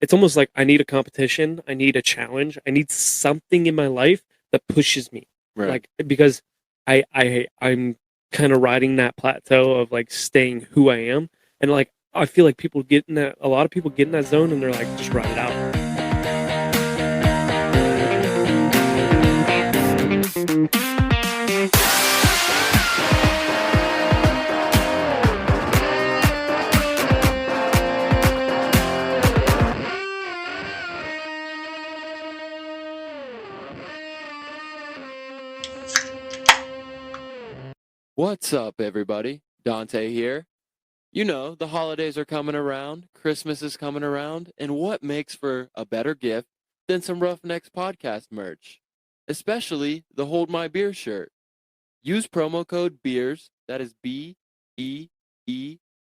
it's almost like I need a competition, I need a challenge, I need something in my life that pushes me. Right. Like, because I'm kind of riding that plateau of like staying who I am, and like I feel like a lot of people get in that zone and they're like, just ride it out. What's up, everybody? Dante here. You know, the holidays are coming around, Christmas is coming around, and what makes for a better gift than some Roughnecks podcast merch? Especially the Hold My Beer shirt. Use promo code BEERS, that is BEERS,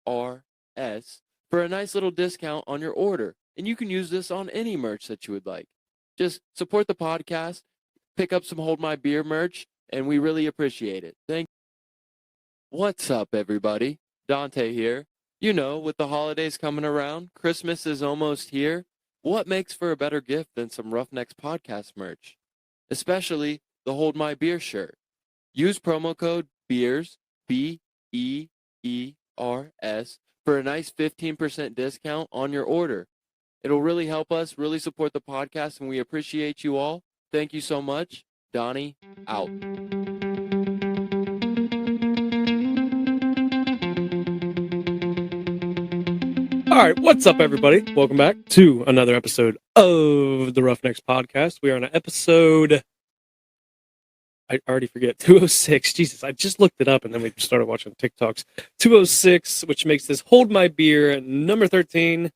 for a nice little discount on your order. And you can use this on any merch that you would like. Just support the podcast, pick up some Hold My Beer merch, and we really appreciate it. Thank you. What's up, everybody? Dante here. You know, with the holidays coming around, Christmas is almost here. What makes for a better gift than some Roughnecks podcast merch? Especially the Hold My Beer shirt. Use promo code BEERS, BEERS, for a nice 15% discount on your order. It'll really help us, really support the podcast, and we appreciate you all. Thank you so much. Donnie, out. All right, what's up, everybody? Welcome back to another episode of the Roughnecks podcast. We are on an episode, I already forget, 206. Jesus, I just looked it up and then we started watching TikToks. 206, which makes this Hold My Beer number 13.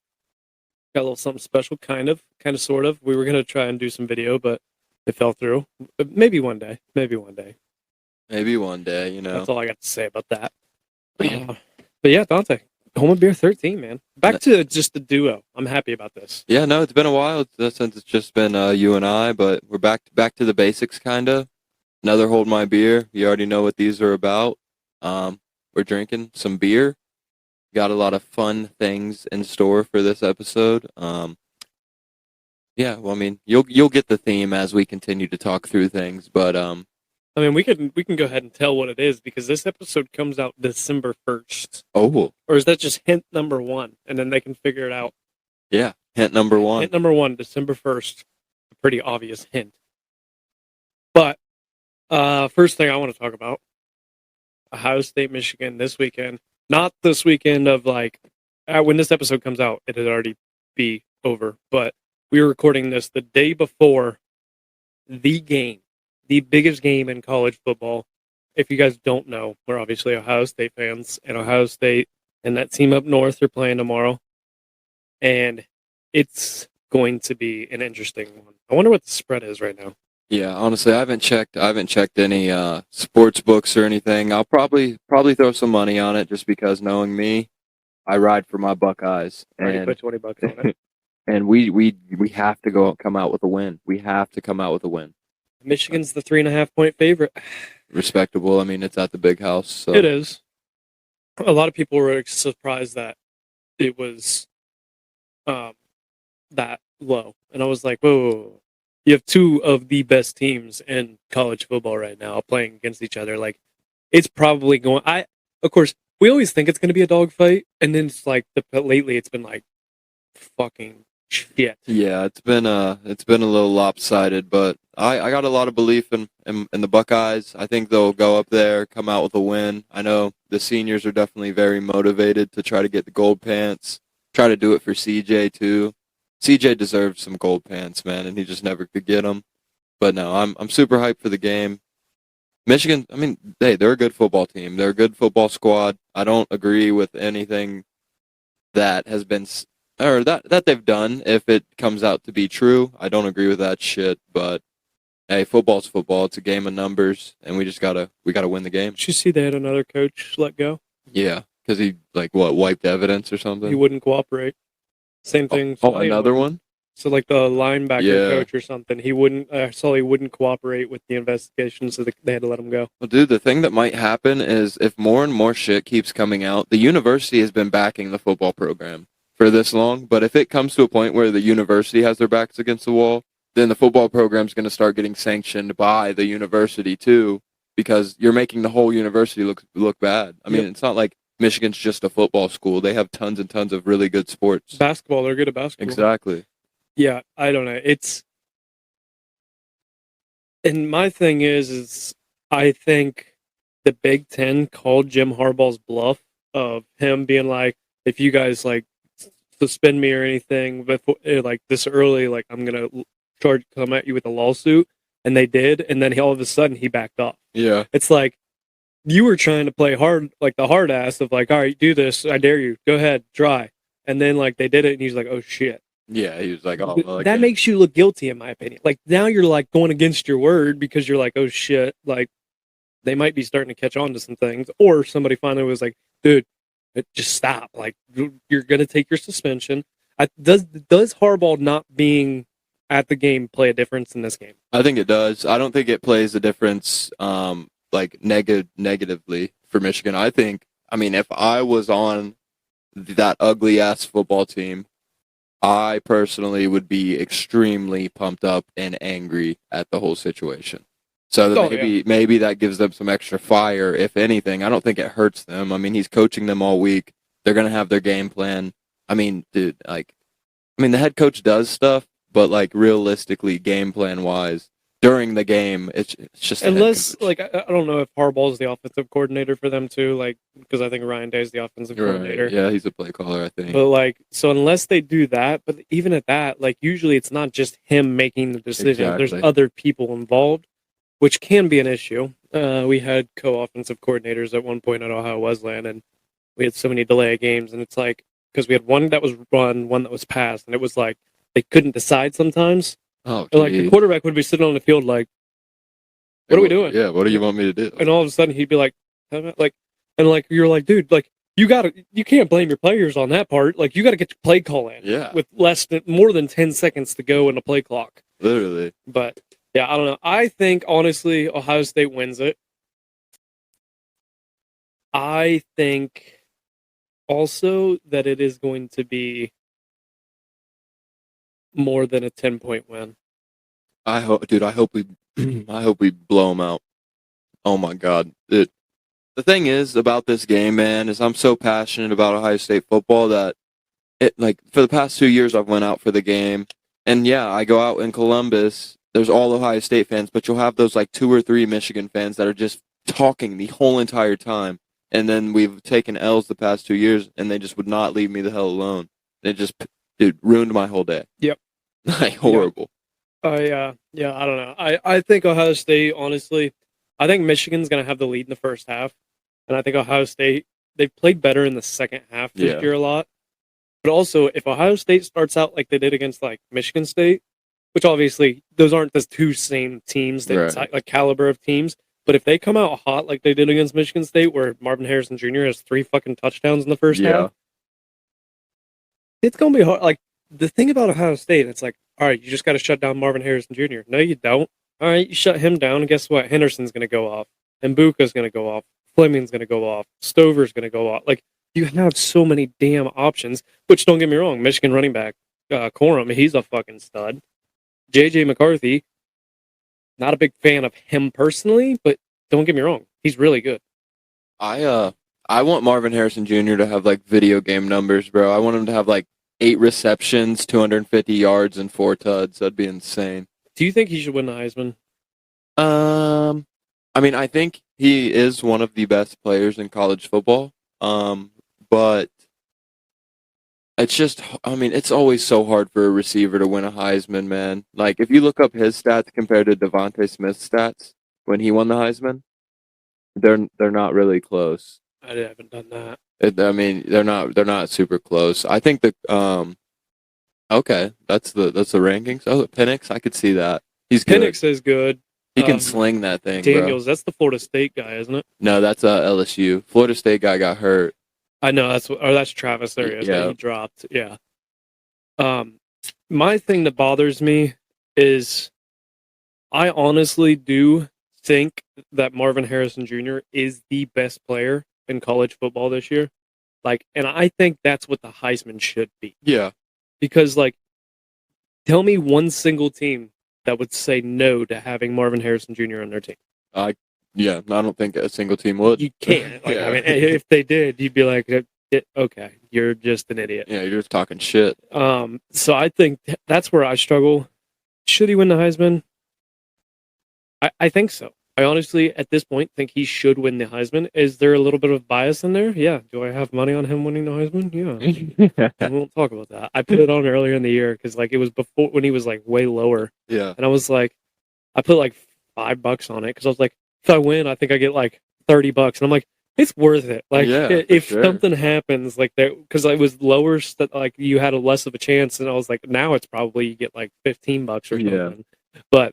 Got a little something special, kind of, sort of. We were going to try and do some video, but it fell through. But maybe one day. Maybe one day, you know. That's all I got to say about that. But yeah, Dante. Hold My Beer 13, man. Back to just the duo. I'm happy about this. Yeah, no, it's been a while since it's just been you and I, but we're back to the basics, kind of. Another Hold My Beer. You already know what these are about. We're drinking some beer. Got a lot of fun things in store for this episode. Yeah, well, I mean, you'll get the theme as we continue to talk through things, but I mean, we can go ahead and tell what it is because this episode comes out December 1st. Oh. Or is that just hint number 1? And then they can figure it out. Yeah, hint number 1. Hint number 1, December 1st. A pretty obvious hint. But first thing I want to talk about, Ohio State, Michigan this weekend. Not this weekend of like, when this episode comes out, it'll already be over. But we were recording this the day before the game. The biggest game in college football. If you guys don't know, we're obviously Ohio State fans, and Ohio State and that team up north are playing tomorrow. And it's going to be an interesting one. I wonder what the spread is right now. Yeah, honestly, I haven't checked any sports books or anything. I'll probably throw some money on it just because, knowing me, I ride for my Buckeyes. Already put $20 on it. And we have to come out with a win. We have to come out with a win. Michigan's the 3.5-point favorite. Respectable. I mean, it's at the big house. So. It is. A lot of people were surprised that it was that low. And I was like, whoa. You have two of the best teams in college football right now playing against each other. Like, it's probably going... Of course, we always think it's going to be a dogfight. And then it's like, lately it's been like, fucking shit. Yeah, it's been a little lopsided, but I got a lot of belief in the Buckeyes. I think they'll go up there, come out with a win. I know the seniors are definitely very motivated to try to get the gold pants. Try to do it for CJ too. CJ deserves some gold pants, man, and he just never could get them. But no, I'm super hyped for the game. Michigan, I mean, they're a good football team. They're a good football squad. I don't agree with anything that has been or that they've done. If it comes out to be true, I don't agree with that shit. But hey, football's football. It's a game of numbers, and we gotta win the game. Did you see they had another coach let go? Yeah, because he wiped evidence or something. He wouldn't cooperate. Same thing. Another one. So like the linebacker coach or something, he wouldn't. I saw he wouldn't cooperate with the investigation, so they had to let him go. Well, dude, the thing that might happen is if more and more shit keeps coming out, the university has been backing the football program for this long. But if it comes to a point where the university has their backs against the wall, then the football program's going to start getting sanctioned by the university too, because you're making the whole university look bad. I mean, It's not like Michigan's just a football school. They have tons and tons of really good sports. Basketball, they're good at basketball. Exactly. Yeah, I don't know. And my thing is I think the Big Ten called Jim Harbaugh's bluff of him being like, if you guys like suspend me or anything before like this early, like I'm gonna come at you with a lawsuit, and they did, and then all of a sudden he backed off. Yeah. It's like you were trying to play hard, like the hard ass of like, all right, do this, I dare you, go ahead, try, and then like they did it, and he's like, oh shit. Yeah, he was like, oh, well, that makes you look guilty, in my opinion. Like now you're like going against your word because you're like, oh shit, like they might be starting to catch on to some things, or somebody finally was like, dude, just stop. Like you're gonna take your suspension. Does Harbaugh not being at the game play a difference in this game? I think it does. I don't think it plays a difference, like negatively for Michigan. I mean, if I was on that ugly ass football team, I personally would be extremely pumped up and angry at the whole situation. So that maybe that gives them some extra fire, if anything. I don't think it hurts them. I mean, he's coaching them all week. They're going to have their game plan. I mean, dude, the head coach does stuff, but like realistically, game plan wise, during the game, it's just unless like I don't know if Harbaugh's the offensive coordinator for them too, like because I think Ryan Day's the offensive coordinator. Yeah, he's a play caller, I think. But like, so unless they do that, but even at that, like usually it's not just him making the decision. Exactly. There's other people involved, which can be an issue. We had co-offensive coordinators at one point at Ohio Wesleyan, and we had so many delay games, and it's like because we had one that was run, one that was passed, and it was like they couldn't decide sometimes. Oh, and like the quarterback would be sitting on the field like, what are we doing? Yeah, what do you want me to do? And all of a sudden he'd be like, and like you're like, dude, like you can't blame your players on that part. Like you got to get your play call in. Yeah. With more than 10 seconds to go in the play clock. Literally. But yeah, I don't know. I think honestly Ohio State wins it. I think also that it is going to be more than a 10-point win. I hope we I hope we blow them out. Oh my God. The thing is about this game, man, is I'm so passionate about Ohio State football that it, like, for the past 2 years I've went out for the game, and yeah, I go out in Columbus, there's all Ohio State fans, but you'll have those like 2 or 3 Michigan fans that are just talking the whole entire time. And then we've taken L's the past 2 years, and they just would not leave me the hell alone. It just, dude, ruined my whole day. Yep. Like, horrible. Yeah, I don't know. I think Ohio State, honestly, I think Michigan's going to have the lead in the first half. And I think Ohio State, they've played better in the second half this year a lot. But also, if Ohio State starts out like they did against like Michigan State, which obviously those aren't the two same teams, like caliber of teams. But if they come out hot like they did against Michigan State, where Marvin Harrison Jr. has 3 fucking touchdowns in the first half, it's going to be hard. Like, the thing about Ohio State, it's like, all right, you just got to shut down Marvin Harrison Jr. No, you don't. All right, you shut him down, and guess what? Henderson's going to go off. Mbuka's going to go off. Fleming's going to go off. Stover's going to go off. Like, you have so many damn options, which, don't get me wrong, Michigan running back, Corum, he's a fucking stud. J.J. McCarthy, not a big fan of him personally, but don't get me wrong, he's really good. I want Marvin Harrison Jr. to have like video game numbers, bro. I want him to have like 8 receptions, 250 yards, and 4 tuds. That'd be insane. Do you think he should win the Heisman? I mean, I think he is one of the best players in college football. But it's just, I mean, it's always so hard for a receiver to win a Heisman, man. Like, if you look up his stats compared to Devontae Smith's stats when he won the Heisman, they're not really close. I haven't done that. I mean, they're not super close. I think okay, that's the rankings. Oh, Penix, I could see that. He's good. Penix is good. He can sling that thing, Daniels, bro. That's the Florida State guy, isn't it? No, that's LSU. Florida State guy got hurt. I know that's Travis. There he is. Yeah. He dropped. Yeah. My thing that bothers me is I honestly do think that Marvin Harrison Jr. is the best player in college football this year. Like, and I think that's what the Heisman should be. Yeah. Because, like, tell me one single team that would say no to having Marvin Harrison Jr. on their team. Yeah, I don't think a single team would. You can't. Like, Yeah. I mean, if they did, you'd be like, okay, you're just an idiot. Yeah, you're just talking shit. So I think that's where I struggle. Should he win the Heisman? I think so. I honestly, at this point, think he should win the Heisman. Is there a little bit of bias in there? Yeah. Do I have money on him winning the Heisman? Yeah. I won't talk about that. I put it on earlier in the year because, like, it was before when he was like way lower, Yeah. and I was like, I put like $5 on it because I was like, if I win, I think I get like $30, and I'm like, it's worth it. Like, Yeah, if for sure. something happens like that, because I was lower, that like you had a less of a chance, and I was like, now it's probably you get like $15 or something. Yeah. But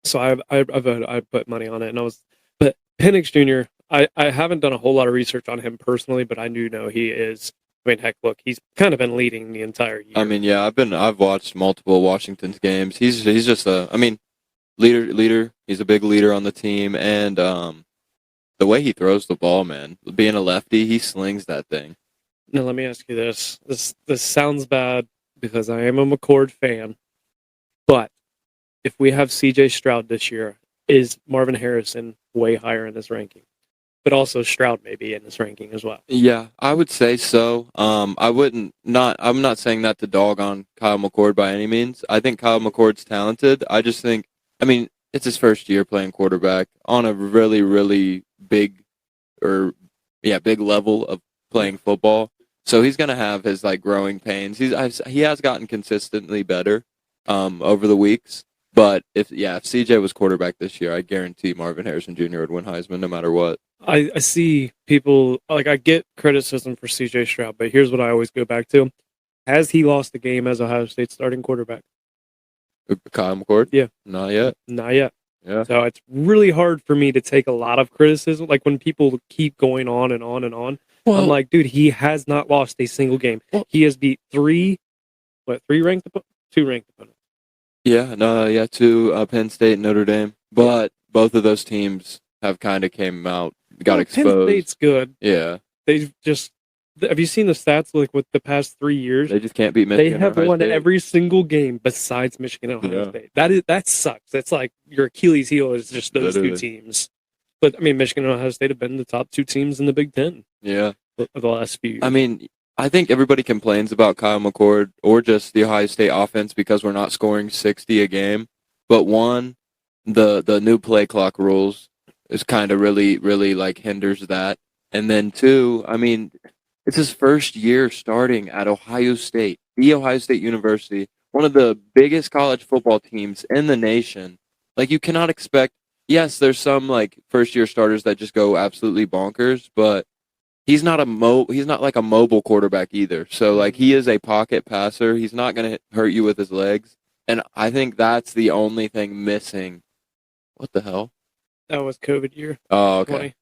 so I put money on it, and but Penix Jr. I haven't done a whole lot of research on him personally, but I do know he is. I mean, heck, look, he's kind of been leading the entire year. I mean, yeah, I've watched multiple Washington's games. He's just leader. He's a big leader on the team, and the way he throws the ball, man, being a lefty, he slings that thing. Now, let me ask you this. This sounds bad because I am a McCord fan, but if we have C.J. Stroud this year, is Marvin Harrison way higher in this ranking? But also Stroud may be in this ranking as well. Yeah, I would say so. I'm not saying that to dog on Kyle McCord by any means. I think Kyle McCord's talented. I just think, I mean, it's his first year playing quarterback on a really, really big level of playing football. So he's going to have his like growing pains. He has gotten consistently better over the weeks. But if CJ was quarterback this year, I guarantee Marvin Harrison Jr. would win Heisman no matter what. I see people, like, I get criticism for C.J. Stroud, but here's what I always go back to. Has he lost the game as Ohio State's starting quarterback? Kyle McCord? Yeah. Not yet. Not yet. Yeah. So it's really hard for me to take a lot of criticism. Like, when people keep going on and on and on, I'm like, dude, he has not lost a single game. He has beat two ranked opponents. Yeah, two Penn State and Notre Dame. But both of those teams have kind of got exposed. Penn State's good. Yeah. They've just, have you seen the stats like with the past 3 years? They just can't beat Michigan. They have won every single game besides Michigan and Ohio State. That sucks. That's like your Achilles heel is just those two teams. But I mean, Michigan and Ohio State have been the top two teams in the Big Ten. Yeah. For the last few years. I mean, I think everybody complains about Kyle McCord or just the Ohio State offense because we're not scoring 60 a game. But one, the new play clock rules is kind of really, really like hinders that. And then two, I mean, it's his first year starting at Ohio State, the Ohio State University, one of the biggest college football teams in the nation. Like, you cannot expect, yes, there's some like first year starters that just go absolutely bonkers, but he's not like a mobile quarterback either. So like, he is a pocket passer. He's not going to hurt you with his legs. And I think that's the only thing missing. What the hell? That was COVID year. Oh, okay.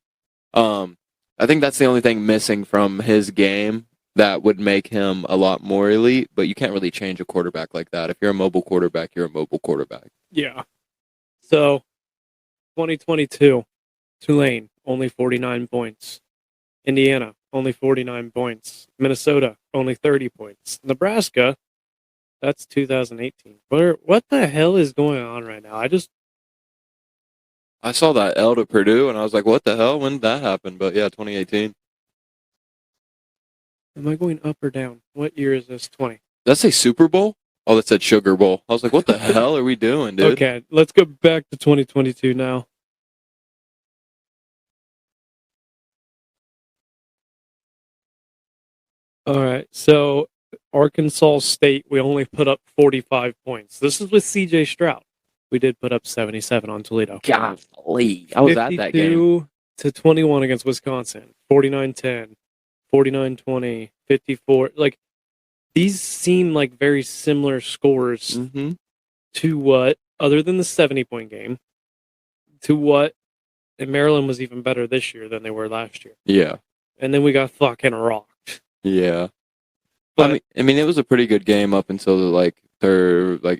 20. I think that's the only thing missing from his game that would make him a lot more elite, but you can't really change a quarterback like that. If you're a mobile quarterback, you're a mobile quarterback. Yeah. So, 2022, Tulane, only 49 points. Indiana, only 49 points. Minnesota, only 30 points. Nebraska, that's 2018. What the hell is going on right now? I saw that L to Purdue, and I was like, what the hell? When did that happen? But yeah, 2018. Am I going up or down? What year is this? 20. Did that say Super Bowl? Oh, that said Sugar Bowl. I was like, what the hell are we doing, dude? Okay, let's go back to 2022 now. All right, so Arkansas State, we only put up 45 points. This is with C.J. Stroud. We did put up 77 on Toledo. Golly, I was at that game. 52-21 against Wisconsin. 49-10, 49-20, 54. Like, these seem like very similar scores to what, other than the 70-point game, to what, and Maryland was even better this year than they were last year. Yeah. And then we got fucking rocked. Yeah. But I mean, it was a pretty good game up until the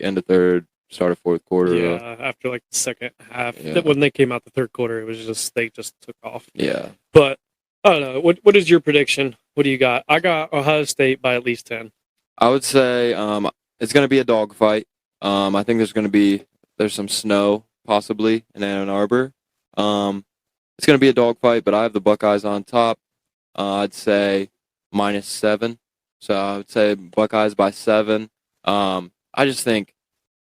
end of third, start of fourth quarter. Yeah, after like the second half. Yeah. When they came out the third quarter, it was just, they just took off. Yeah. But, I don't know. What is your prediction? What do you got? I got Ohio State by at least 10. I would say it's going to be a dogfight. I think there's some snow possibly in Ann Arbor. It's going to be a dogfight, but I have the Buckeyes on top. I'd say -7. So I would say Buckeyes by 7. I just think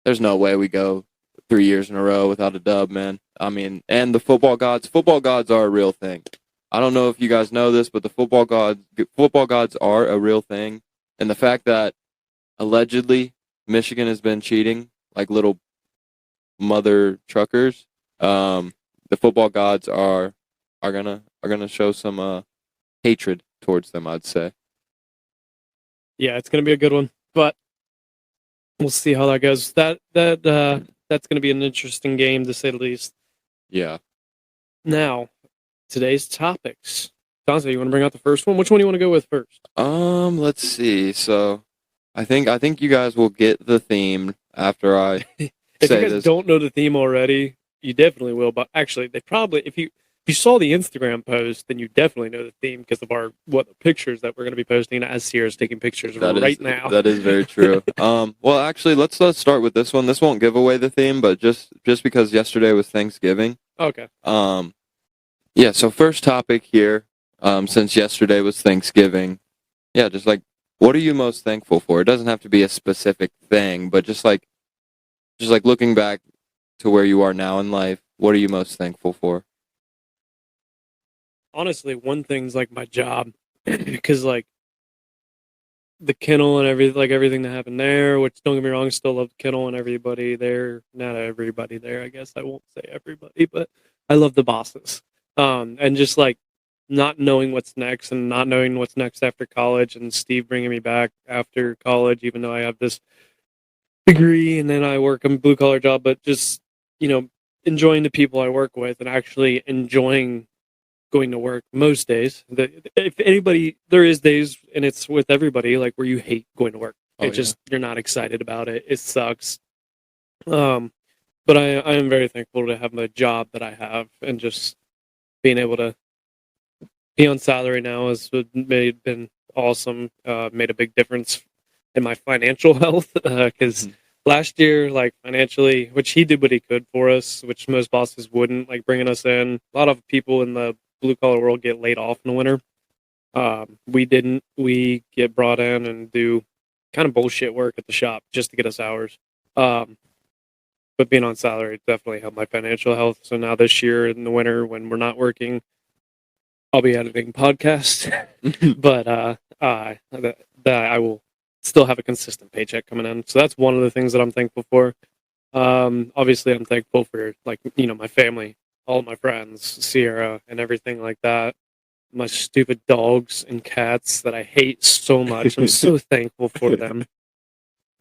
there's no way we go 3 years in a row without a dub, man. I mean, and the football gods are a real thing. I don't know if you guys know this, but the football gods are a real thing. And the fact that allegedly Michigan has been cheating like little mother truckers, the football gods are gonna show some hatred towards them, I'd say. Yeah, it's going to be a good one, but we'll see how that goes. That's going to be an interesting game to say the least. Yeah. Now, today's topics. Dante, you want to bring out the first one? Which one do you want to go with first? Let's see. So, I think you guys will get the theme after I If say you guys this. don't know the theme already, you definitely will. But actually, they probably if you saw the Instagram post, then you definitely know the theme because of the pictures that we're going to be posting. As Sierra's taking pictures right now. That is very true. Well, actually, let's start with this one. This won't give away the theme, but just because yesterday was Thanksgiving. Okay. Yeah. So first topic here. Since yesterday was Thanksgiving, yeah, just like what are you most thankful for? It doesn't have to be a specific thing, but just like looking back to where you are now in life, what are you most thankful for? Honestly, one thing's like my job, because like the kennel and everything that happened there. Which don't get me wrong, still love the kennel and everybody there. Not everybody there, I guess I won't say everybody, but I love the bosses. And just like not knowing what's next and not knowing what's next after college, and Steve bringing me back after college, even though I have this degree and then I work a blue collar job, but just enjoying the people I work with and actually enjoying going to work most days. If anybody, there is days, and it's with everybody, like where you hate going to work. You're not excited about it. It sucks. But I am very thankful to have the job that I have, and just being able to be on salary now has been awesome. Made a big difference in my financial health because last year, like financially, which he did what he could for us, which most bosses wouldn't, like bringing us in. A lot of people in the blue collar world get laid off in the winter. We didn't. We get brought in and do kind of bullshit work at the shop just to get us hours. But being on salary definitely helped my financial health. So now this year in the winter, when we're not working, I'll be editing podcasts. But that I will still have a consistent paycheck coming in. So that's one of the things that I'm thankful for. Obviously, I'm thankful for my family, all of my friends, Sierra, and everything like that. My stupid dogs and cats that I hate so much. I'm so thankful for them.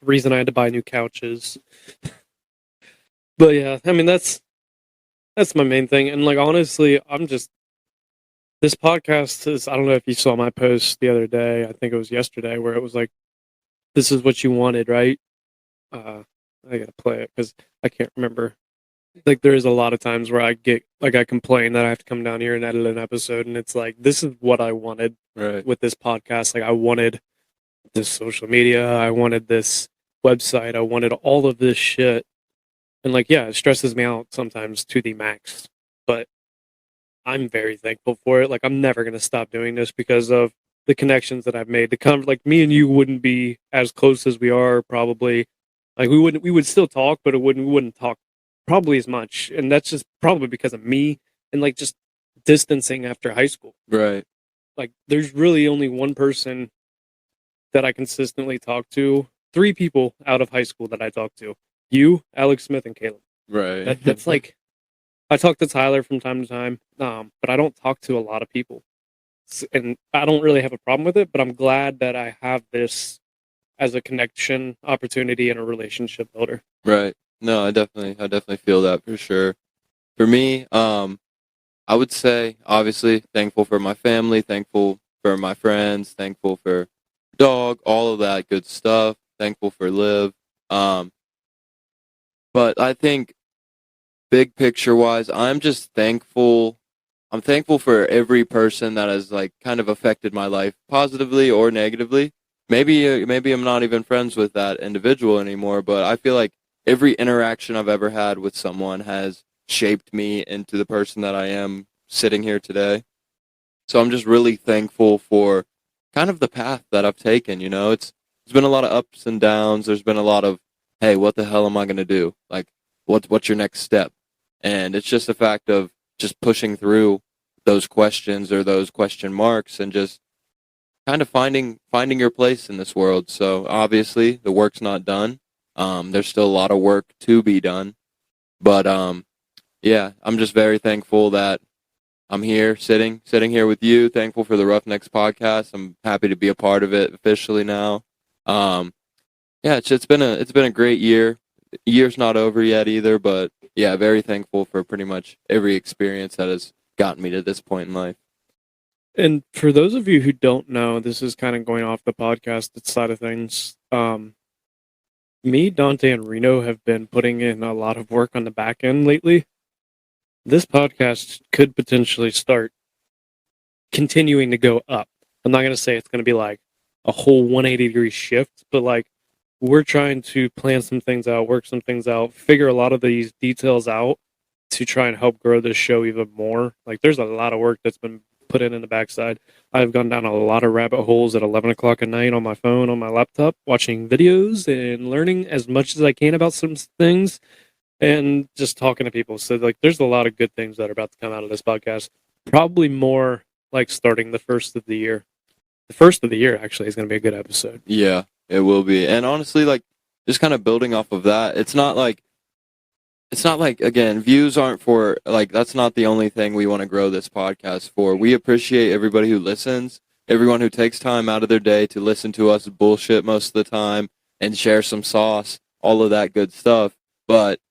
The reason I had to buy new couches. But yeah, I mean that's my main thing. And like honestly, this podcast is, I don't know if you saw my post the other day, I think it was yesterday, where it was like, this is what you wanted, right? I gotta play it because I can't remember. Like there is a lot of times where I complain that I have to come down here and edit an episode, and it's like, this is what I wanted with this podcast. Like I wanted this social media, I wanted this website, I wanted all of this shit. And like, yeah, it stresses me out sometimes to the max, but I'm very thankful for it. Like I'm never gonna stop doing this because of the connections that I've made. Like me and you wouldn't be as close as we are probably. Like we would still talk, but we wouldn't talk probably as much. And that's just probably because of me and like just distancing after high school. Right. Like there's really only one person that I consistently talk to. 3 people out of high school that I talk to. You, Alex Smith, and Caleb. Right. That's like, I talk to Tyler from time to time, but I don't talk to a lot of people. And I don't really have a problem with it, but I'm glad that I have this as a connection opportunity and a relationship builder. Right. No, I definitely feel that for sure. For me, I would say obviously thankful for my family, thankful for my friends, thankful for dog, all of that good stuff. Thankful for Liv. But I think big picture wise, I'm just thankful I'm thankful for every person that has like kind of affected my life positively or negatively. Maybe I'm not even friends with that individual anymore, but I feel like every interaction I've ever had with someone has shaped me into the person that I am sitting here today. So I'm just really thankful for kind of the path that I've taken, you know. There's been a lot of ups and downs. There's been a lot of, hey, what the hell am I going to do? Like what's your next step? And it's just a fact of just pushing through those questions or those question marks and just kind of finding your place in this world. So obviously the work's not done. There's still a lot of work to be done, but yeah, I'm just very thankful that I'm here sitting here with you. Thankful for the Roughnecks podcast. I'm happy to be a part of it officially now. Um, yeah, it's been a great year. Year's not over yet either, but yeah, very thankful for pretty much every experience that has gotten me to this point in life. And for those of you who don't know, this is kind of going off the podcast side of things. Me, Dante, and Reno have been putting in a lot of work on the back end lately. This podcast could potentially start continuing to go up. I'm not going to say it's going to be like a whole 180-degree shift, but like we're trying to plan some things out, work some things out, figure a lot of these details out to try and help grow this show even more. Like there's a lot of work that's been put in the backside. I've gone down a lot of rabbit holes at 11 o'clock at night on my phone, on my laptop, watching videos and learning as much as I can about some things and just talking to people. So like there's a lot of good things that are about to come out of this podcast. Probably more like starting the first of the year. The first of the year actually is going to be a good episode. Yeah, it will be. And honestly, like just kind of building off of that, it's not like again, views aren't for like that's not the only thing we want to grow this podcast for. We appreciate everybody who listens, everyone who takes time out of their day to listen to us bullshit most of the time and share some sauce, all of that good stuff. But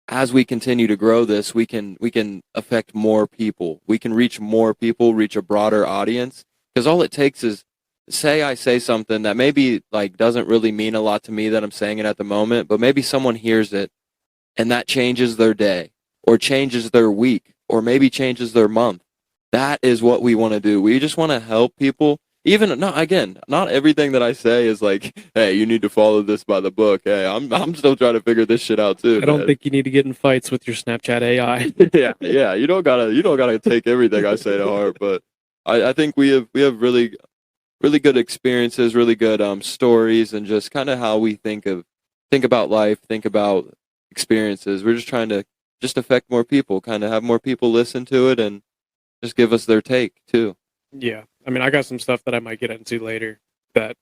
as we continue to grow this, we can affect more people. We can reach more people, reach a broader audience. Because all it takes is say I say something that maybe like doesn't really mean a lot to me that I'm saying it at the moment, but maybe someone hears it and that changes their day or changes their week or maybe changes their month. That is what we want to do. We just want to help people. Even not again, not everything that I say is like, hey, you need to follow this by the book. Hey, I'm still trying to figure this shit out too. I don't Man. think you need to get in fights with your Snapchat AI. Yeah. You don't gotta take everything I say to heart, but I think we have really good experiences, really good stories, and just kind of how we think about life, think about experiences. We're just trying to just affect more people, kind of have more people listen to it, and just give us their take too. Yeah. I mean, I got some stuff that I might get into later that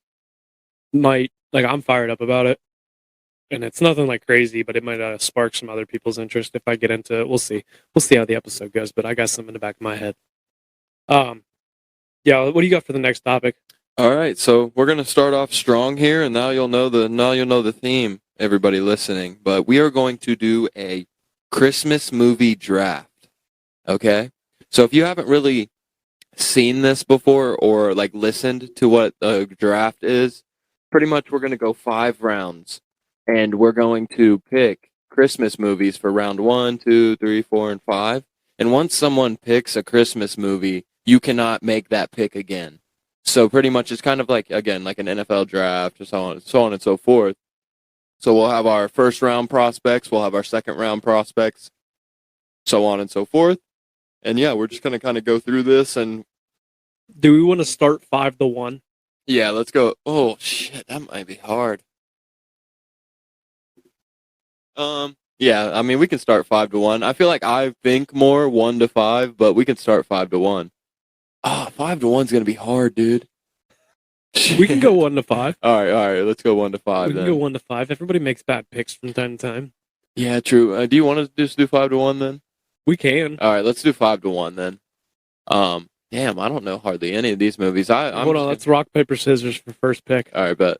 might, like, I'm fired up about it. And it's nothing like crazy, but it might spark some other people's interest if I get into it. We'll see. We'll see how the episode goes, but I got some in the back of my head. Yeah, what do you got for the next topic? All right, so we're gonna start off strong here, and now you'll know the theme, everybody listening. But we are going to do a Christmas movie draft. Okay, so if you haven't really seen this before or like listened to what a draft is, pretty much we're gonna go 5 rounds, and we're going to pick Christmas movies for round 1, 2, 3, 4, and 5. And once someone picks a Christmas movie, you cannot make that pick again. So pretty much it's kind of like again like an NFL draft or so on and so forth. So we'll have our first round prospects, we'll have our second round prospects, so on and so forth. And yeah, we're just gonna kind of go through this and Do we want to start 5-1? yeah, let's go. Oh shit, that might be hard. Yeah, I mean we can start 5-1. I feel like I think more 1-5, but we can start 5-1. Ah, 5-1's gonna be hard, dude. We can go 1-5. All right. Let's go 1-5 We can then. go 1-5. Everybody makes bad picks from time to time. Yeah, true. Do you want to just do 5-1 then? We can. All right, let's do 5-1 then. Damn, I don't know hardly any of these movies. I'm Hold on, let's rock, paper, scissors for first pick. All right, bet.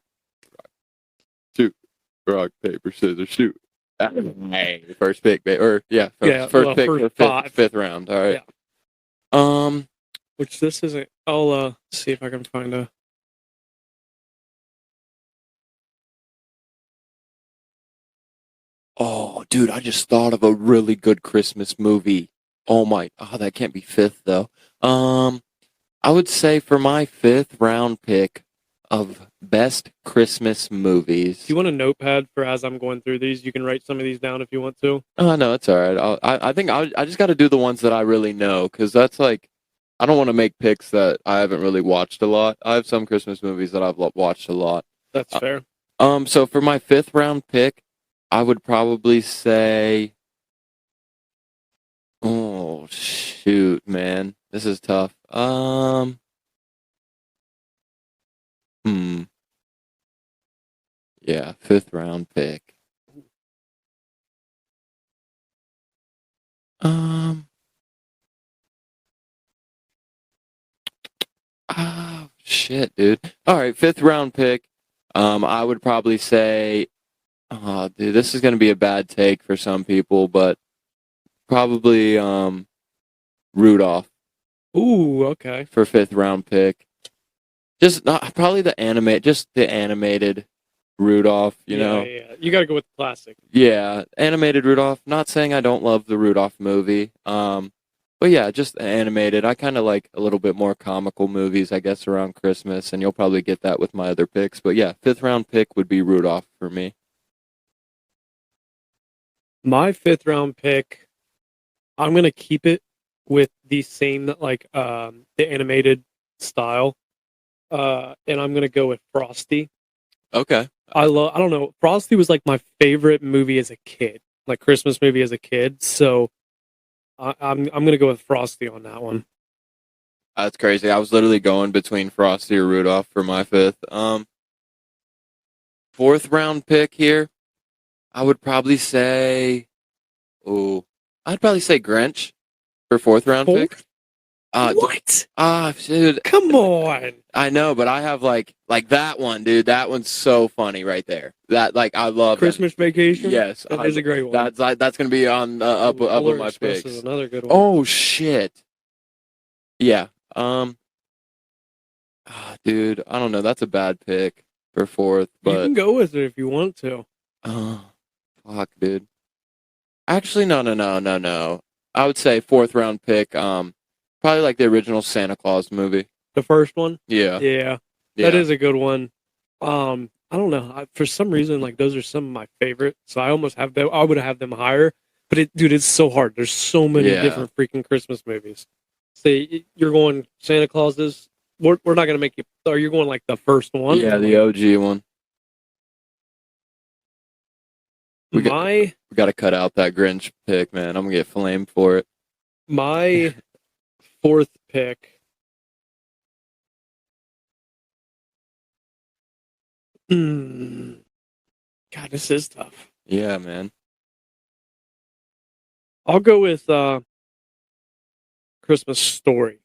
Shoot, rock, paper, scissors, shoot. Hey, first pick, or yeah, first pick first for fifth round. All right. Yeah. Which this isn't. I'll see if I can find a. Oh, dude, I just thought of a really good Christmas movie. that can't be fifth though. I would say for my fifth round pick of best Christmas movies. Do you want a notepad for as I'm going through these? You can write some of these down if you want to. Oh no, it's all right. I think I just got to do the ones that I really know because that's like I don't want to make picks that I haven't really watched a lot. I have some Christmas movies that I've watched a lot. That's fair. So for my fifth round pick, I would probably say, oh shoot, man, this is tough. Yeah, fifth round pick. Oh shit, dude. All right, fifth round pick. I would probably say, oh, dude, this is gonna be a bad take for some people, but probably Rudolph Ooh, okay. for fifth round pick. Just not probably the animated Rudolph, you know. Yeah. You got to go with the classic. Yeah, animated Rudolph. Not saying I don't love the Rudolph movie. But yeah, just animated. I kind of like a little bit more comical movies, I guess, around Christmas, and you'll probably get that with my other picks. But yeah, fifth round pick would be Rudolph for me. My fifth round pick, I'm gonna keep it with the same the animated style. And I'm gonna go with Frosty. Okay. I don't know. Frosty was like my favorite movie as a kid, like Christmas movie as a kid. So I'm gonna go with Frosty on that one. That's crazy. I was literally going between Frosty or Rudolph for my fifth. Fourth round pick here, I would probably say, I'd probably say Grinch for fourth round pick. What? Dude. Come on. I know, but I have like that one, dude. That one's so funny right there. That I love Christmas that. Vacation. Yes, that is a great one. That's gonna be on up on my Express picks. is another good one. Oh shit. Yeah. Dude, I don't know. That's a bad pick for fourth, you but can go with it if you want to. fuck, dude. Actually, no. I would say fourth round pick. Probably like the original Santa Claus movie. The first one. Yeah. That is a good one. I don't know. For some reason, like those are some of my favorites. So I almost have them. I would have them higher. But it's so hard. There's so many different freaking Christmas movies. Say you're going Santa Claus's. We're not gonna make you. Are you going like the first one? Yeah, the OG one. We got to cut out that Grinch pick, man. I'm gonna get flamed for it. My fourth pick. God, this is tough. Yeah, man. I'll go with Christmas Story.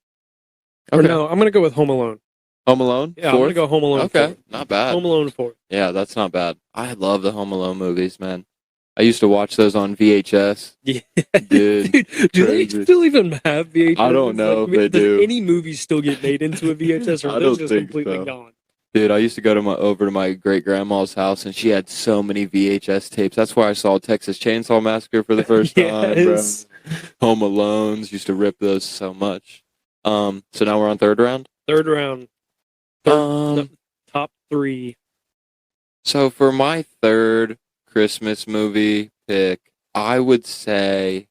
Okay. Or no, I'm gonna go with Home Alone. Home Alone? Yeah, fourth? I'm gonna go Home Alone. Okay, fourth. not bad. Home Alone 4. Yeah, that's not bad. I love the Home Alone movies, man. I used to watch those on VHS. Yeah, dude. Do they still even have VHS? I don't know if they do. Does any movies still get made into a VHS, or I are don't those just think completely so. gone? Dude, I used to go over to my great grandma's house, and she had so many VHS tapes. That's where I saw Texas Chainsaw Massacre for the first time, bro. Home Alones, used to rip those so much. So now we're on third round. Third round. Top 3. So for my third Christmas movie pick, I would say,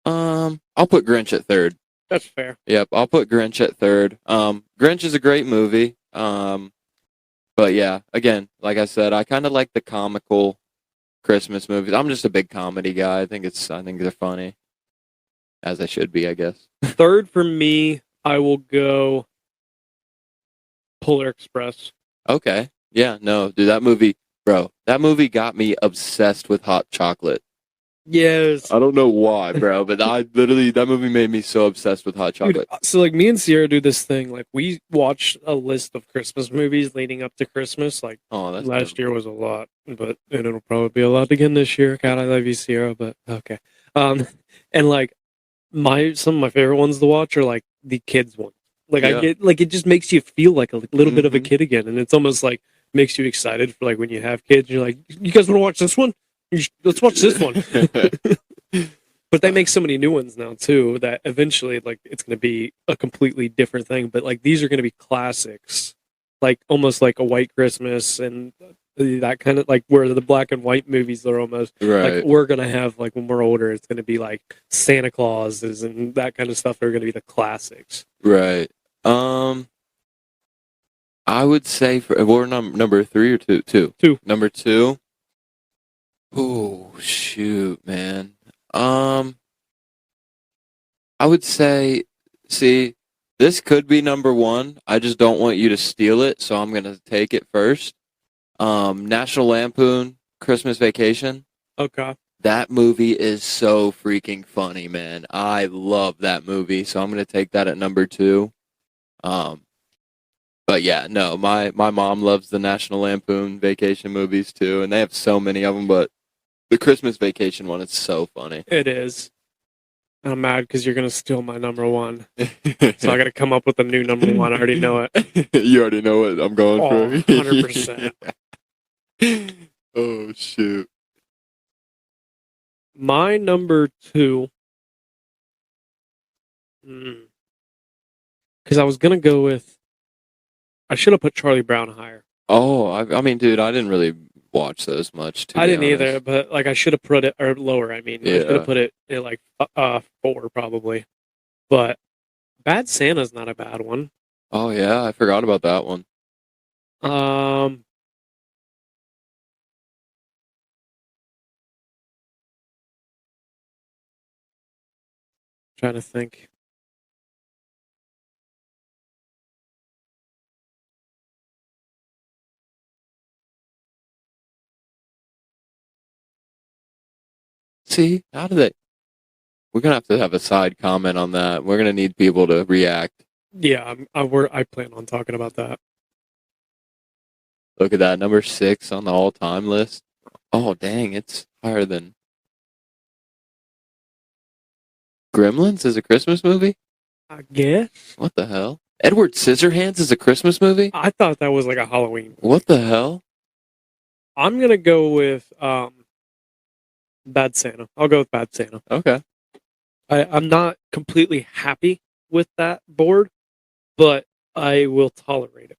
I'll put Grinch at third. That's fair. Yep, I'll put Grinch at third. Grinch is a great movie. But yeah, again, like I said, I kind of like the comical Christmas movies. I'm just a big comedy guy. I think they're funny, as they should be, I guess. Third for me, I will go Polar Express. Okay. Yeah, no, dude, that movie got me obsessed with hot chocolate. Yes. I don't know why, bro, but that movie made me so obsessed with hot chocolate. Dude, so like me and Sierra do this thing. Like we watch a list of Christmas movies leading up to Christmas. Like last year was a lot, and it'll probably be a lot again this year. God, I love you, Sierra, but okay. And like some of my favorite ones to watch are like the kids ones. Like I get like it just makes you feel like a little bit of a kid again, and it's almost like makes you excited for like when you have kids. You're like, you guys want to watch this one? Let's watch this one. But they make so many new ones now too that eventually, like, it's going to be a completely different thing. But like, these are going to be classics, like almost like a White Christmas and that kind of like where the black and white movies are almost Right. like we're going to have like when we're older, it's going to be like Santa Clauses and that kind of stuff are going to be the classics. Right. I would say we're number 3 or 2? 2. Number 2. Oh shoot, man. I would say, see, this could be number 1. I just don't want you to steal it, so I'm gonna take it first. National Lampoon Christmas Vacation. Okay. That movie is so freaking funny, man. I love that movie, so I'm gonna take that at number 2. But yeah, no, my mom loves the National Lampoon Vacation movies too, and they have so many of them, but the Christmas Vacation one is so funny. It is. And I'm mad because you're going to steal my number 1. So I got to come up with a new number 1. I already know it. You already know what I'm going for? 100%. Oh, shoot. My number 2. Because I was going to go with. I should have put Charlie Brown higher. Oh, I mean, dude, I didn't really watch those much. I didn't either, but like I should have put it or lower. I mean, I should have put it at like 4 probably. But Bad Santa's not a bad one. Oh yeah, I forgot about that one. Trying to think. See, how do they? We're gonna have a side comment on that. We're gonna need people to react. Yeah, I plan on talking about that. Look at that, number 6 on the all-time list. Oh dang, it's higher than Gremlins is a Christmas movie? I guess. What the hell? Edward Scissorhands is a Christmas movie? I thought that was like a Halloween. What the hell? I'm gonna go with Bad Santa. I'll go with Bad Santa. Okay. I'm not completely happy with that board, but I will tolerate it.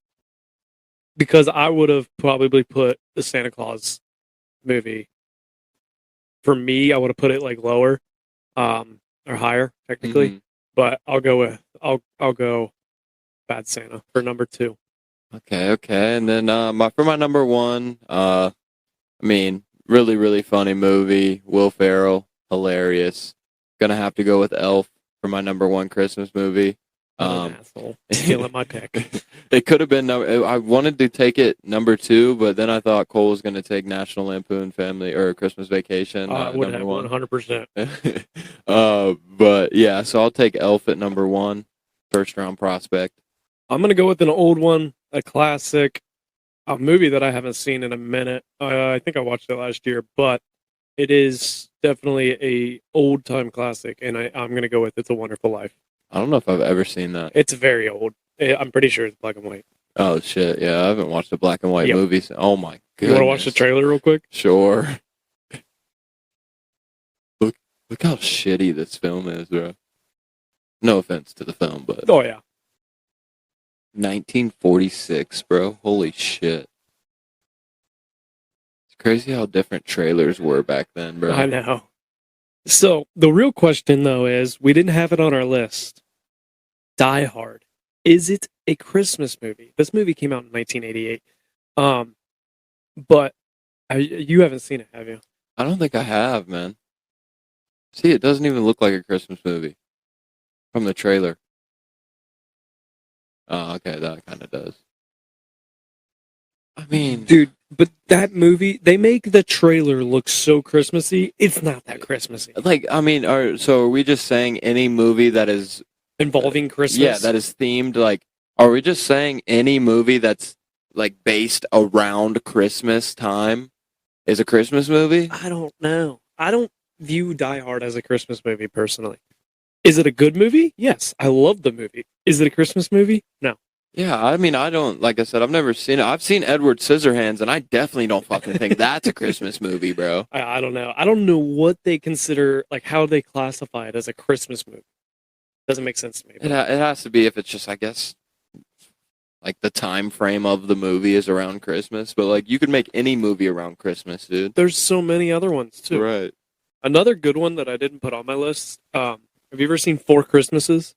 Because I would have probably put the Santa Claus movie. For me, I would have put it like lower, or higher technically. Mm-hmm. But I'll go Bad Santa for number 2. Okay, and then for my number 1, I mean, really, really funny movie. Will Ferrell, hilarious. Gonna have to go with Elf for my number 1 Christmas movie. Asshole. Stealing my pick. It could have been. I wanted to take it number 2, but then I thought Cole was going to take National Lampoon Family or Christmas Vacation. I would have 100%. But yeah, so I'll take Elf at number 1, first round prospect. I'm gonna go with an old one, a classic, a movie that I haven't seen in a minute. I think I watched it last year, but it is definitely a old time classic, and I'm gonna go with It's a Wonderful Life. I don't know if I've ever seen that. It's very old. I'm pretty sure it's black and white. Oh shit! Yeah, I haven't watched a black and white movie. Oh my goodness! You want to watch the trailer real quick? Sure. Look how shitty this film is, bro. No offense to the film, but oh yeah. 1946, bro. Holy shit! It's crazy how different trailers were back then, bro. I know. So, the real question, though, is we didn't have it on our list. Die Hard. Is it a Christmas movie? This movie came out in 1988. But you haven't seen it, have you? I don't think I have, man. See, it doesn't even look like a Christmas movie from the trailer. Oh, okay, that kind of does. I mean, dude, but that movie, they make the trailer look so Christmassy. It's not that Christmassy. Like, I mean, so are we just saying any movie that is involving Christmas? Yeah, that is themed. Like, are we just saying any movie that's like based around Christmas time is a Christmas movie? I don't know. I don't view Die Hard as a Christmas movie personally. Is it a good movie? Yes, I love the movie. Is it a Christmas movie? No. Yeah, I mean, I don't, like I said, I've never seen it. I've seen Edward Scissorhands, and I definitely don't fucking think that's a Christmas movie, bro. I don't know. I don't know what they consider, like how they classify it as a Christmas movie. Doesn't make sense to me. It, But it has to be if it's just, I guess, like the time frame of the movie is around Christmas, but like you could make any movie around Christmas, dude. there's so many other ones too. Right. Another good one that I didn't put on my list. Have you ever seen Four Christmases?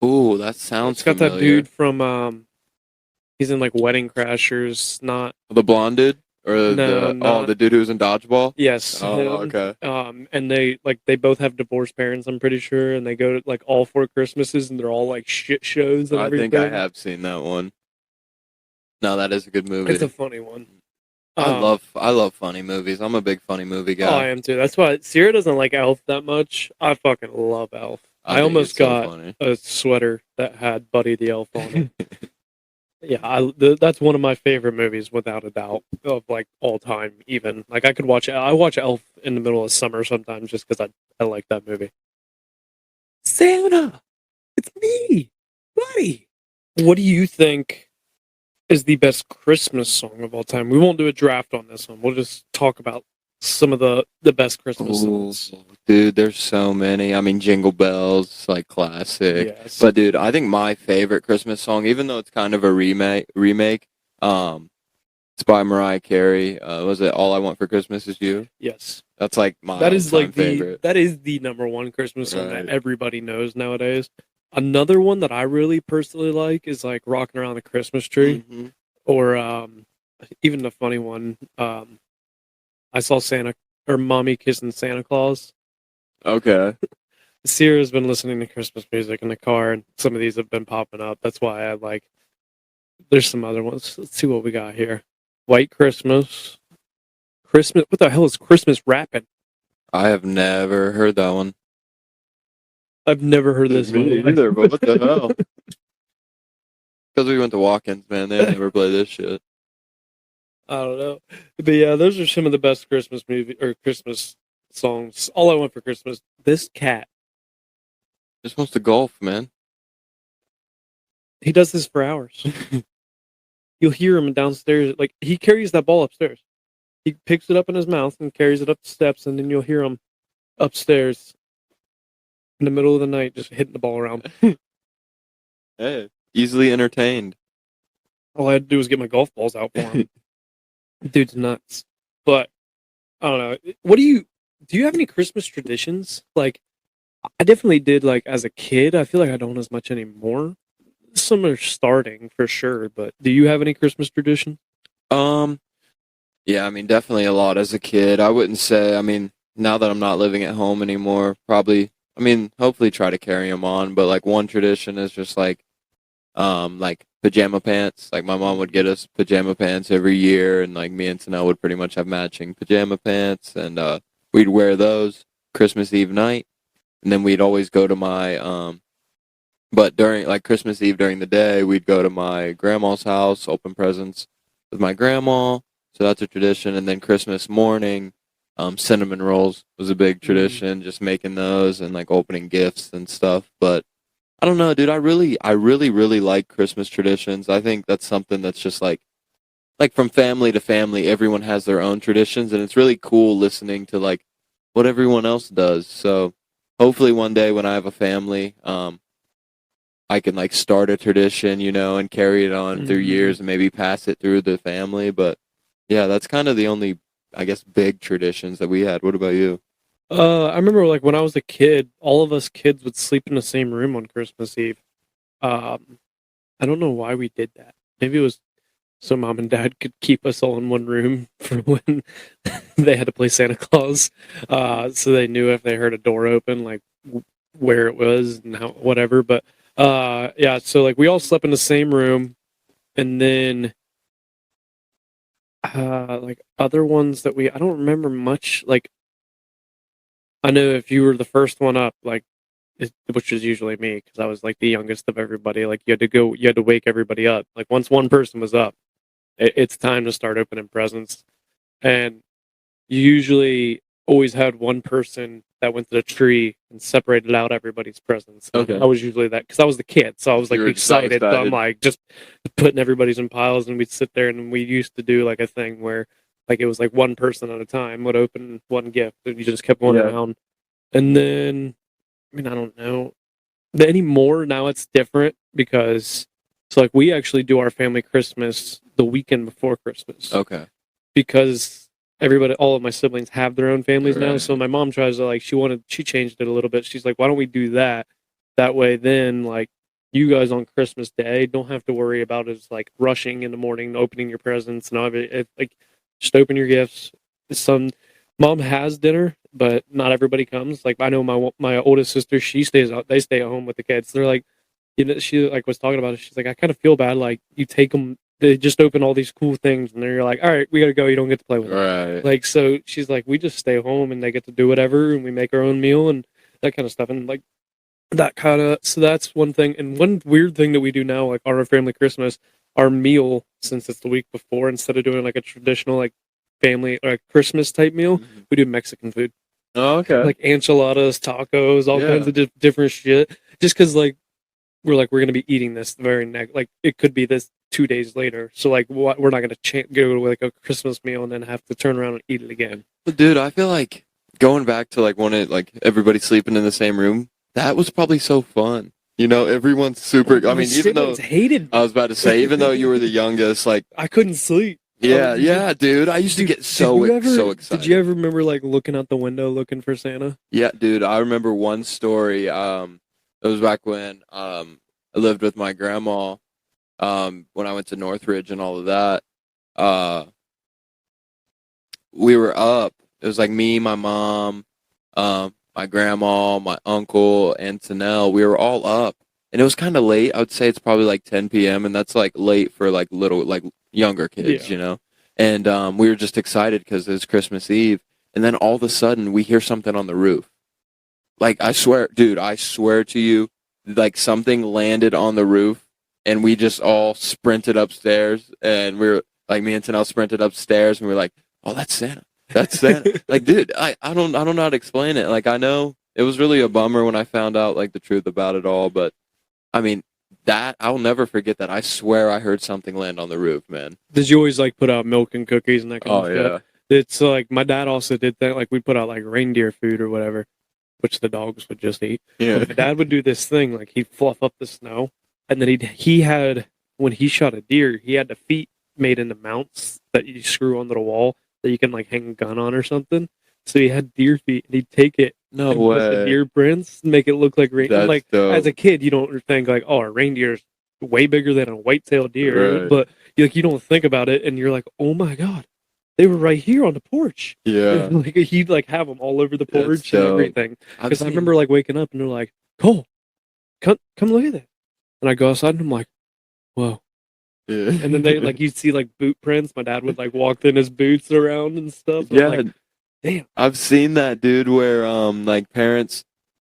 Ooh, that sounds It's got that familiar. dude from he's in like Wedding Crashers. Not The blonde dude, or no, the not dude who's in dodgeball. yes. Oh, Him. okay. And they both have divorced parents. I'm pretty sure, and they go to like all four Christmases, and they're all like shit shows and I everything. think I have seen that one. No, that is a good movie. It's a funny one. I love funny movies. I'm a big funny movie Oh, I guy. am too. That's why Sierra doesn't like Elf that much. I fucking love Elf. I think almost it's so got funny. a sweater that had Buddy the Elf on it. Yeah, that's one of my favorite movies without a doubt of like all time. Even like I could watch. I watch Elf in the middle of summer sometimes just because I like that movie. Santa, it's me, Buddy. What do you think is the best Christmas song of all time? We won't do a draft on this one. We'll just talk about some of the best Christmas Ooh, songs. dude, there's so many. I mean, Jingle Bells, like classic. Yes. But dude, I think my favorite Christmas song, even though it's kind of a remake, it's by Mariah Carey. Was it All I Want for Christmas Is You? Yes. That's like my That is all-time like favorite. that is the number one Christmas song that Right. everybody knows nowadays. Another one that I really personally like is like Rocking Around the Christmas Tree, Mhm. or even the funny one, I saw Santa or Mommy Kissing Santa Claus. Okay. Sierra's been listening to Christmas music in the car, and some of these have been popping up. That's why I like. There's some other ones. Let's see what we got here. White Christmas. Christmas. What the hell is Christmas rapping? I have never heard that one. I've never heard this one. Me either, but what the hell? Because we went to walk-ins, man. They never play this shit. I don't know, but yeah, those are some of the best Christmas movie or Christmas songs. All I want for Christmas. This cat, Just wants to golf, man. he does this for hours. You'll hear him downstairs. Like he carries that ball upstairs. He picks it up in his mouth and carries it up the steps, and then you'll hear him upstairs in the middle of the night just hitting the ball around. Hey, easily entertained. All I had to do was get my golf balls out for him. Dude's nuts. But I don't know. What do you have any Christmas traditions? Like I definitely did like as a kid. I feel like I don't as much anymore. Some are starting for sure, but do you have any Christmas tradition? Um, yeah, I mean, definitely a lot as a kid. I wouldn't say, I mean, now that I'm not living at home anymore, probably, I mean, hopefully try to carry them on. But like one tradition is just like pajama pants. Like my mom would get us pajama pants every year, and like me and Tanel would pretty much have matching pajama pants, and we'd wear those Christmas Eve night, and then we'd always go to my but during like Christmas Eve during the day, we'd go to my grandma's house, open presents with my grandma. So that's a tradition. And then Christmas morning, cinnamon rolls was a big tradition, just making those and like opening gifts and stuff. But I don't know, dude. I really like Christmas traditions. I think that's something that's just like from family to family, everyone has their own traditions, and it's really cool listening to like what everyone else does. So hopefully one day when I have a family, I can like start a tradition, you know, and carry it on through years and maybe pass it through the family. But yeah, that's kind of the only, I guess, big traditions that we had. What about you? I remember like when I was a kid, all of us kids would sleep in the same room on Christmas Eve. Um, I don't know why we did that. Maybe it was so mom and dad could keep us all in one room for when they had to play Santa Claus. So they knew if they heard a door open, like where it was and how whatever. But yeah, so like we all slept in the same room, and then like other ones that I don't remember much. Like I know if you were the first one up, like which is usually me because I was like the youngest of everybody. Like you had to wake everybody up. Like once one person was up, it's time to start opening presents, and you usually always had one person that went to the tree and separated out everybody's presents. Okay. I was usually that because I was the kid, so I was like You were so excited. So I'm excited. like just putting everybody's in piles, and we'd sit there, and we used to do like a thing where like it was like one person at a time would open one gift, and you just kept going Yeah. around. And then, I mean, I don't know anymore. Now it's different because so like we actually do our family Christmas the weekend before Christmas Okay. because everybody, all of my siblings have their own families now. Right. So my mom tries to like, she changed it a little bit. She's like, why don't we do that? That way, then like you guys on Christmas Day don't have to worry about us like rushing in the morning, opening your presents and all of it. Like, just open your gifts. Some mom has dinner, but not everybody comes. Like I know my oldest sister, she stays out. They stay at home with the kids. They're like, you know, she like was talking about it. She's like, I kind of feel bad. Like you take them, they just open all these cool things, and then you're like, all right, we gotta go. You don't get to play with it. Right. Like so, she's like, we just stay home, and they get to do whatever, and we make our own meal and that kind of stuff, and like that kind of. So that's one thing. And one weird thing that we do now, like on our family Christmas, our meal, since it's the week before, instead of doing like a traditional like family or a Christmas type meal, we do Mexican food. Oh, okay. Like enchiladas, tacos, all Yeah. kinds of different shit. Just because like we're gonna be eating this the very next, like it could be this 2 days later. So like we're not gonna go to like a Christmas meal and then have to turn around and eat it again. Dude, I feel like going back to like when it like everybody sleeping in the same room, that was probably so fun. You know, everyone's super. I mean, even though hated, I was about to say, even though you were the youngest, like I couldn't sleep. yeah, dude. I used to get so excited. Did you ever remember like looking out the window looking for Santa? Yeah, dude. I remember one story. It was back when I lived with my grandma. When I went to Northridge and all of that. We were up. It was like me, my mom, my grandma, my uncle, and Tanel. We were all up, and it was kind of late. I would say it's probably like 10 p.m., and that's like late for like little, like younger kids, Yeah. you know. And we were just excited because it was Christmas Eve, and then all of a sudden we hear something on the roof. Like I swear, dude, I swear to you, like something landed on the roof, and we just all sprinted upstairs, and we were like, me and Tanel sprinted upstairs, and we were like, oh, that's Santa. That's Santa. Like, dude, I don't know how to explain it. Like, I know it was really a bummer when I found out like the truth about it all, but I mean, that I'll never forget that. I swear I heard something land on the roof, man. Did you always like put out milk and cookies and that kind of stuff? Yeah. It's like my dad also did that. Like we put out like reindeer food or whatever, which the dogs would just eat. Yeah. But my dad would do this thing like he'd fluff up the snow, and then he had when he shot a deer, he had the feet made into mounts that you screw onto the wall that you can like hang a gun on or something. So he had deer feet, and he'd take it No and put the way. deer prints and make it look like reindeer. That's Like dope. as a kid, you don't think like, oh, a reindeer's way bigger than a white-tailed deer, Right. but you don't think about it, and you're like, oh my god, they were right here on the porch. Yeah. Like he'd like have them all over the That's porch and dope. everything. I've Because I seen- remember like waking up and they're like, Cole, come look at that. And I go outside and I'm like, whoa. Yeah. And then they like you'd see like boot prints. My dad would like walk in his boots around and stuff. And yeah. I'm like, damn. I've seen that, dude, where like parents,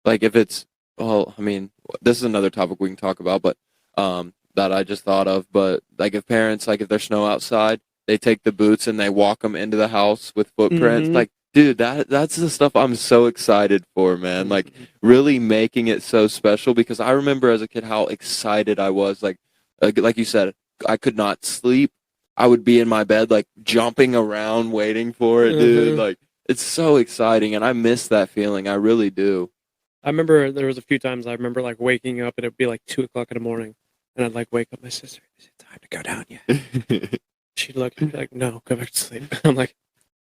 like if it's, well, I mean, this is another topic we can talk about, but that I just thought of, but like if parents, like if there's snow outside, they take the boots and they walk them into the house with footprints. Mhm. Like, dude, that's the stuff I'm so excited for, man. Like really making it so special, because I remember as a kid how excited I was. Like you said, I could not sleep. I would be in my bed, like jumping around, waiting for it, dude. Mhm. Like, it's so exciting, and I miss that feeling. I really do. I remember there was a few times I remember like waking up and it'd be like 2:00 in the morning, and I'd like wake up my sister. Is it time to go down yet? She'd look and be like, no, go back to sleep. I'm like,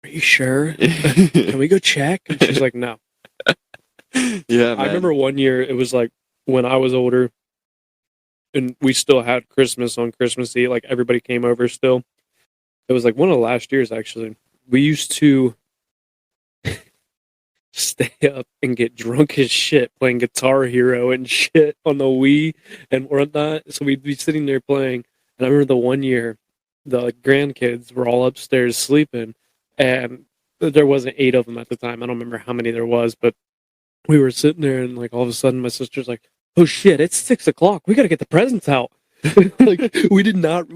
are you sure? Can we go check? And she's like, no. Yeah, man. I remember one year it was like when I was older, and we still had Christmas on Christmas Eve. Like everybody came over still. It was like one of the last years actually. We used to stay up and get drunk as shit playing Guitar Hero and shit on the Wii and whatnot. So we'd be sitting there playing. And I remember the one year, the grandkids were all upstairs sleeping, and there wasn't 8 of them at the time. I don't remember how many there was, but we were sitting there, and like all of a sudden, my sister's like, "Oh shit, it's 6:00. We gotta get the presents out." Like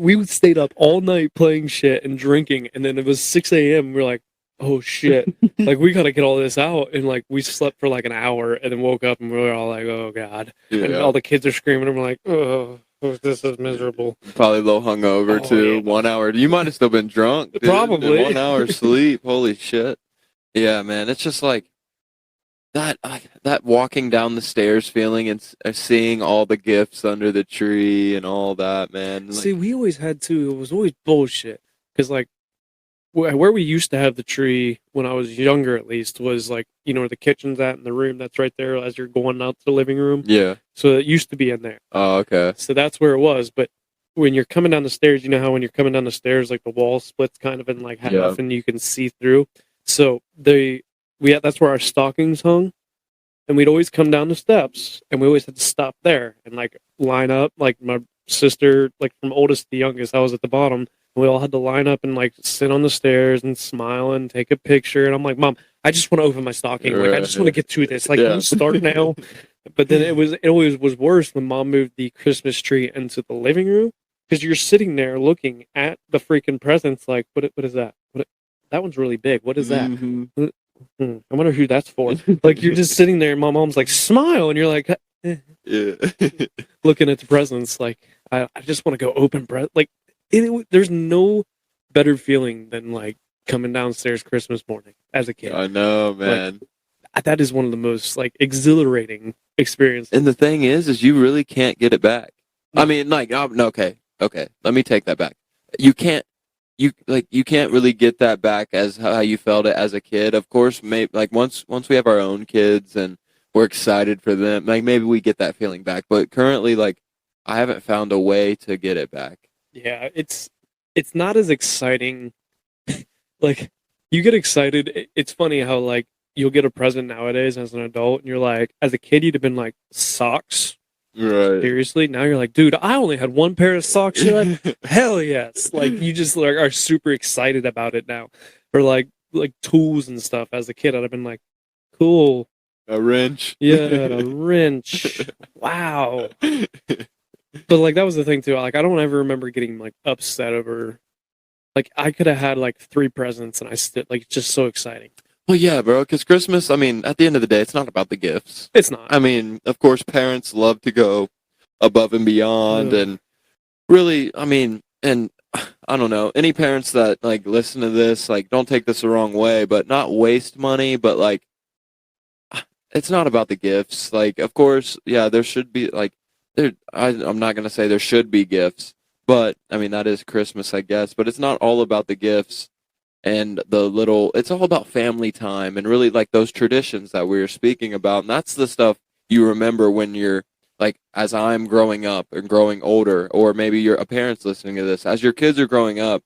we stayed up all night playing shit and drinking, and then it was 6 a.m. We're like, oh shit, like we got to get all this out, and like we slept for like an hour, and then woke up and we were all like, oh god, and all the kids are screaming, and we're like, oh, this is miserable. Probably a little hungover too. Yeah. 1 hour. You might have still been drunk, dude. Probably. 1 hour sleep. Holy shit. Yeah, man. It's just like that walking down the stairs feeling and seeing all the gifts under the tree and all that, man. Like, See, we always had to. It was always bullshit because like where we used to have the tree when I was younger, at least, was like where the kitchen's at and the room that's right there as you're going out to the living room. yeah. So it used to be in there. Oh, okay. So that's where it was. But when you're coming down the stairs, you know how when you're coming down the stairs, like the wall splits kind of in like half, Yeah. and you can see through. So that's where our stockings hung, and we'd always come down the steps, and we always had to stop there and like line up. Like my sister, like from oldest to youngest, I was at the bottom. We all had to line up and like sit on the stairs and smile and take a picture. And I'm like, Mom, I just want to open my stocking. Like I just want to get to this. Like, can you start now? But then it always was worse when Mom moved the Christmas tree into the living room, because you're sitting there looking at the freaking presents. Like, what is that? That one's really big. What is that? Mm-hmm. I wonder who that's for. Like you're just sitting there, and my mom's like, smile, and you're like, Yeah. looking at the presents. Like I just want to go open like. There's no better feeling than like coming downstairs Christmas morning as a kid. I know, man. Like, that is one of the most like exhilarating experiences. And the thing is you really can't get it back. No. I mean, like, no, okay. Let me take that back. You can't really get that back as how you felt it as a kid. Of course, maybe like once we have our own kids and we're excited for them, like maybe we get that feeling back. But currently, like, I haven't found a way to get it back. Yeah, it's not as exciting. Like you get excited. It's funny how like you'll get a present nowadays as an adult, and you're like, as a kid, you'd have been like socks. Right. Seriously, now you're like, dude, I only had one pair of socks yet. Hell yes! Like you just like are super excited about it now, or like tools and stuff. As a kid, I'd have been like, cool. A wrench. Yeah, a wrench. Wow. But like that was the thing too. Like I don't ever remember getting like upset over. Like I could have had like 3 presents, and I still like just so exciting. Well, yeah, bro. Because Christmas, I mean, at the end of the day, it's not about the gifts. It's not. I mean, of course, parents love to go above and beyond, and really, I mean, and I don't know, any parents that like listen to this, like, don't take this the wrong way, but not waste money, but like, it's not about the gifts. Like, of course, yeah, there should be like, I'm not gonna say there should be gifts, but I mean that is Christmas, I guess. But it's not all about the gifts and it's all about family time and really like those traditions that we were speaking about. And that's the stuff you remember when you're like, as I'm growing up and growing older, or maybe you're a parent's listening to this, as your kids are growing up.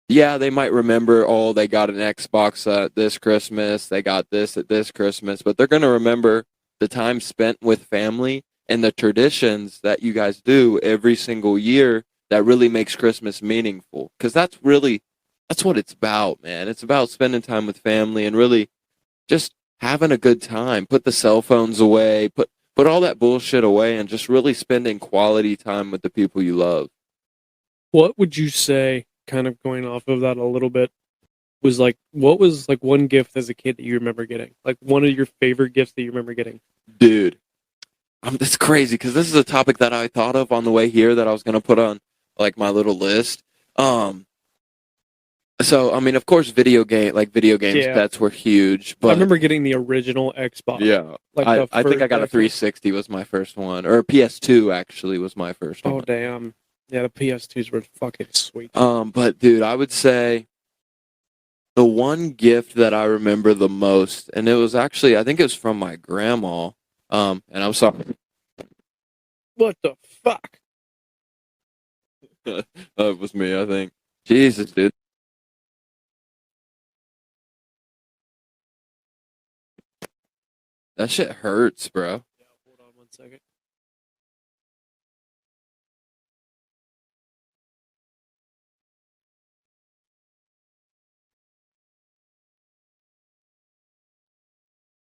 Yeah, they might remember, oh, they got an Xbox at this Christmas, they got this at this Christmas, but they're going to remember the time spent with family and the traditions that you guys do every single year that really makes Christmas meaningful. Because that's what it's about, man. It's about spending time with family and really just having a good time. Put the cell phones away, put all that bullshit away, and just really spending quality time with the people you love. What would you say, kind of going off of that a little bit, was like, what was like one gift as a kid that you remember getting? Like one of your favorite gifts that you remember getting? Dude, it's crazy because this is a topic that I thought of on the way here that I was going to put on like my little list. So, I mean, of course, video games, pets were huge. But I remember getting the original Xbox. Yeah. Like I think I got a 360 was my first one. Or a PS2, actually, was my first one. Oh, damn. Yeah, the PS2s were fucking sweet. But, dude, I would say the one gift that I remember the most, and it was actually, I think it was from my grandma, and I'm sorry. What the fuck? It was me, I think. Jesus, dude. That shit hurts, bro. Yeah, hold on 1 second.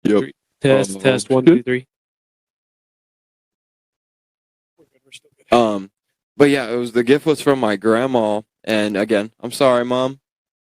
Yep. Test 1, 2, 3. We're still good. But yeah, the gift was from my grandma, and again, I'm sorry, Mom.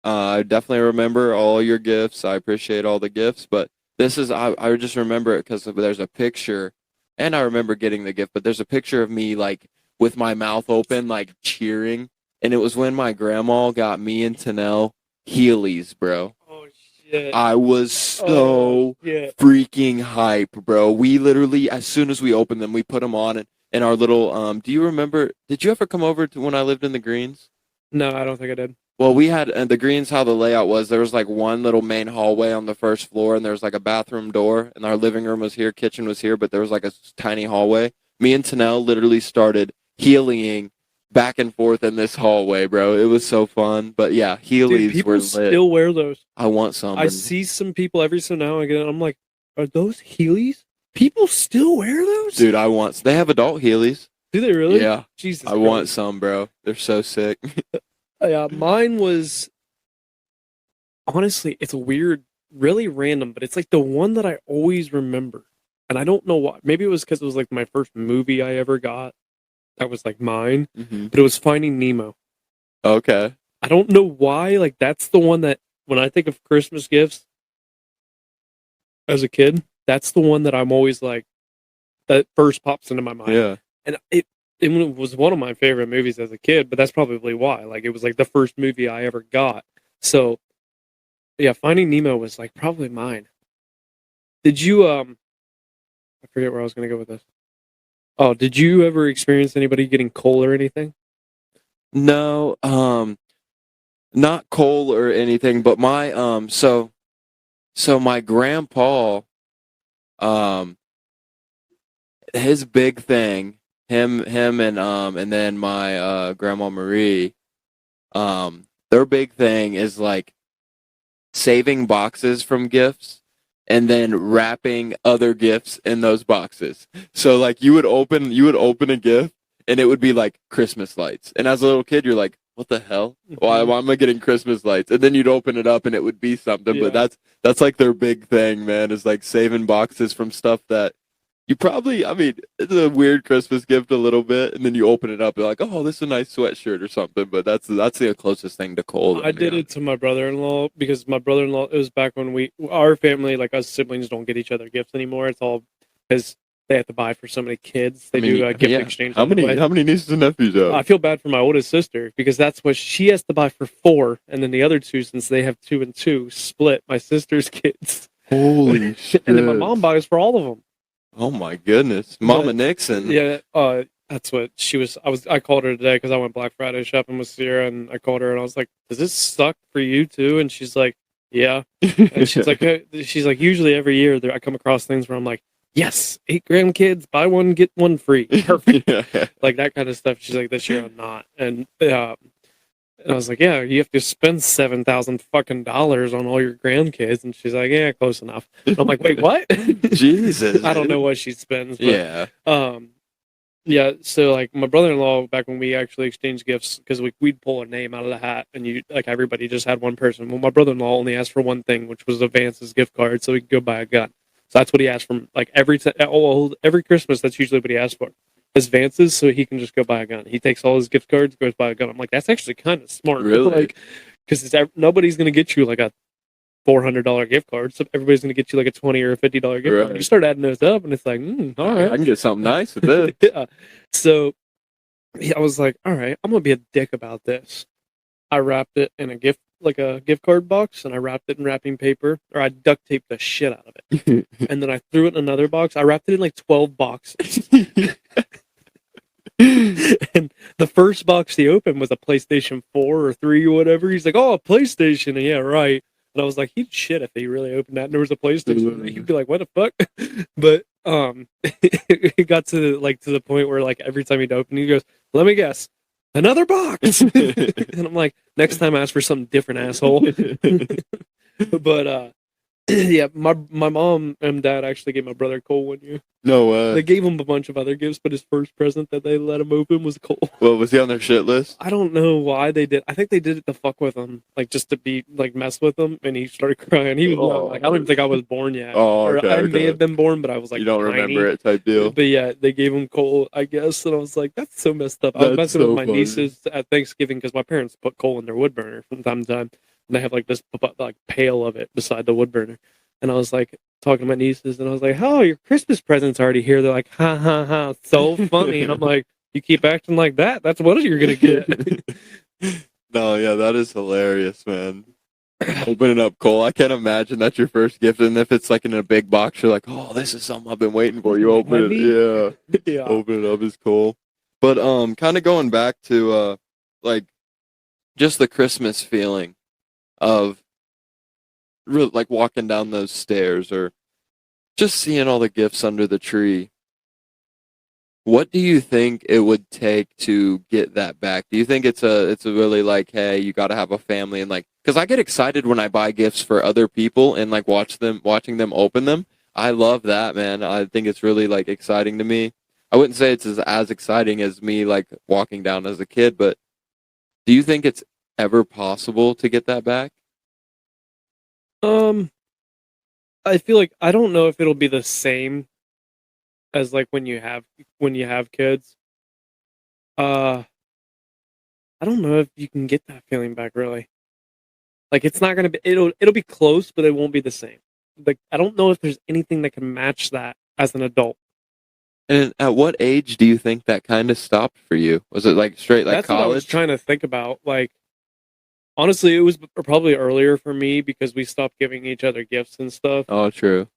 I definitely remember all your gifts. I appreciate all the gifts, but I just remember it because there's a picture, and I remember getting the gift, but there's a picture of me like with my mouth open, like cheering, and it was when my grandma got me and Tanel Heelys, bro. Oh shit. I was so freaking hype, bro. We literally, as soon as we opened them, we put them on in our little. Do you remember? Did you ever come over to when I lived in the Greens? No, I don't think I did. Well, we had the Greens. How the layout was, there was like one little main hallway on the first floor, and there was like a bathroom door, and our living room was here, kitchen was here, but there was like a tiny hallway. Me and Tanel literally started healing back and forth in this hallway, bro. It was so fun. But yeah, Heelys Dude, were people lit. still wear those. I want some. I see some people every so now and again. I'm like, are those Heelys? People still wear those? Dude, I want. They have adult Heelys. Do they really? Yeah. Jesus. I want some, bro. They're so sick. Yeah, mine was honestly, it's weird, really random, but it's like the one that I always remember. And I don't know why. Maybe it was because it was like my first movie I ever got. That was like mine. Mm-hmm. But it was Finding Nemo. Okay. I don't know why. Like that's the one that when I think of Christmas gifts as a kid, that's the one that I'm always like that first pops into my mind. Yeah. And it was one of my favorite movies as a kid, but that's probably why. Like it was like the first movie I ever got. So yeah, Finding Nemo was like probably mine. Did you I forget where I was gonna go with this. Oh, did you ever experience anybody getting coal or anything? No, not coal or anything, but my so my grandpa, his big thing, him and then my grandma Marie, their big thing is like saving boxes from gifts and then wrapping other gifts in those boxes. So like you would open a gift and it would be like Christmas lights. And as a little kid you're like, what the hell? Why am I getting Christmas lights? And then you'd open it up and it would be something. Yeah. But that's like their big thing, man, is like saving boxes from stuff that you probably, I mean, it's a weird Christmas gift a little bit, and then you open it up, you're like, oh, this is a nice sweatshirt or something, but that's the closest thing to coal. I did it to my brother-in-law because my brother-in-law, it was back when our family, like us siblings don't get each other gifts anymore. It's all because they have to buy for so many kids. They do a gift exchange. How many nieces and nephews have? I feel bad for my oldest sister because that's what she has to buy for 4, and then the other 2, since they have 2 and 2, split my sister's kids. Holy shit. And then my mom buys for all of them. Oh my goodness, Mama Nixon. Yeah, that's what she was. I called her today because I went Black Friday shopping with Sierra, and I called her and I was like, "Does this suck for you too?" And she's like, "Yeah." And she's like, usually every year I come across things where I'm like, "Yes, 8 grandkids, buy one get one free, perfect." Like that kind of stuff. She's like, "This year I'm not," and I was like, "Yeah, you have to spend $7,000 fucking dollars on all your grandkids," and she's like, "Yeah, close enough." And I'm like, "Wait, what?" Jesus, I don't know what she spends. But, yeah. Yeah. So like my brother-in-law, back when we actually exchanged gifts, because we'd pull a name out of the hat, and you like everybody just had one person. Well, my brother-in-law only asked for one thing, which was Vance's gift card, so he could go buy a gun. So that's what he asked from like every Christmas. That's usually what he asked for. His Vance's, so he can just go buy a gun. He takes all his gift cards, goes buy a gun. I'm like, that's actually kind of smart. Really? Like, because nobody's gonna get you like a $400 gift card, so everybody's gonna get you like a $20 or a $50 gift card. You start adding those up, and it's like, all right, I can get something nice with this. Yeah. So I was like, all right, I'm gonna be a dick about this. I wrapped it in a gift card box, and I wrapped it in wrapping paper, or I duct taped the shit out of it, and then I threw it in another box. I wrapped it in like 12 boxes. And the first box he opened was a PlayStation 4 or 3 or whatever. He's like, "Oh, a PlayStation." And yeah, right. And I was like, he'd shit if he really opened that and there was a PlayStation. He'd be like, "What the fuck?" But it got to the point where like every time he'd open, he goes, "Let me guess, another box." And I'm like, next time ask for something different, asshole. But yeah, my mom and dad actually gave my brother Cole one year. No way. They gave him a bunch of other gifts, but his first present that they let him open was Cole. Well, was he on their shit list? I don't know why they did. I think they did it to fuck with him, like just to be like mess with him, and he started crying. He was young. Like I don't even think I was born yet. Oh, okay, or I may have been born, but I was like, you don't tiny. remember it type deal. But yeah, they gave him Cole, I guess, and I was like, that's so messed up. I was messing with my nieces at Thanksgiving because my parents put coal in their wood burner from time to time. and they have like this like pail of it beside the wood burner. And I was like talking to my nieces, and I was like, "Oh, your Christmas present's already here." They're like, "Ha ha ha, so funny." And I'm like, "You keep acting like that, that's what you're gonna get." No, yeah, that is hilarious, man. Open it up, Cole. I can't imagine that's your first gift, and if it's like in a big box, you're like, "Oh, this is something I've been waiting for." You open it, yeah. Yeah. Open it up is cool. But kind of going back to like just the Christmas feeling of like walking down those stairs or just seeing all the gifts under the tree. What do you think it would take to get that back? Do you think it's a really like, hey, you got to have a family and like, because I get excited when I buy gifts for other people and like watching them open them. I love that, man. I think it's really like exciting to me. I wouldn't say it's as exciting as me like walking down as a kid, but do you think it's ever possible to get that back? Um, I feel like I don't know if it'll be the same as like when you have kids. Uh, I don't know if you can get that feeling back really. Like it's not gonna be it'll be close, but it won't be the same. Like I don't know if there's anything that can match that as an adult. And at what age do you think that kind of stopped for you? Was it like straight like That's what I was college? trying to think about. Like honestly, it was probably earlier for me because we stopped giving each other gifts and stuff. Oh, true.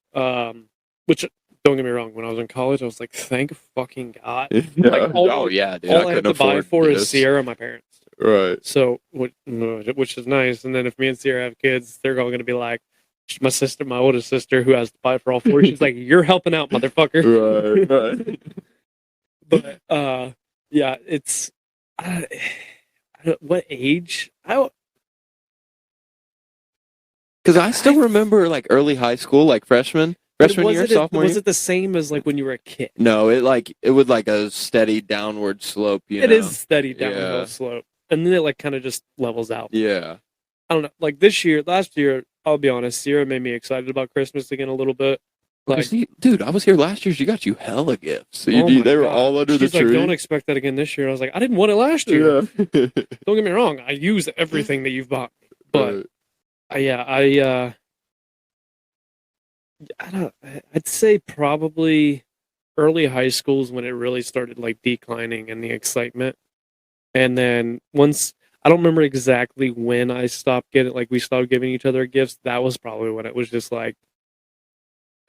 Which don't get me wrong, when I was in college, I was like, thank fucking God. Yeah. Like Oh yeah, dude. all I I have couldn't to buy afford for is gifts. Sierra and my parents. Right. So, which is nice. And then if me and Sierra have kids, they're all going to be like, my oldest sister, who has to buy for all four. She's like, "You're helping out, motherfucker." Right. But yeah, it's I, what age? Because I still remember like early high school, like freshman year, sophomore was year. it the same as like when you were a kid? No, it would like a steady downward slope. It is steady downhill Yeah. slope, and then it like kind of just levels out. Yeah. I don't know. Like last year, I'll be honest, Sierra made me excited about Christmas again a little bit. Like, Dude, I was here last year. She got you hella gifts. So oh my they were God. all under She's the like, tree. don't expect that again this year. I was like, I didn't want it last year. Yeah. Don't get me wrong. I use everything that you've bought me, but I don't. I'd say probably early high school is when it really started like declining and the excitement. And then once I don't remember exactly when I stopped getting like we stopped giving each other gifts. That was probably when it was just like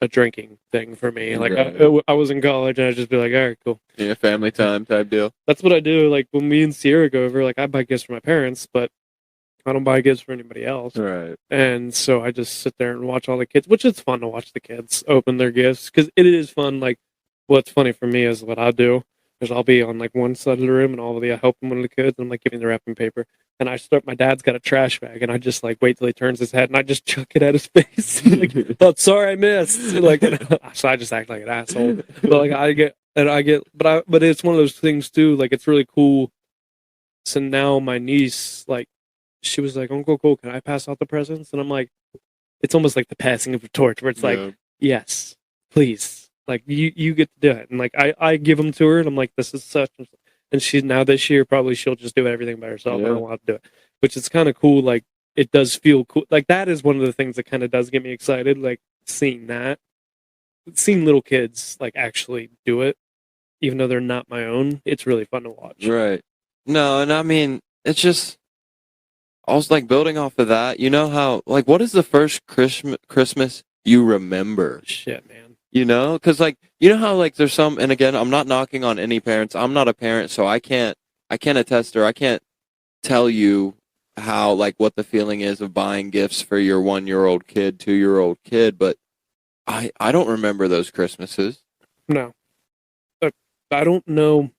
a drinking thing for me. Like Right. I was in college and I'd just be like, all right, cool. Yeah, family time type deal. That's what I do. Like when me and Sierra go over, like I buy gifts for my parents, but I don't buy gifts for anybody else. Right. And so I just sit there and watch all the kids, which is fun to watch the kids open their gifts because it is fun. Like what's funny for me is what I do is I'll be on like one side of the room and I help one of the kids and I'm like giving the wrapping paper. And my dad's got a trash bag and I just like wait till he turns his head and I just chuck it at his face. Like, oh, sorry, I missed. Like, so I just act like an asshole. But like but it's one of those things too. Like it's really cool. So now my niece, like, she was like, Uncle Cole, can I pass out the presents? And I'm like, it's almost like the passing of a torch where it's like, yes, please. Like you get to do it. And like I give them to her and I'm like, this is such and she now this year probably she'll just do everything by herself. I don't want to do it. Which is kind of cool. Like it does feel cool. Like that is one of the things that kind of does get me excited. Like seeing little kids like actually do it, even though they're not my own. It's really fun to watch. Right. No, and I mean, it's just, I was like building off of that. You know how, like, what is the first Christmas you remember? Shit, man. You know, because like, you know how like there's some, and again, I'm not knocking on any parents. I'm not a parent, so I can't attest or I can't tell you how like what the feeling is of buying gifts for your 1-year-old kid, 2-year-old kid, but I don't remember those Christmases. No, I don't know.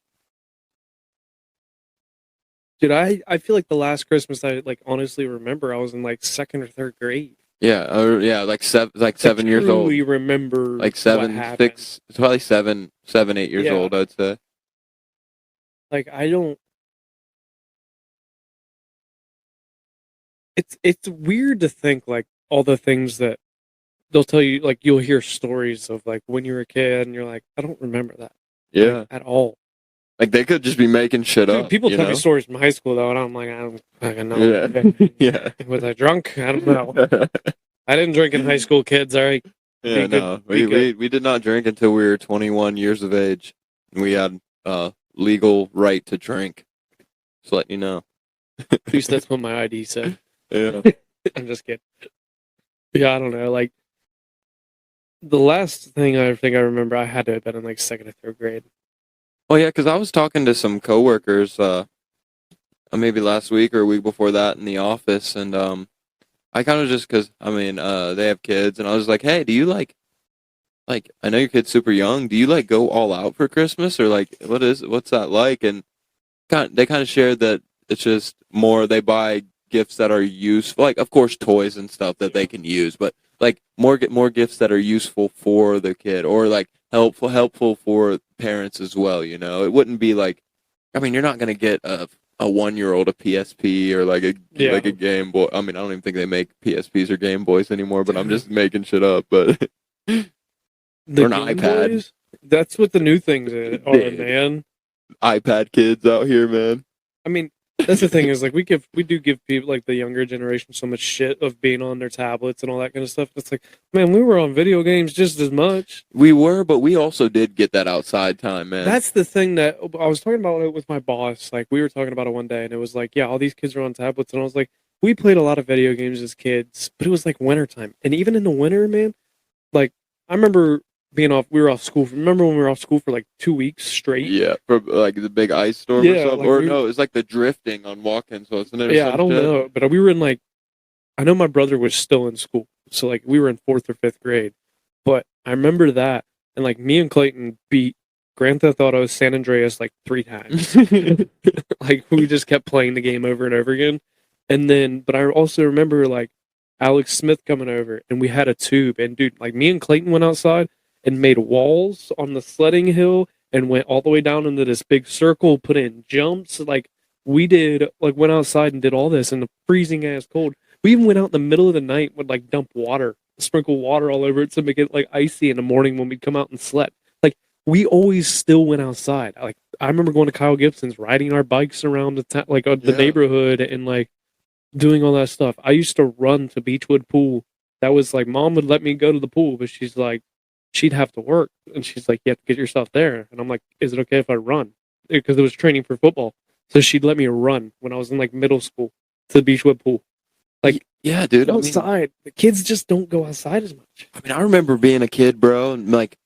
Dude, I feel like the last Christmas I like honestly remember I was in like second or third grade. Yeah, like 7 years old. Truly remember Like what happened. it's probably 7, 8 years old, I'd say. Like I don't. It's weird to think like all the things that they'll tell you. Like you'll hear stories of like when you were a kid and you're like, I don't remember that. Yeah. Like, at all. Like they could just be making shit Dude, up. people you tell know? me stories from high school though, and I'm like, I don't fucking know. Yeah. Yeah. Was I drunk? I don't know. I didn't drink in high school, kids. All right. Yeah, Be good. no, Be good. we did not drink until we were 21 years of age. We had legal right to drink. Just let you know. At least that's what my ID said. Yeah. I'm just kidding. Yeah, I don't know. Like the last thing I think I remember, I had to have been in like second or third grade. Oh yeah, because I was talking to some coworkers, maybe last week or a week before that in the office, and I kind of just because I mean, they have kids, and I was like, hey, do you like I know your kid's super young. Do you like go all out for Christmas or like what's that like? And they kind of shared that it's just more they buy gifts that are useful, like of course toys and stuff that they can use, but like more gifts that are useful for the kid or like helpful for parents as well. You know, it wouldn't be like, I mean, you're not gonna get a 1-year-old a PSP or like a Game Boy. I mean, I don't even think they make PSPs or Game Boys anymore, but I'm just making shit up. But The or an Game iPad. Boys? That's what the new things are, Dude. man. iPad kids out here, man. I mean, that's the thing is like we do give people like the younger generation so much shit of being on their tablets and all that kind of stuff. It's like, man, we were on video games just as much. We were, but we also did get that outside time, man. That's the thing that I was talking about it with my boss. Like we were talking about it one day, and it was like, yeah, all these kids are on tablets, and I was like, we played a lot of video games as kids, but it was like wintertime, and even in the winter, man, like I remember being off. We were off school. Remember when we were off school for like 2 weeks straight? Yeah, for like the big ice storm or something. Like no, it was like the drifting on Watkins, wasn't it? Yeah, I don't know, but we were in like, I know my brother was still in school, so like we were in fourth or fifth grade, but I remember that, and like me and Clayton beat Grand Theft Auto San Andreas like 3 times. Like we just kept playing the game over and over again, and then, but I also remember like Alex Smith coming over, and we had a tube, and dude, like me and Clayton went outside and made walls on the sledding hill and went all the way down into this big circle, put in jumps. Like we did, like went outside and did all this in the freezing ass cold. We even went out in the middle of the night, would like dump water, sprinkle water all over it to make it like icy in the morning when we'd come out and slept. Like we always still went outside. Like I remember going to Kyle Gibson's, riding our bikes around the neighborhood and like doing all that stuff. I used to run to Beechwood Pool. That was like, mom would let me go to the pool, but she's like, she'd have to work, and she's like, you have to get yourself there. And I'm like, is it okay if I run? Because it was training for football. So she'd let me run when I was in like middle school to the Beechwood Pool. Like, yeah, dude. Outside. The kids just don't go outside as much. I mean, I remember being a kid, bro, and like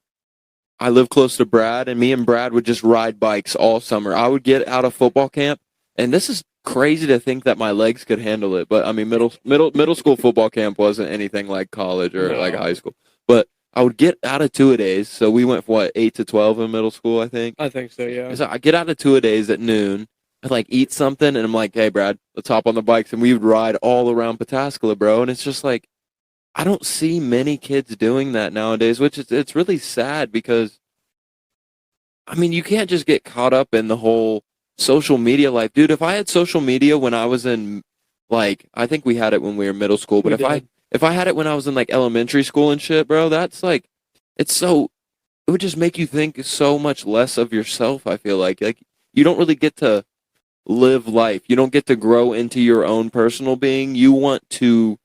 I live close to Brad, and me and Brad would just ride bikes all summer. I would get out of football camp, and this is crazy to think that my legs could handle it. But I mean, middle school football camp wasn't anything like college or like high school. But I would get out of two-a-days. So we went from 8 to 12 in middle school, I think. I think so, yeah. So I get out of two-a-days at noon. I'd like eat something, and I'm like, hey, Brad, let's hop on the bikes. And we would ride all around Pataskala, bro. And it's just like, I don't see many kids doing that nowadays, which it's really sad because, I mean, you can't just get caught up in the whole social media life. Dude, if I had social media when I was in, like, I think we had it when we were middle school, but if I had it when I was in like elementary school and shit, bro, that's like, it would just make you think so much less of yourself. I feel like you don't really get to live life. You don't get to grow into your own personal being. You want to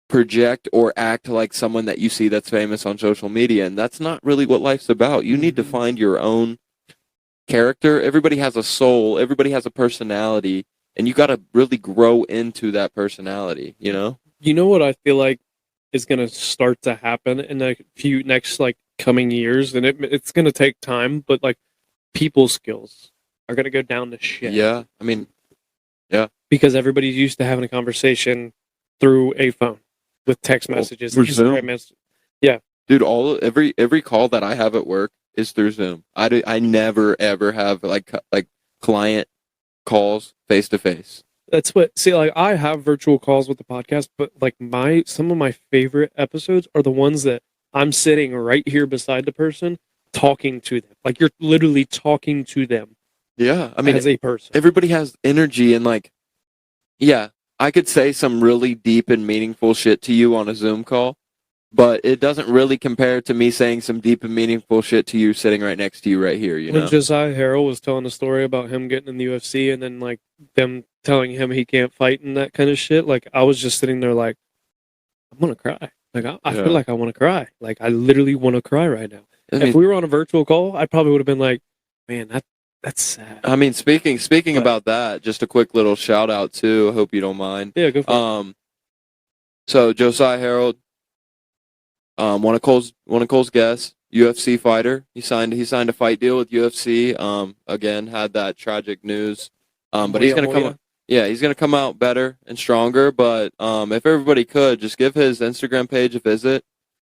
project or act like someone that you see that's famous on social media, and that's not really what life's about. You need to find your own character. Everybody has a soul. Everybody has a personality, and you got to really grow into that personality, you know? You know what I feel like is going to start to happen in the few next like coming years, and it's going to take time, but like people skills are going to go down the shit. Yeah, I mean, yeah. Because everybody's used to having a conversation through a phone with text messages. Yeah. Dude, every call that I have at work is through Zoom. I never ever have like client calls face to face. That's what, see, like I have virtual calls with the podcast, but like some of my favorite episodes are the ones that I'm sitting right here beside the person talking to them. Like you're literally talking to them. Yeah. I mean, as a person. Everybody has energy and like, yeah, I could say some really deep and meaningful shit to you on a Zoom call, but it doesn't really compare to me saying some deep and meaningful shit to you sitting right next to you right here, you When know? Josiah Harrell was telling the story about him getting in the UFC and then like them telling him he can't fight and that kind of shit, like I was just sitting there like, I'm gonna cry. Like I feel like I want to cry. Like I literally want to cry right now. I If mean, we were on a virtual call, I probably would have been like, man, that's sad. I mean, speaking But- about that, just a quick little shout out too. I hope you don't mind. Yeah, go for it. So Josiah Harold, one of Cole's guests, UFC fighter. He signed a fight deal with UFC. Again, had that tragic news. But he's gonna come. Yeah, he's gonna come out better and stronger. But if everybody could just give his Instagram page a visit,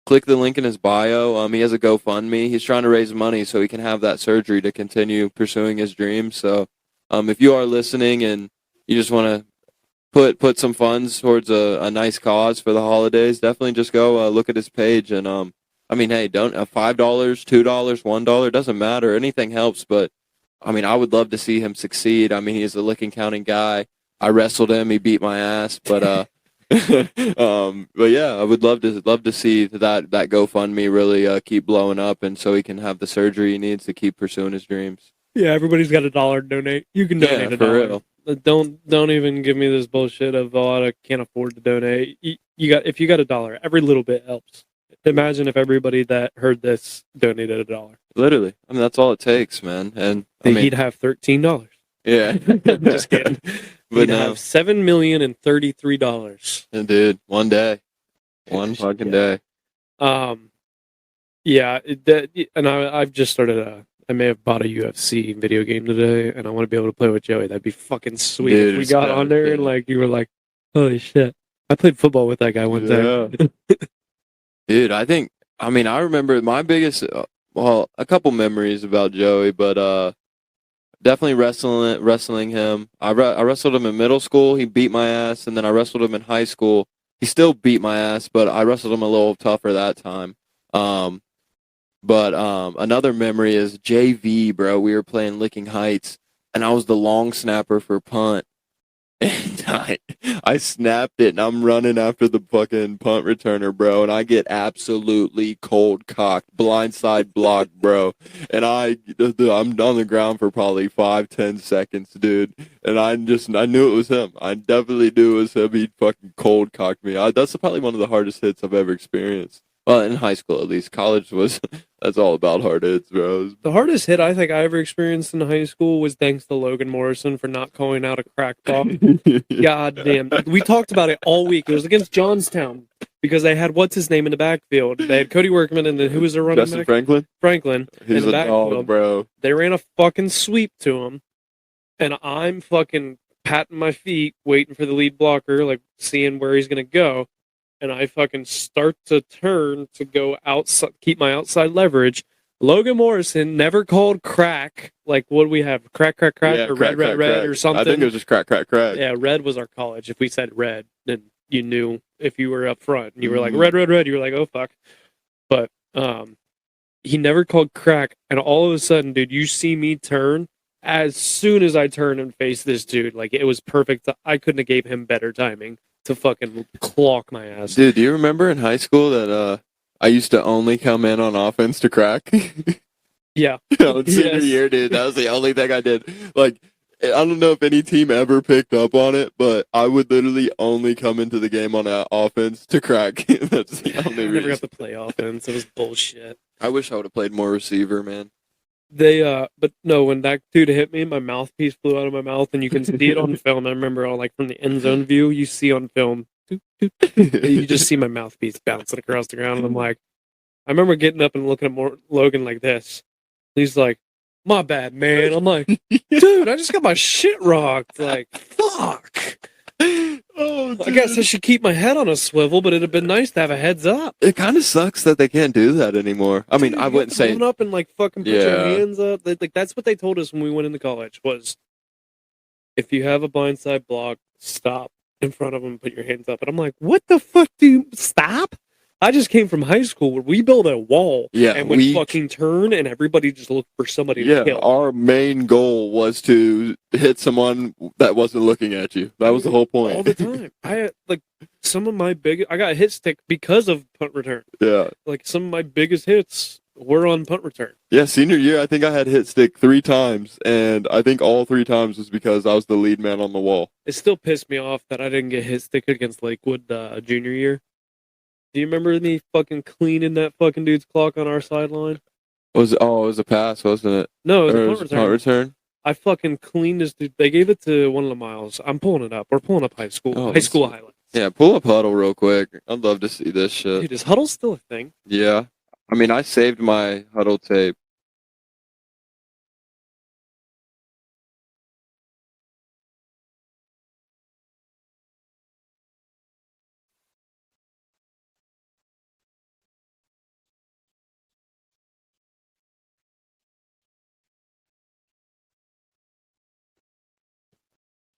click the link in his bio. He has a GoFundMe. He's trying to raise money so he can have that surgery to continue pursuing his dreams. So, if you are listening and you just want to put some funds towards a nice cause for the holidays, definitely just go look at his page. And I mean, hey, don't $5, $2, $1 doesn't matter. Anything helps. But I mean, I would love to see him succeed. I mean, he's a licking counting guy. I wrestled him. He beat my ass. But but yeah, I would love to see that GoFundMe really keep blowing up, and so he can have the surgery he needs to keep pursuing his dreams. Yeah, everybody's got $1 to donate. You can donate Yeah, $1. for real. Don't even give me this bullshit of I can't afford to donate. If you got $1, every little bit helps. Imagine if everybody that heard this donated $1. Literally, I mean that's all it takes, man. And I mean, He'd have $13. yeah, Just kidding. But He'd no, have $7,033. dude, one day, one fucking day. Yeah, and I've just started I may have bought a UFC video game today, and I want to be able to play with Joey. That'd be fucking sweet Dude, if we got on there and like you were like, holy shit, I played football with that guy one time. Dude, I mean, I remember my biggest, a couple memories about Joey, but definitely wrestling him. I wrestled him in middle school. He beat my ass, and then I wrestled him in high school. He still beat my ass, but I wrestled him a little tougher that time. But another memory is JV, bro. We were playing Licking Heights, and I was the long snapper for punt. And I snapped it, and I'm running after the fucking punt returner, bro. And I get absolutely cold cocked, blindside blocked, bro. And I'm on the ground for probably 5-10 seconds, dude. And I knew it was him. I definitely knew it was him. He fucking cold cocked me. That's probably one of the hardest hits I've ever experienced. Well, in high school at least. College that's all about hard hits, bro. The hardest hit I think I ever experienced in high school was thanks to Logan Morrison for not calling out a crack ball. God damn. We talked about it all week. It was against Johnstown because they had what's his name in the backfield. They had Cody Workman and then who was their running Justin back? Franklin. He's in the backfield. Dog, bro. They ran a fucking sweep to him, and I'm fucking patting my feet, waiting for the lead blocker, like seeing where he's gonna go. And I fucking start to turn to go outside, keep my outside leverage. Logan Morrison never called crack. Like, what do we have? Crack, Yeah, or crack, red, crack. or something? I think it was just crack. Yeah, red was our college. If we said red, then you knew if you were up front. And you were like, red, you were like, oh, fuck. But he never called crack. And all of a sudden, dude, you see me turn. As soon as I turn and face this dude, like, it was perfect. I couldn't have gave him better timing to fucking clock my ass. Dude, do you remember in high school that I used to only come in on offense to crack? Yeah. Senior year, dude, that was the only thing I did. Like, I don't know if any team ever picked up on it, but I would literally only come into the game on offense to crack. That's the only reason. I never got to play offense. It was bullshit. I wish I would have played more receiver, man. But no, when that dude hit me, my mouthpiece flew out of my mouth, and you can see it on film. I remember, like from the end zone view, you see on film, you just see my mouthpiece bouncing across the ground, and I'm like, I remember getting up and looking at Logan like this. He's like, "My bad, man." I'm like, "Dude, I just got my shit rocked." Like, fuck. Oh, I guess I should keep my head on a swivel, but it'd have been nice to have a heads up. It kind of sucks that they can't do that anymore. I mean, Dude, I wouldn't say run up and like fucking put your hands up. Like that's what they told us when we went into college was, if you have a blindside block, stop in front of them, put your hands up. And I'm like, what the fuck? Do you stop? I just came from high school where we built a wall and would fucking turn and everybody just looked for somebody to kill. Our main goal was to hit someone that wasn't looking at you. That was the whole point. All the time. I had, like, some of my I got a hit stick because of punt return. Yeah. Like, some of my biggest hits were on punt return. Yeah, senior year, I think I had hit stick 3 times, and I think all 3 times was because I was the lead man on the wall. It still pissed me off that I didn't get hit stick against Lakewood junior year. Do you remember me fucking cleaning that fucking dude's clock on our sideline? It was a pass, wasn't it? No, it was a punt return. I fucking cleaned this dude. They gave it to one of the miles. I'm pulling it up. We're pulling up high school highlights. Yeah, pull up Huddle real quick. I'd love to see this shit. Dude, is Huddle still a thing? Yeah. I mean, I saved my Huddle tape.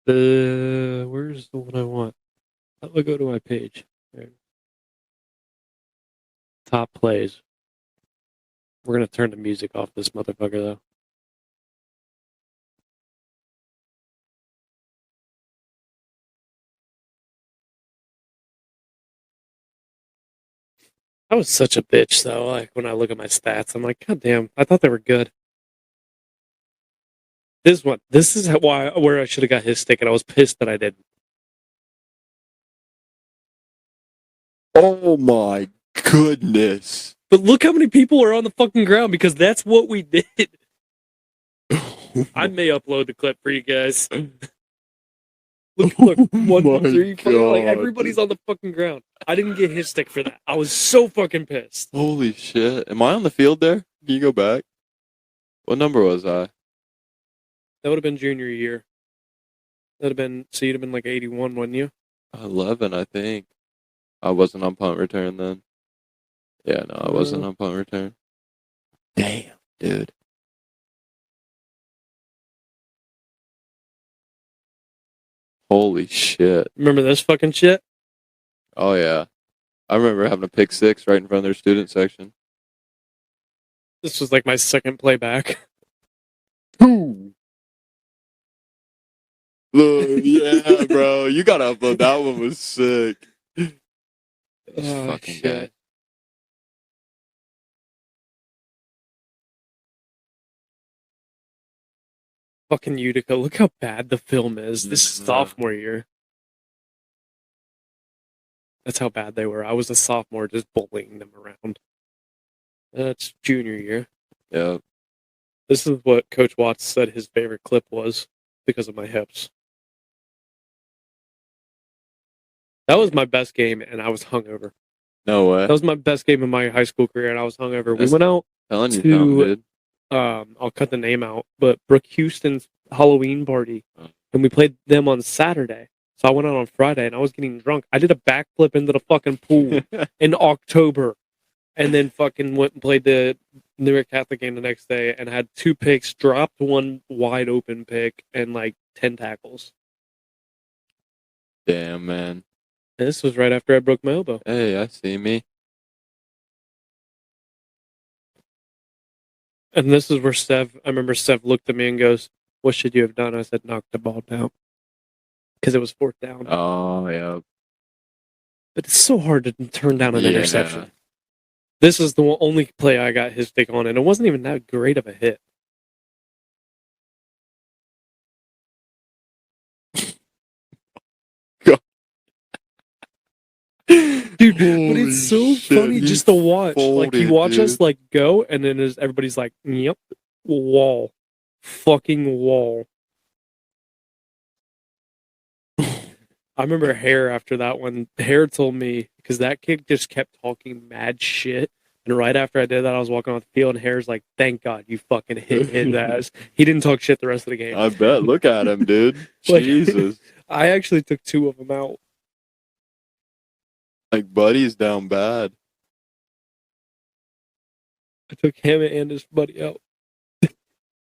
Where's the one I want? How do I go to my page? There. Top plays. We're gonna turn the music off this motherfucker though. I was such a bitch though. Like when I look at my stats, I'm like, God damn, I thought they were good. This is where I should have got his stick, and I was pissed that I didn't. Oh my goodness! But look how many people are on the fucking ground because that's what we did. I may upload the clip for you guys. Look, 1, 2, 3, 4. Like everybody's on the fucking ground. I didn't get his stick for that. I was so fucking pissed. Holy shit! Am I on the field there? Can you go back? What number was I? That would have been junior year. That'd have been, so you'd have been like 81, wouldn't you? 11, I think. I wasn't on punt return then. Yeah, no, I wasn't on punt return. Damn, dude. Holy shit. Remember this fucking shit? Oh, yeah. I remember having a pick 6 right in front of their student section. This was like my second playback. Ooh. Look, yeah, bro. You gotta upload. That one was sick. Oh, fucking shit. guy. Fucking Utica. Look how bad the film is. This is sophomore year. That's how bad they were. I was a sophomore just bullying them around. That's junior year. Yeah. This is what Coach Watts said his favorite clip was because of my hips. That was my best game, and I was hungover. No way. That was my best game in my high school career, and I was hungover. We went out to, I'll cut the name out, but Brooke Houston's Halloween party, and we played them on Saturday. So I went out on Friday, and I was getting drunk. I did a backflip into the fucking pool in October, and then fucking went and played the Newark Catholic game the next day, and had 2 picks, dropped 1 wide open pick, and like 10 tackles. Damn, man. This was right after I broke my elbow. Hey, I see me. And this is where I remember Sev looked at me and goes, "What should you have done?" I said, "Knock the ball down." Because it was 4th down. Oh, yeah. But it's so hard to turn down an interception. This is the only play I got his stick on, and it wasn't even that great of a hit. Dude, but it's so funny just to watch. Like, you watch us, like, go, and then everybody's like, yep, wall. Fucking wall. I remember Hare after that one. Hare told me, because that kid just kept talking mad shit. And right after I did that, I was walking off the field, and Hare's like, thank God you fucking hit his ass. He didn't talk shit the rest of the game. I bet. Look at him, dude. Like, Jesus. I actually took 2 of them out. Like, Buddy's down bad. I took him and his buddy out.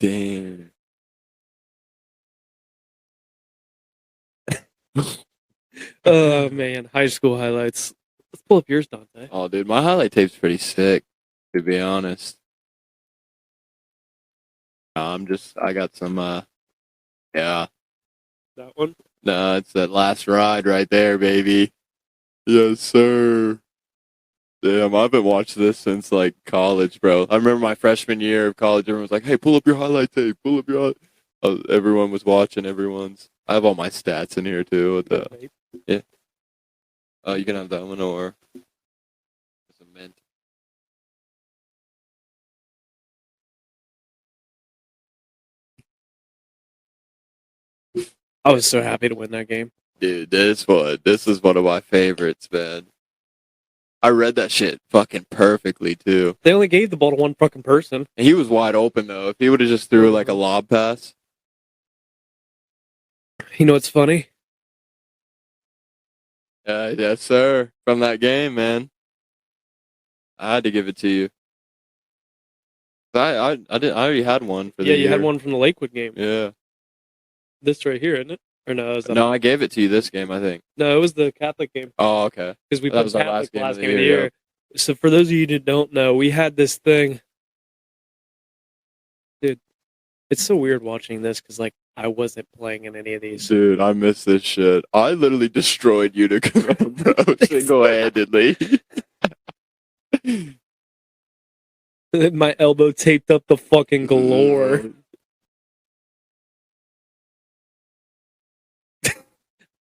Damn. Oh, man. High school highlights. Let's pull up yours, Dante. Oh, dude, my highlight tape's pretty sick, to be honest. I got some, yeah. That one? No, it's that last ride right there, baby. Yes, sir. Damn, I haven't watched this since, like, college, bro. I remember my freshman year of college, everyone was like, hey, pull up your highlight tape, pull up your everyone was watching everyone's. I have all my stats in here, too. With the, yeah. Oh, you can have that one, or it's a mint. I was so happy to win that game. Dude, this is one of my favorites, man. I read that shit fucking perfectly, too. They only gave the ball to one fucking person. And he was wide open, though. If he would have just threw, like, a lob pass. You know what's funny? Yes, sir. From that game, man. I had to give it to you. I already had one for the Yeah, you year. had one from the Lakewood game. Yeah. This right here, isn't it? Or no? Is that No, I gave it to you this game, I think. No, it was the Catholic game. Oh, okay. Because we That played was our Catholic last last game game of of the the year. So for those of you that don't know, we had this thing. Dude, it's so weird watching this because, like, I wasn't playing in any of these. Dude, I miss this shit. I literally destroyed Utica, bro, single-handedly. My elbow taped up the fucking galore.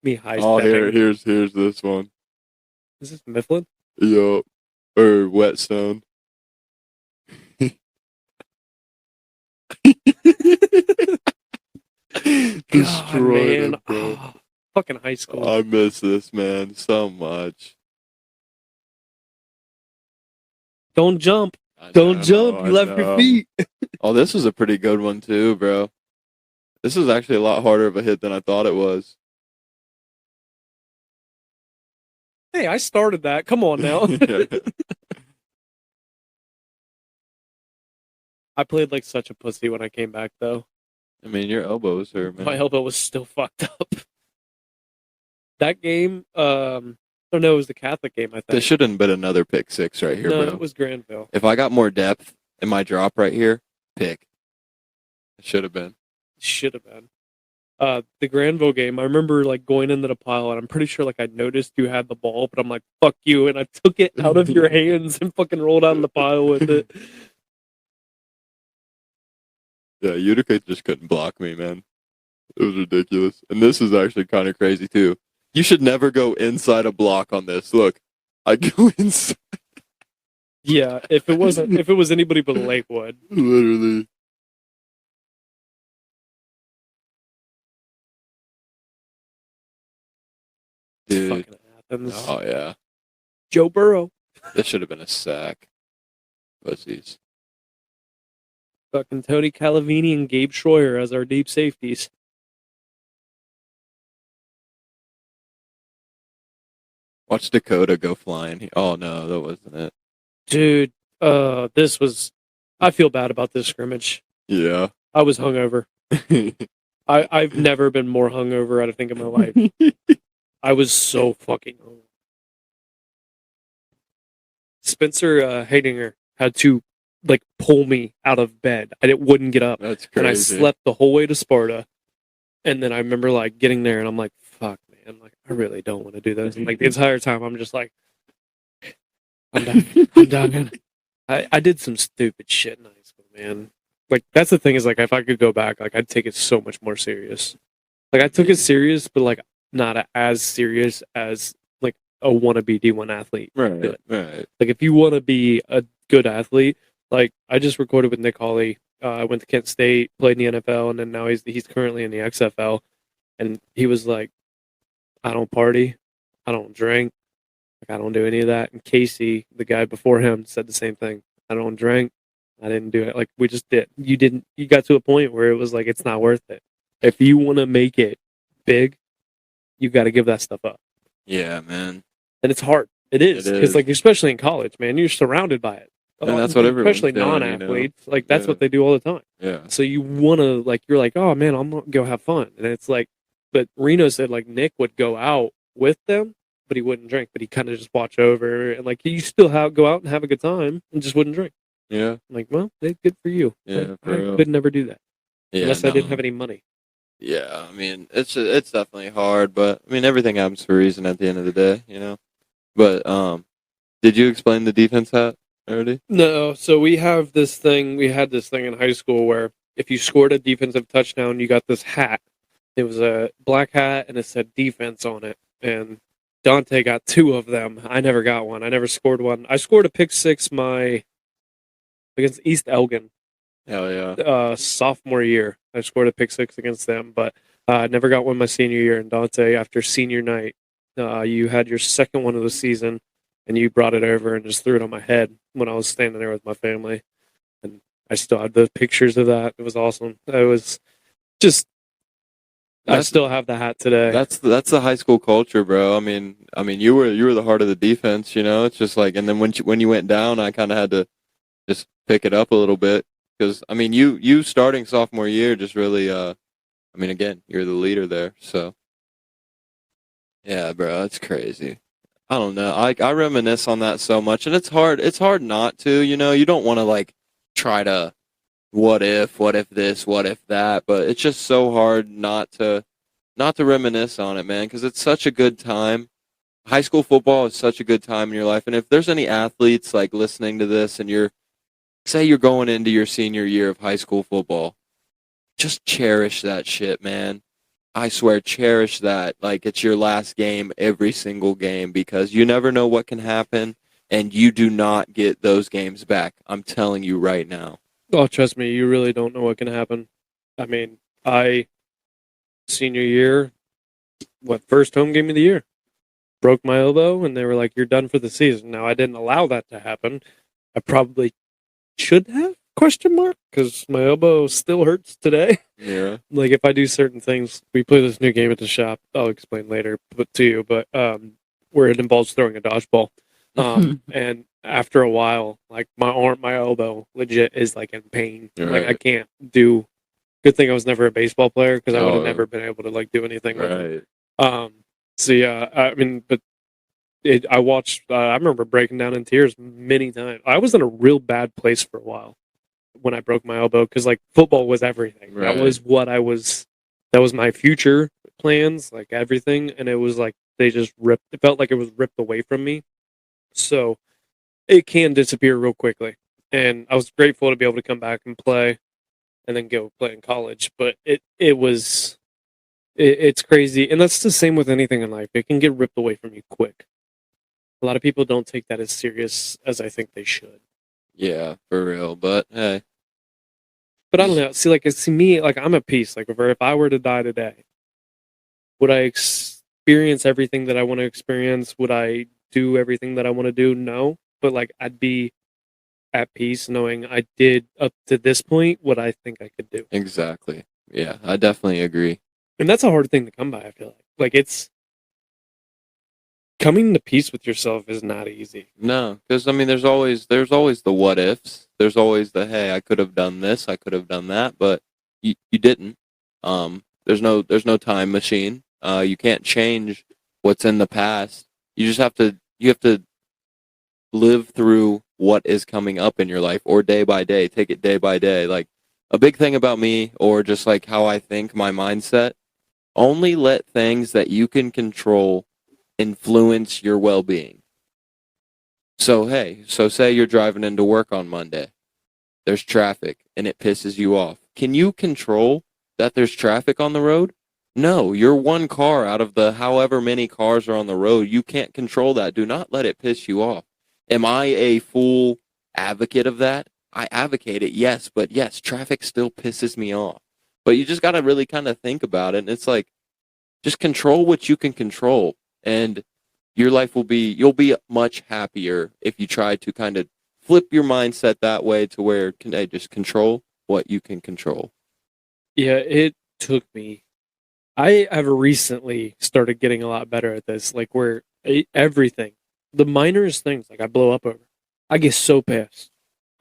Me high Oh, stepping. here's this one. Is this Mifflin? Yup. Or Whetstone. Destroyed man. him, bro. Oh, fucking high school. I miss this, man, so much. Don't jump. I Don't know, jump. I You left your know. feet. Oh, this was a pretty good one, too, bro. This is actually a lot harder of a hit than I thought it was. Hey, I started that. Come on now. I played like such a pussy when I came back, though. I mean, your elbows hurt, man. My elbow was still fucked up. That game, oh no, it was the Catholic game, I There think. shouldn't have been another pick six right here, No, bro. it was Granville. If I got more depth in my drop right here, pick. It should have been. Should have been. The Granville game, I remember like going into the pile, and I'm pretty sure like I noticed you had the ball, but I'm like, fuck you, and I took it out of your hands and fucking rolled out of the pile with it. Yeah, Utica just couldn't block me, man. It was ridiculous. And this is actually kind of crazy, too. You should never go inside a block on this. Look, I go inside. Yeah, if it was anybody but Lakewood. Literally. Dude. Fucking Athens. Oh, yeah. Joe Burrow. This should have been a sack. Pussies. Fucking Tony Calavini and Gabe Schroyer as our deep safeties. Watch Dakota go flying. Oh, no, that wasn't it. Dude, this was... I feel bad about this scrimmage. Yeah. I was hungover. I've never been more hungover, I think, in my life. I was so fucking hungover. Spencer Haydinger had to like pull me out of bed. I wouldn't get up. That's crazy. And I slept the whole way to Sparta. And then I remember like getting there and I'm like, fuck, man, like I really don't want to do this. And like the entire time I'm just like, I'm done. I'm done. I did some stupid shit in high school, man. Like that's the thing is like if I could go back, like I'd take it so much more serious. Like I took it serious, but like not as serious as like a wannabe D1 athlete. Right, right. Like if you want to be a good athlete, like I just recorded with Nick Hawley. I went to Kent State, played in the NFL, and then now he's currently in the XFL. And he was like, I don't party, I don't drink, like I don't do any of that. And Casey, the guy before him, said the same thing. I don't drink, I didn't do it. Like we just did. You got to a point where it was like it's not worth it. If you want to make it big, you got to give that stuff up. Yeah, man. And it's hard. It is because like especially in college, man, you're surrounded by it. And that's what everyone's especially doing, non-athletes, you know? like that's what they do all the time. Yeah. So you want to like you're like, oh man, I'm gonna go have fun, and it's like, but Reno said like Nick would go out with them but he wouldn't drink. But he kind of just watch over and like he still go out and have a good time and just wouldn't drink. Yeah. I'm like, well, good for you. Yeah, I for real. could never do that unless I didn't have any money. Yeah, I mean, it's definitely hard, but I mean, everything happens for a reason at the end of the day, you know. But did you explain the defense hat already? No, so we have this thing. We had this thing in high school where if you scored a defensive touchdown, you got this hat. It was a black hat and it said defense on it. And Dante got 2 of them. I never got one. I never scored one. I scored a pick 6 against East Elgin. Hell yeah. Sophomore year. I scored a pick 6 against them, but I never got one my senior year. And Dante, after senior night, you had your second one of the season, and you brought it over and just threw it on my head when I was standing there with my family. And I still had the pictures of that. It was awesome. It was just. I still have the hat today. That's the high school culture, bro. I mean, you were the heart of the defense, you know. It's just like, and then when you went down, I kind of had to just pick it up a little bit because I mean, you starting sophomore year just really, I mean, again, you're the leader there, so yeah, bro, it's crazy. I don't know. I reminisce on that so much, and it's hard. It's hard not to, you know. You don't want to like try to what if this, what if that, but it's just so hard not to reminisce on it, man, because it's such a good time. High school football is such a good time in your life, and if there's any athletes like listening to this, and you're going into your senior year of high school football, just cherish that shit, man. I swear, cherish that like it's your last game every single game because you never know what can happen, and you do not get those games back. I'm telling you right now. Oh, trust me, you really don't know what can happen. I mean, senior year, first home game of the year, broke my elbow, and they were like, "You're done for the season." Now, I didn't allow that to happen. I probably should have, question mark, because my elbow still hurts today. Yeah. Like, if I do certain things, we play this new game at the shop, I'll explain later to you, but where it involves throwing a dodgeball. And after a while, like my elbow legit is like in pain. Right. Like I can't do. Good thing I was never a baseball player because I would have never been able to like do anything with it. So yeah, I mean, but I watched. I remember breaking down in tears many times. I was in a real bad place for a while when I broke my elbow because like football was everything. Right. That was what I was. That was my future plans, like everything, and it was like they just ripped. It felt like it was ripped away from me. So it can disappear real quickly. And I was grateful to be able to come back and play and then go play in college. But it's crazy. And that's the same with anything in life. It can get ripped away from you quick. A lot of people don't take that as serious as I think they should. Yeah, for real. But hey. But I don't know. See me, like I'm at peace. Like if I were to die today, would I experience everything that I want to experience? Would I do everything that I want to do? No. But like I'd be at peace knowing I did up to this point what I think I could do. Exactly. Yeah, I definitely agree. And that's a hard thing to come by, I feel like. Like it's coming to peace with yourself is not easy. No, because I mean there's always the what ifs. There's always the hey, I could have done this, I could have done that, but you didn't. There's no time machine. You can't change what's in the past. You have to live through what is coming up in your life or day by day. Take it day by day. Like a big thing about me or just like how I think, my mindset, only let things that you can control influence your well-being. So say you're driving into work on Monday. There's traffic and it pisses you off. Can you control that there's traffic on the road? No, you're one car out of the however many cars are on the road. You can't control that. Do not let it piss you off. Am I a full advocate of that? I advocate it, yes, but yes, traffic still pisses me off. But you just got to really kind of think about it. And it's like, just control what you can control. And your life you'll be much happier if you try to kind of flip your mindset that way to where I just control what you can control. Yeah, it took me. I have recently started getting a lot better at this, like where everything, the minorest things, like I blow up over. I get so pissed.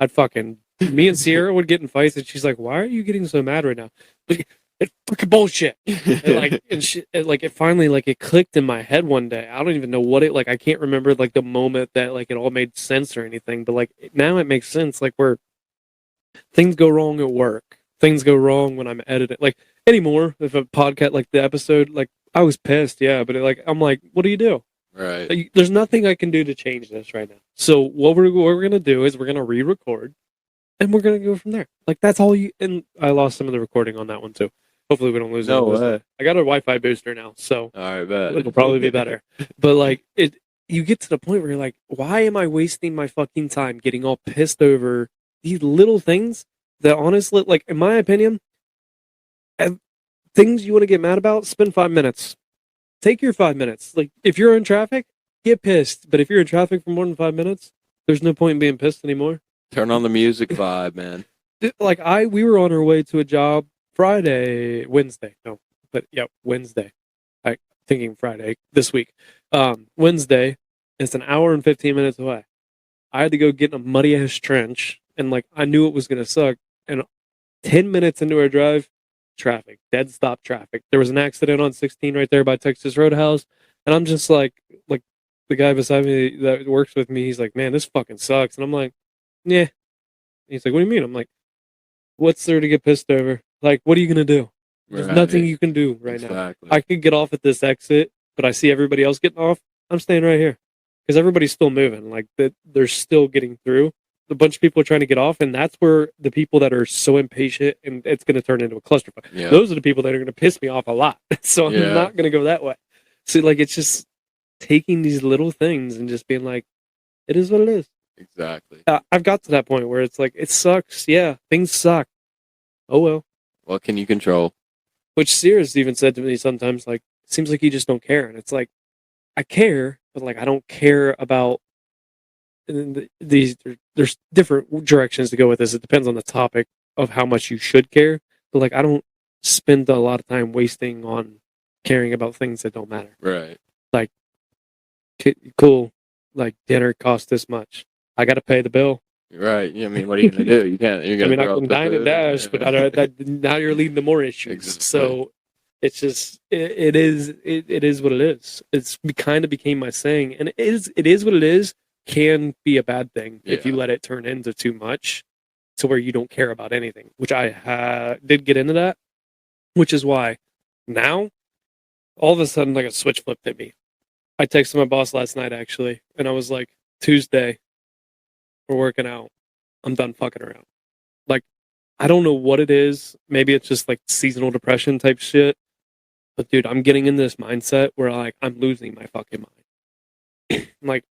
Me and Sierra would get in fights, and she's like, "Why are you getting so mad right now?" Like, it's fucking bullshit. And it finally like it clicked in my head one day. I don't even know what it like. I can't remember like the moment that like it all made sense or anything. But like now it makes sense. Like where things go wrong at work, things go wrong when I'm editing. Like anymore, if a podcast like the episode, like I was pissed, yeah. But I'm like, what do you do? Right. Like, there's nothing I can do to change this right now. So what we're gonna do is we're gonna re-record and we're gonna go from there. Like that's all you. And I lost some of the recording on that one too. Hopefully we don't lose No it. way. I got a Wi-Fi booster now, so All right, bet. it'll probably be better. But like it, you get to the point where you're like, why am I wasting my fucking time getting all pissed over these little things that honestly, like in my opinion, things you want to get mad about, spend 5 minutes. Take your 5 minutes. Like if you're in traffic, get pissed. But if you're in traffic for more than 5 minutes, there's no point in being pissed anymore. Turn on the music vibe, man. Like we were on our way to a job Wednesday. No, but yeah, Wednesday. I thinking Friday this week. Wednesday. It's an hour and 15 minutes away. I had to go get in a muddy ass trench, and like I knew it was gonna suck. And 10 minutes into our drive, traffic, dead stop traffic. There was an accident on 16 right there by Texas Roadhouse, and I'm just like the guy beside me that works with me, he's like, "Man, this fucking sucks," and I'm like, "Yeah." He's like, "What do you mean?" I'm like, "What's there to get pissed over? Like, what are you gonna do? There's nothing you can do right now. I could get off at this exit, but I see everybody else getting off. I'm staying right here because everybody's still moving. Like they're still getting through. A bunch of people are trying to get off, and that's where the people that are so impatient and it's going to turn into a clusterfuck. Yeah. Those are the people that are going to piss me off a lot. So I'm not going to go that way. So like it's just taking these little things and just being like, it is what it is. Exactly. I've got to that point where it's like it sucks. Yeah, things suck. Oh well. What can you control? Which Sears even said to me sometimes, like, it seems like you just don't care, and it's like, I care, but like I don't care about these. There's different directions to go with this. It depends on the topic of how much you should care, but like I don't spend a lot of time wasting on caring about things that don't matter. Right. Like, cool, like dinner costs this much. I got to pay the bill. Right. I mean, what are you gonna do? You can't. You're gonna. I can dine and dash, but now you're leading to more issues. Exactly. So it's just it is what it is. It's kind of became my saying, and it is what it is. Can be a bad thing if you let it turn into too much, to where you don't care about anything. Which I did get into that, which is why now all of a sudden like a switch flipped at me. I texted my boss last night actually, and I was like, Tuesday, we're working out. I'm done fucking around. Like, I don't know what it is. Maybe it's just like seasonal depression type shit. But dude, I'm getting in this mindset where like I'm losing my fucking mind. Like,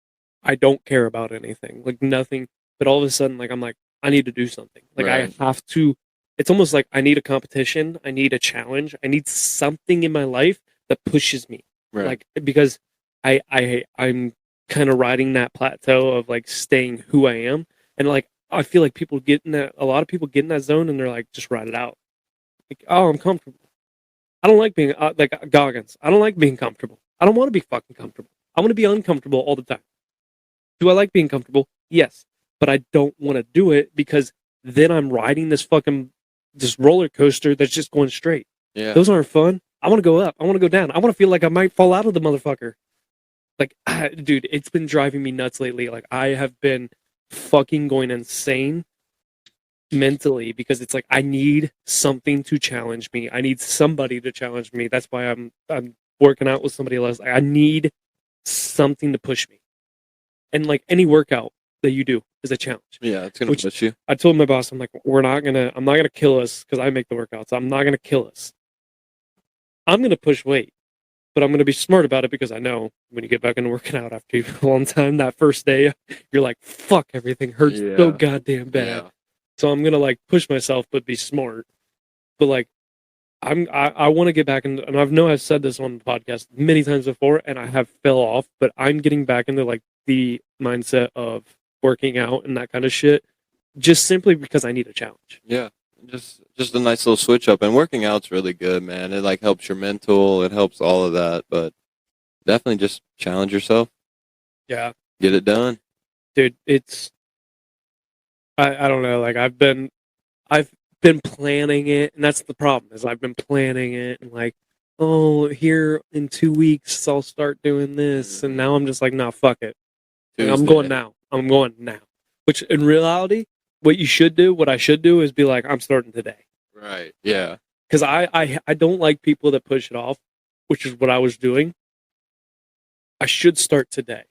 I don't care about anything. Like nothing. But all of a sudden, like I'm like, I need to do something. Like I have to. It's almost like I need a competition. I need a challenge. I need something in my life that pushes me. Right. Like because I'm kind of riding that plateau of like staying who I am, and like I feel like people get in that. A lot of people get in that zone, and they're like, just ride it out. Like, oh, I'm comfortable. I don't like being like Goggins. I don't like being comfortable. I don't want to be fucking comfortable. I want to be uncomfortable all the time. Do I like being comfortable? Yes, but I don't want to do it because then I'm riding this roller coaster that's just going straight. Yeah. Those aren't fun. I want to go up. I want to go down. I want to feel like I might fall out of the motherfucker. Like, dude, it's been driving me nuts lately. Like, I have been fucking going insane mentally because it's like I need something to challenge me. I need somebody to challenge me. That's why I'm working out with somebody else. I need something to push me. And like any workout that you do is a challenge. Yeah, it's gonna push you. I told my boss, I'm like, I'm not gonna kill us because I make the workouts. I'm not gonna kill us. I'm gonna push weight. But I'm going to be smart about it because I know when you get back into working out after a long time, that first day, you're like, fuck, everything hurts so goddamn bad. Yeah. So I'm going to like push myself, but be smart. But like, I want to get back in, and I've said this on the podcast many times before, and I have fell off, but I'm getting back into like the mindset of working out and that kind of shit, just simply because I need a challenge. Yeah. Just a nice little switch up, and working out's really good, man. It like helps your mental, it helps all of that, but definitely just challenge yourself. Yeah. Get it done. Dude, it's I don't know, like I've been planning it, and that's the problem. Is I've been planning it, and like, oh, here in 2 weeks I'll start doing this, and now I'm just like, nah, fuck it. Like, I'm going now. I'm going now. Which in reality, what I should do is be like, I'm starting today. Right. Yeah. Because I don't like people that push it off, which is what I was doing. I should start today.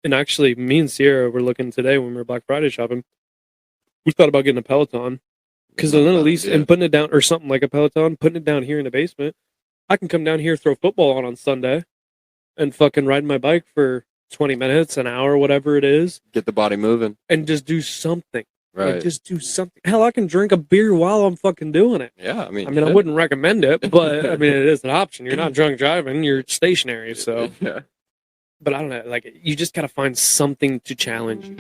And actually, me and Sierra were looking today when we were Black Friday shopping. We thought about getting a Peloton. Because then at least, and putting it down, or something like a Peloton, putting it down here in the basement, I can come down here, throw football on Sunday, and fucking ride my bike for 20 minutes, an hour, whatever it is. Get the body moving. And just do something. Right. Like, just do something. Hell, I can drink a beer while I'm fucking doing it. Yeah, I mean, I wouldn't recommend it, but I mean, it is an option. You're not drunk driving, you're stationary, so. Yeah. But I don't know, like, you just gotta find something to challenge you.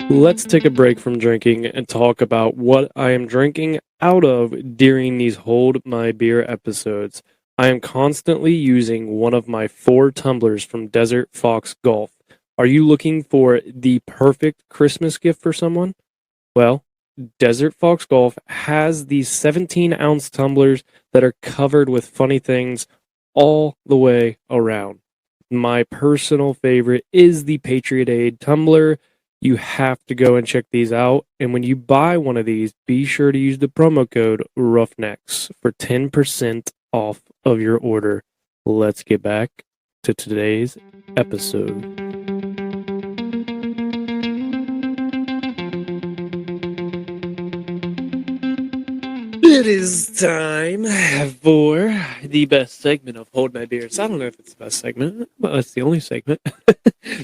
Let's take a break from drinking and talk about what I am drinking out of during these Hold My Beer episodes. I am constantly using one of my 4 tumblers from Desert Fox Golf. Are you looking for the perfect Christmas gift for someone? Well, Desert Fox Golf has these 17-ounce tumblers that are covered with funny things all the way around. My personal favorite is the Patriot Aid tumbler. You have to go and check these out. And when you buy one of these, be sure to use the promo code Roughnecks for 10% off of your order. Let's get back to today's episode. It is time for the best segment of Hold My Beers. I don't know if it's the best segment, but it's the only segment.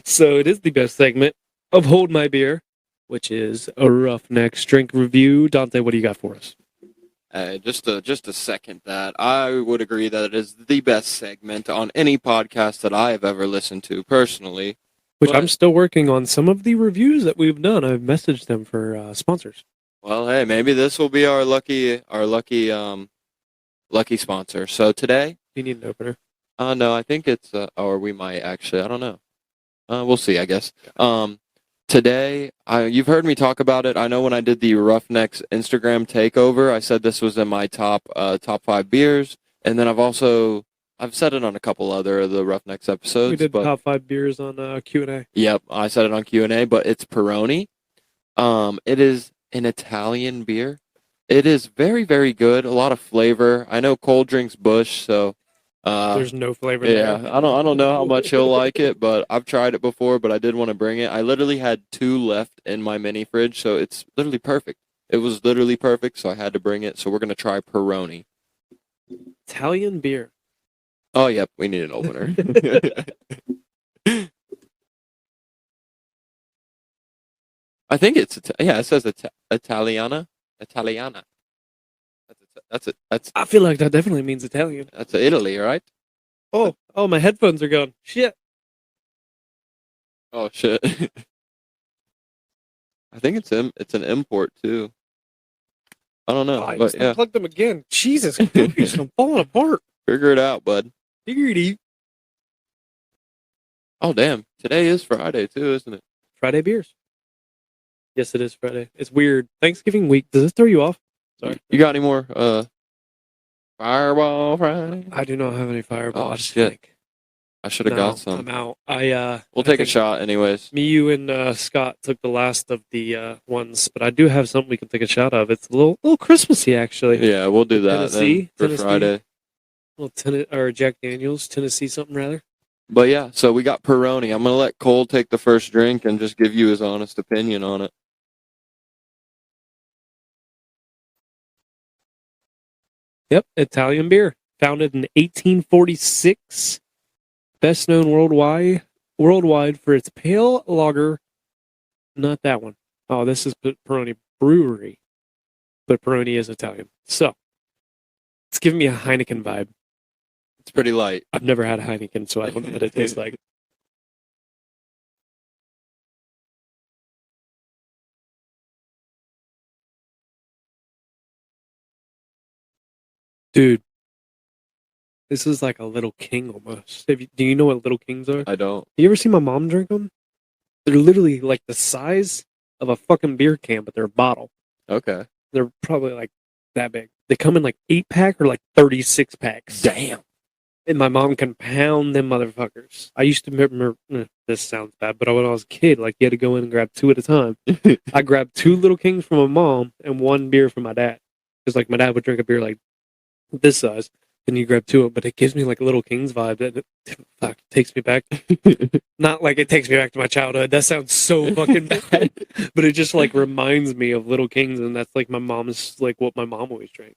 So it is the best segment of Hold My Beer, which is a Roughnecks drink review. Dante, what do you got for us? Just to second that, I would agree that it is the best segment on any podcast that I have ever listened to personally. Which I'm still working on some of the reviews that we've done. I've messaged them for sponsors. Well, hey, maybe this will be our lucky sponsor. So today, You need an opener. no, I think it's or we might actually. I don't know. We'll see, I guess. Today, you've heard me talk about it. I know when I did the Roughnecks Instagram takeover, I said this was in my top 5 beers, and then I've said it on a couple other of the Roughnecks episodes. We did top 5 beers on Q&A. Yep, I said it on Q&A, but it's Peroni. It is an Italian beer. It is very, very good. A lot of flavor. I know Cole drinks Busch, so there's no flavor yeah, there. I don't know how much he'll like it, but I've tried it before, but I did want to bring it. I literally had 2 left in my mini fridge, so it's literally perfect. It was literally perfect, so I had to bring it. So we're gonna try Peroni. Italian beer. Oh, yep, we need an opener. I think it says Italiana. Italiana. That's it. I feel like that definitely means Italian. That's Italy, right? Oh, my headphones are gone. Shit. Oh shit. I think it's an import too. I don't know, I but yeah. unplugged them again. Jesus Christ, I'm falling apart. Figure it out, bud. Diggity. Oh damn! Today is Friday too, isn't it? Friday beers. Yes, it is Friday. It's weird. Thanksgiving week. Does this throw you off? Sorry. You got any more Fireball Friday? I do not have any Fireball. Oh shit! I should have got some. I'm out. We'll take a shot anyways. Me, you, and Scott took the last of the ones, but I do have something we can take a shot of. It's a little Christmassy, actually. Yeah, we'll do that Tennessee for Friday. Or Jack Daniels, Tennessee something rather. But yeah, so we got Peroni. I'm gonna let Cole take the first drink and just give you his honest opinion on it. Yep, Italian beer, founded in 1846, best known worldwide for its pale lager. Not that one. Oh, this is Peroni Brewery, but Peroni is Italian. So it's giving me a Heineken vibe. It's pretty light. I've never had a Heineken, so I don't know what it tastes like. Dude, This is like a Little King almost. Do you know what Little Kings are? I don't. You ever see my mom drink them? They're literally like the size of a fucking beer can, but they're a bottle. Okay. They're probably like that big. They come in like 8-pack or like 36 packs. Damn. And my mom can pound them motherfuckers. I used to remember, this sounds bad, but when I was a kid, like you had to go in and grab 2 at a time. I grabbed 2 Little Kings from my mom and 1 beer from my dad. Because like my dad would drink a beer like this size, and you grab 2 of them, but it gives me like a Little Kings vibe that fuck takes me back. Not like it takes me back to my childhood. That sounds so fucking bad, but it just like reminds me of Little Kings, and that's like my mom's like what my mom always drank.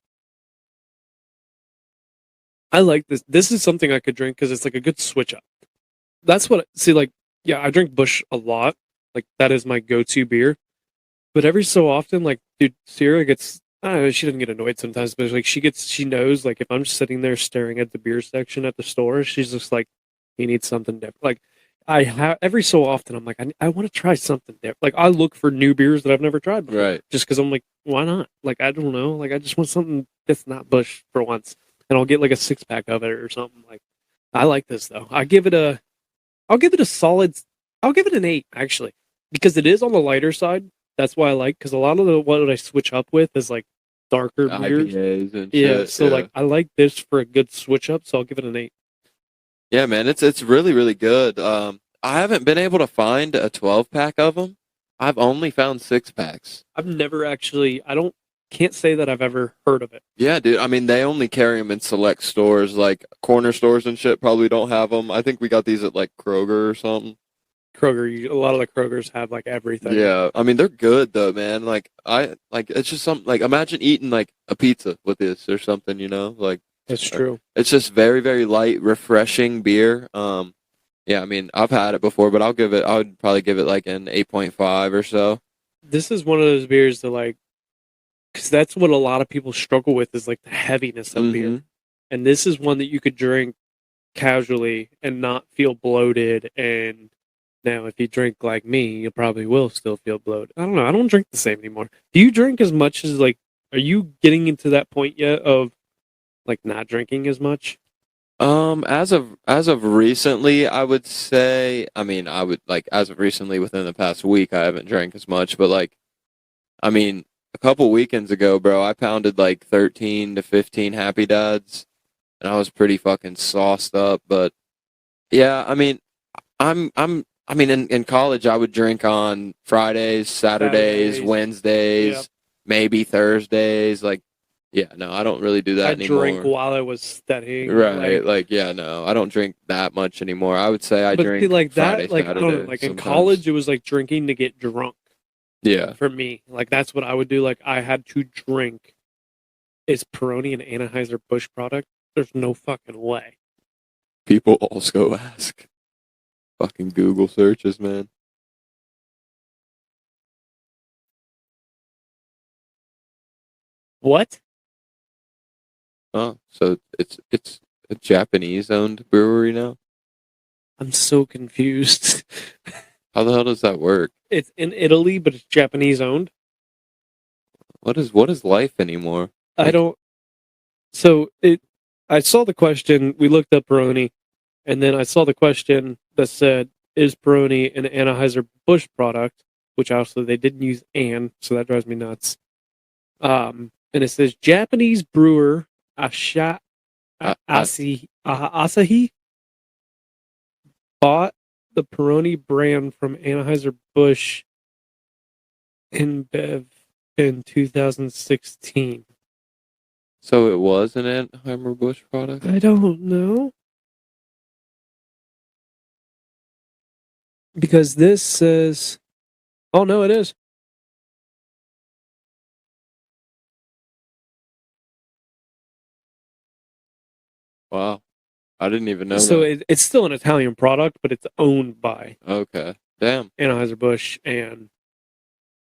I like this. This is something I could drink because it's like a good switch up. That's what see like yeah, I drink Busch a lot. Like that is my go-to beer. But every so often, like dude, Sierra gets I don't know, she doesn't get annoyed sometimes, but like she knows like if I'm just sitting there staring at the beer section at the store, she's just like, you need something different. Like I have every so often I'm like, I want to try something different. Like I look for new beers that I've never tried before. Right. Just because I'm like, why not? Like I don't know. Like I just want something that's not Busch for once. And I'll get like a 6-pack of it or something. Like I like this though. I'll give it a solid. I'll give it an 8 actually, because it is on the lighter side. That's why I like because a lot of what I switch up with is like darker beers. IPAs and Yeah, shit, so like I like this for a good switch up, so I'll give it an 8. Yeah, man, it's really really good. I haven't been able to find a 12-pack of them. I've only found 6-packs. I've never actually. Can't say that I've ever heard of it. Yeah, dude. I mean, they only carry them in select stores, like corner stores and shit. Probably don't have them. I think we got these at like Kroger or something. Kroger, a lot of the Krogers have like everything. Yeah, I mean they're good though, man. Like it's just something. Like imagine eating like a pizza with this or something. You know, like It's true. it's just very very light, refreshing beer. Yeah, I mean I've had it before, but I would probably give it like an 8.5 or so. This is one of those beers that like, because that's what a lot of people struggle with is like the heaviness of beer, and this is one that you could drink casually and not feel bloated. And now, if you drink like me, you probably will still feel bloated. I don't know. I don't drink the same anymore. Do you drink as much as like? Are you getting into that point yet of like not drinking as much? As of recently, I would say. I mean, I would like as of recently within the past week, I haven't drank as much, but like, I mean, a couple weekends ago, bro, I pounded like 13 to 15 Happy Dads, and I was pretty fucking sauced up. But yeah, I mean, I mean, in college, I would drink on Fridays, Saturdays, Wednesdays, Yep. maybe Thursdays. Like, yeah, no, I don't really do that I anymore. drank while I was studying. Right, like, yeah, no, I don't drink that much anymore. I would say I but drink see, like Friday, that, like I don't know, Saturday like in sometimes. college, it was like drinking to get drunk. Yeah. For me, like that's what I would do. Like I had to drink. Is Peroni an Anheuser-Busch product? There's no fucking way. People also ask. Fucking Google searches, man. What? Oh, so it's a Japanese-owned brewery now? I'm so confused. How the hell does that work? It's in Italy, but it's Japanese owned. What is life anymore? I don't. So it. I saw the question. We looked up Peroni, and then I saw the question that said, "Is Peroni an Anheuser-Busch product?" Which also they didn't use "an," so that drives me nuts. And it says Japanese brewer Asahi bought the Peroni brand from Anheuser-Busch InBev in 2016. So it was an Anheuser-Busch product? I don't know. Because this says... Oh, no, it is. Wow. I didn't even know So that. it's still an Italian product, but it's owned by Okay. Damn. Anheuser-Busch and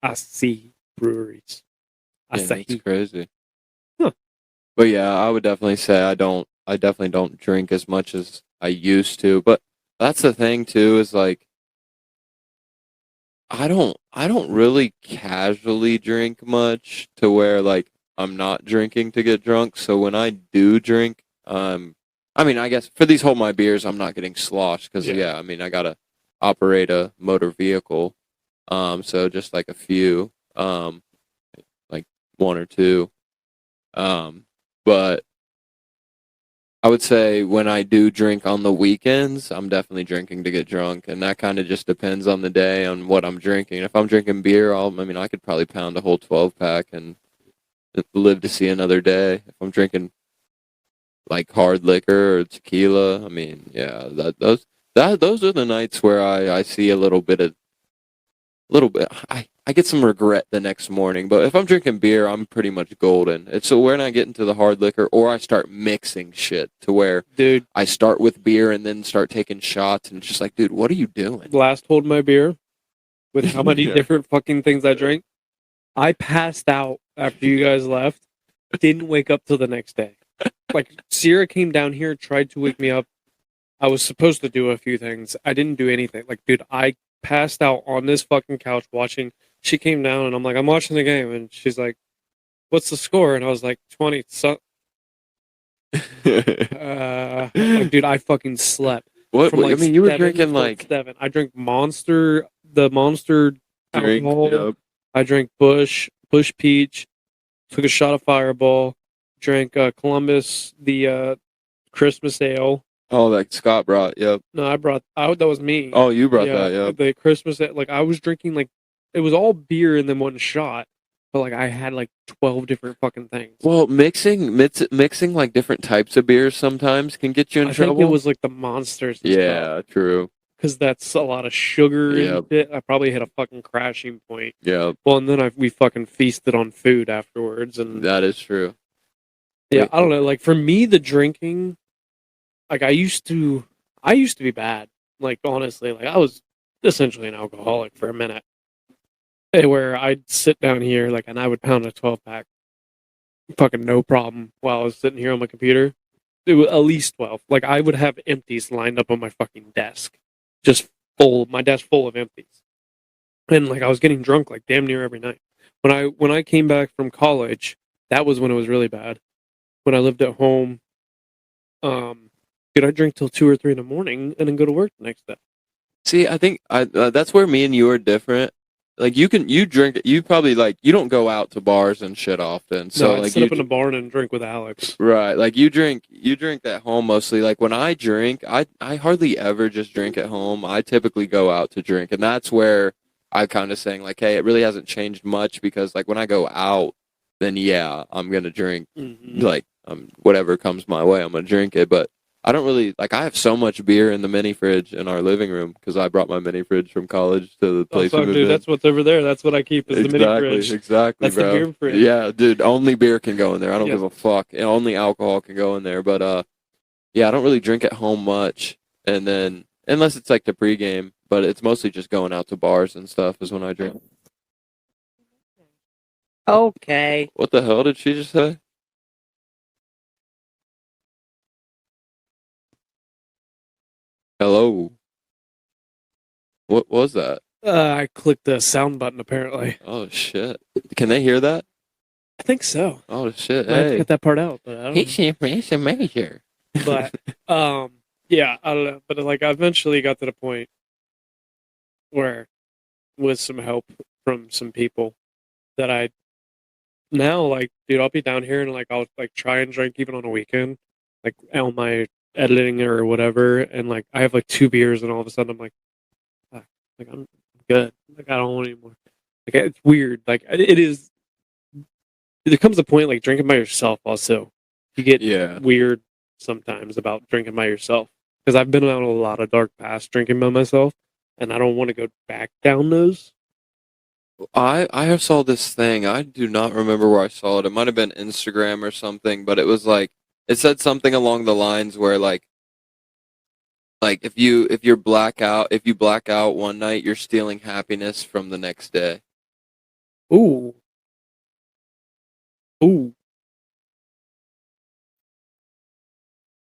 Asahi breweries. Yeah, that's Asahi. crazy. Huh. But yeah, I would definitely say I definitely don't drink as much as I used to. But that's the thing too, is like I don't really casually drink much to where like I'm not drinking to get drunk. So when I do drink, I mean, I guess for these Hold My Beers, I'm not getting sloshed because, Yeah. I mean, I got to operate a motor vehicle. So just like a few, like one or two. But I would say when I do drink on the weekends, I'm definitely drinking to get drunk, and that kind of just depends on the day, on what I'm drinking. If I'm drinking beer, I could probably pound a whole 12-pack and live to see another day. If I'm drinking like hard liquor or tequila, I mean, yeah, those are the nights where I see a little bit. I get some regret the next morning, but if I'm drinking beer, I'm pretty much golden. It's so when I get into the hard liquor or I start mixing shit to where, Dude, I start with beer and then start taking shots, and it's just like, dude, what are you doing? last Hold My Beer with how many Yeah. different fucking things I drank. I passed out after you guys left. Didn't wake up till the next day. Like, Sierra came down here, tried to wake me up. I was supposed to do a few things. I didn't do anything. Like, dude, I passed out on this fucking couch watching. She came down and I'm like, I'm watching the game. And she's like, what's the score? And I was like, 20. Like, dude, I fucking slept. What? From like I mean, you were 7 drinking till like 7. I drank the Monster drink. alcohol. Yep. I drank Bush Peach, took a shot of Fireball, drank Columbus, the Christmas ale. Oh, like Scott brought. Yep. No, that was me. Oh, you brought that. Yep. The Christmas, like, I was drinking, like, it was all beer and then one shot, but like I had like 12 different fucking things. Well, mixing like different types of beers sometimes can get you in trouble. I think it was like the Monsters. Yeah, true. Because that's a lot of sugar Yep. and shit. I probably hit a fucking crashing point. Yeah, Well, and then we fucking feasted on food afterwards, and that is true. yeah, Wait. I don't know. Like, for me, the drinking, like, I used to be bad. Like, honestly, like, I was essentially an alcoholic for a minute, where I'd sit down here, like, and I would pound a 12-pack, fucking no problem, while I was sitting here on my computer. It was at least 12. Like, I would have empties lined up on my fucking desk, just my desk full of empties, and like I was getting drunk like damn near every night. When I came back from college, that was when it was really bad. When I lived at home, dude, I drink till 2 or 3 in the morning and then go to work the next day. See, I think that's where me and you are different. Like you drink, you probably like you don't go out to bars and shit often. So No, I'd like sit up in the barn and drink with Alex. right, like you drink at home mostly. Like when I drink, I hardly ever just drink at home. I typically go out to drink, and that's where I kind of saying like, hey, it really hasn't changed much because like when I go out, then yeah, I'm gonna drink like whatever comes my way, I'm gonna drink it. But I don't really like. I have so much beer in the mini fridge in our living room because I brought my mini fridge from college to the place. Oh, fuck, dude, that's what's over there. That's what I keep is the mini fridge. Exactly, That's bro. the beer fridge. Yeah, dude. Only beer can go in there. I don't Yeah. give a fuck. And only alcohol can go in there. But yeah, I don't really drink at home much. And then unless it's like the pregame, but it's mostly just going out to bars and stuff is when I drink. Okay. What the hell did she just say? Hello. What was that? I clicked the sound button apparently. Oh shit! Can they hear that? I think so. Oh shit! I have to Hey, cut that part out, but I don't know. he's a major. But yeah, I don't know. But like I eventually got to the point where with some help from some people that I now like, dude, I'll be down here and like I'll like try and drink even on a weekend, like on my editing or whatever, and like I have like 2 beers and all of a sudden I'm like, "Fuck, like I'm good. Like I don't want any more." Like it's weird. Like it is. There comes a point like drinking by yourself. Also, you get Yeah. weird sometimes about drinking by yourself because I've been on a lot of dark paths drinking by myself, and I don't want to go back down those. I saw this thing. I do not remember where I saw it. It might have been Instagram or something, but it was like it said something along the lines where like if you black out one night, you're stealing happiness from the next day. Ooh, ooh.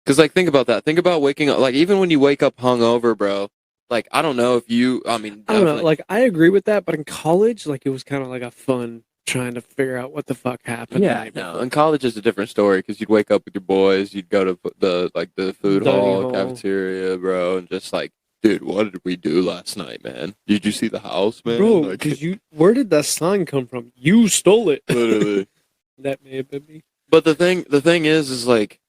Because like think about that. Think about waking up. Like even when you wake up hungover, bro. Like I don't know if you. I mean, I don't know. definitely- Like I agree with that, but in college, like it was kind of like a fun trying to figure out what the fuck happened. Yeah, no. In college is a different story because you'd wake up with your boys, you'd go to the food hall, cafeteria, bro, and just like, dude, what did we do last night, man? Did you see the house, man? Bro, Like, where did that sign come from? You stole it. literally. That may have been me. But the thing is like,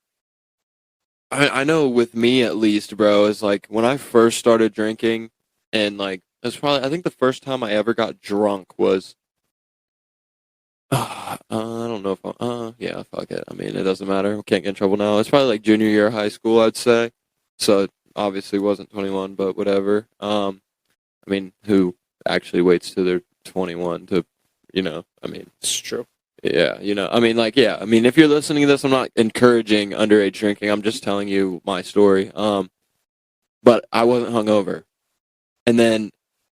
I know with me at least, bro, is like when I first started drinking, and like it's probably I think the first time I ever got drunk was, I don't know if yeah, fuck it. I mean, it doesn't matter. We can't get in trouble now. It's probably like junior year of high school, I'd say. So it obviously wasn't 21, but whatever. I mean, who actually waits till they're 21 to, I mean, It's true. yeah, I mean, like, yeah, I mean, if you're listening to this, I'm not encouraging underage drinking. I'm just telling you my story. But I wasn't hungover, and then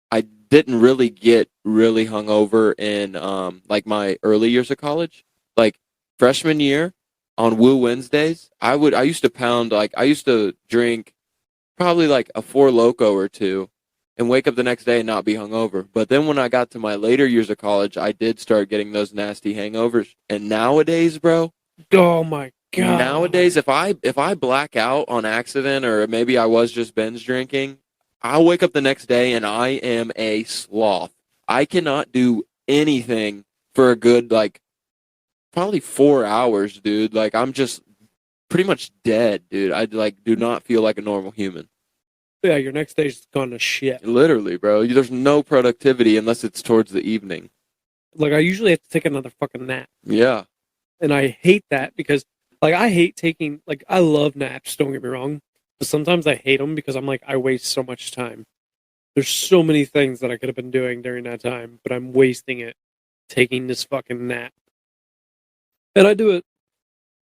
I didn't really get really hungover in like my early years of college. Like freshman year on Woo Wednesdays, I used to drink probably like a Four Loko or two and wake up the next day and not be hungover. But then when I got to my later years of college, I did start getting those nasty hangovers. And nowadays, bro, Oh my god. nowadays if I black out on accident or maybe I was just binge drinking, I'll wake up the next day and I am a sloth. I cannot do anything for a good like probably 4 hours, dude. Like I'm just pretty much dead, dude. I like do not feel like a normal human. Yeah, your next day's gone to shit. Literally, bro. There's no productivity unless it's towards the evening. Like I usually have to take another fucking nap. Yeah. And I hate that because like I hate taking like I love naps, don't get me wrong. But sometimes I hate them because I'm like I waste so much time. There's so many things that I could have been doing during that time, but I'm wasting it taking this fucking nap. And I do it.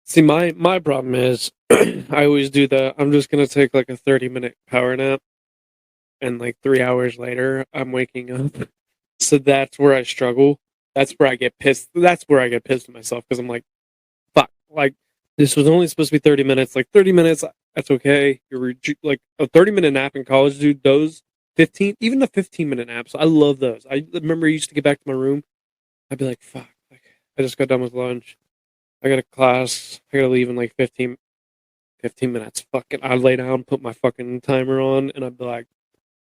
See, my problem is I always do I'm just gonna take like a 30-minute power nap, and like 3 hours later I'm waking up. So that's where I struggle. That's where I get pissed. That's where I get pissed at myself because I'm like, fuck, like this was only supposed to be 30 minutes. Like 30 minutes, that's okay. Like a 30-minute nap in college, dude. Those 15, even the 15-minute naps, I love those. I remember I used to get back to my room. I'd be like, fuck, like I just got done with lunch. I got a class. I gotta leave in like 15 minutes. Fucking, I'd lay down, put my fucking timer on, and I'd be like,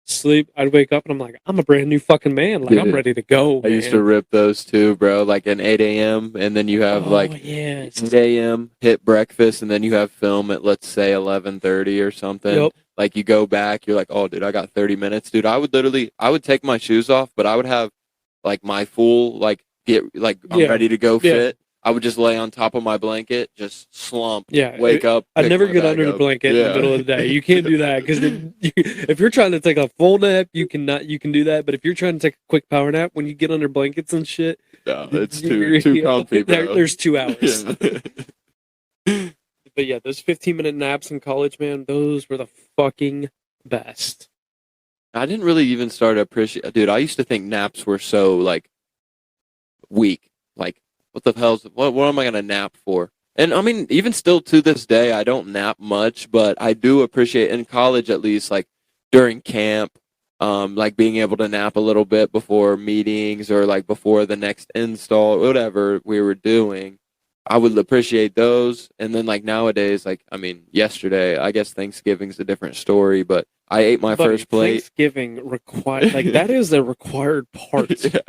sleep. I'd wake up and I'm like, I'm a brand new fucking man. Like, Dude, I'm ready to go. I used to rip those too, bro. Like an 8 a.m. and then you have yes. 8 a.m. hit breakfast and then you have film at let's say 11:30 or something. Yep. Like you go back, you're like, oh, dude, I got 30 minutes, dude. I would take my shoes off, but I would have like my full like I'm ready to go fit. I would just lay on top of my blanket, just slump, wake up. I'd never get under the blanket in the middle of the day. You can't do that because if you're trying to take a full nap, you can do that. But if you're trying to take a quick power nap, when you get under blankets and shit, no, it's too comfy, bro. There's 2 hours. But yeah, those 15-minute naps in college, man, those were the fucking best. I didn't really even start to appreciate. Dude, I used to think naps were so like weak, like. What the hell's what am I gonna nap for? And I mean, even still to this day, I don't nap much, but I do appreciate in college at least, like during camp, like being able to nap a little bit before meetings or like before the next install, whatever we were doing. I would appreciate those. And then like nowadays, like I mean, yesterday, I guess Thanksgiving's a different story, but I ate my first plate. Thanksgiving required like that is a required part. Yeah.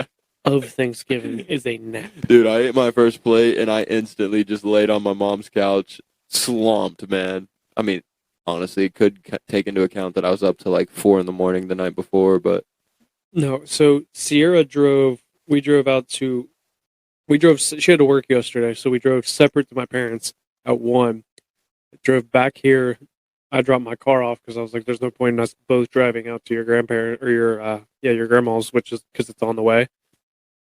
Of Thanksgiving is a nap. Dude, I ate my first plate and I instantly just laid on my mom's couch, slumped, man. I mean, honestly, it could take into account that I was up to like 4 a.m. the night before, but no. So Sierra she had to work yesterday, so we drove separate to my parents at 1. Drove back here. I dropped my car off because I was like, there's no point in us both driving out to your grandparent or your grandma's, which is because it's on the way.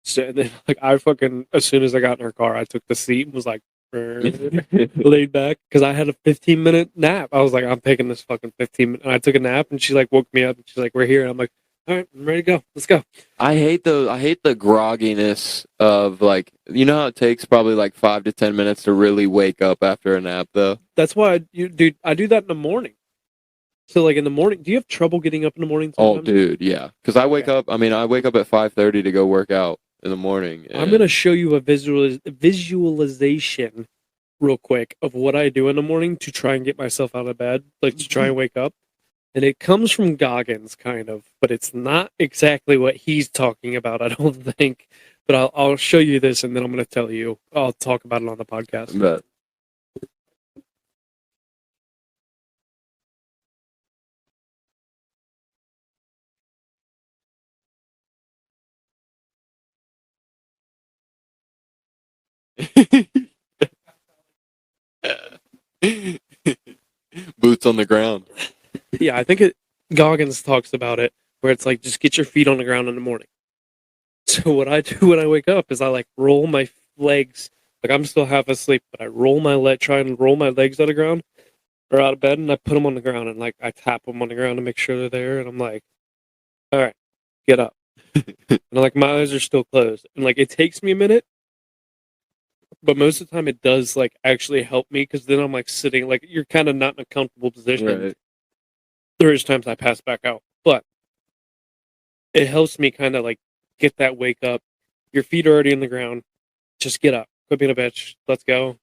So and then, like, I fucking as soon as I got in her car, I took the seat and was like, laid back because I had a 15-minute nap. I was like, I'm taking this fucking 15 and I took a nap and she like woke me up and she's like, we're here. And I'm like, all right, I'm ready to go. Let's go. I hate the grogginess of like, you know how it takes probably like 5 to 10 minutes to really wake up after a nap though. That's why I do that in the morning. So like in the morning, do you have trouble getting up in the morning sometimes? Oh, dude, yeah. Because I wake up at 5:30 to go work out. in the morning. I'm going to show you a visualization real quick of what I do in the morning to try and get myself out of bed, like to try and wake up. And it comes from Goggins, kind of, but it's not exactly what he's talking about, I don't think. But I'll show you this, and then I'm going to tell you. I'll talk about it on the podcast. But boots on the ground. Yeah, I think Goggins talks about it, where it's like, just get your feet on the ground in the morning. So what I do when I wake up is I like roll my legs, like I'm still half asleep, but I try and roll my legs out of ground or out of bed, and I put them on the ground, and like I tap them on the ground to make sure they're there, and I'm like, all right, get up. And like my eyes are still closed, and like it takes me a minute, but most of the time it does like actually help me, because then I'm like sitting, like you're kind of not in a comfortable position. Right. There is times I pass back out, but it helps me kind of like get that wake up. Your feet are already in the ground. Just get up. Quit being a bitch. Let's go.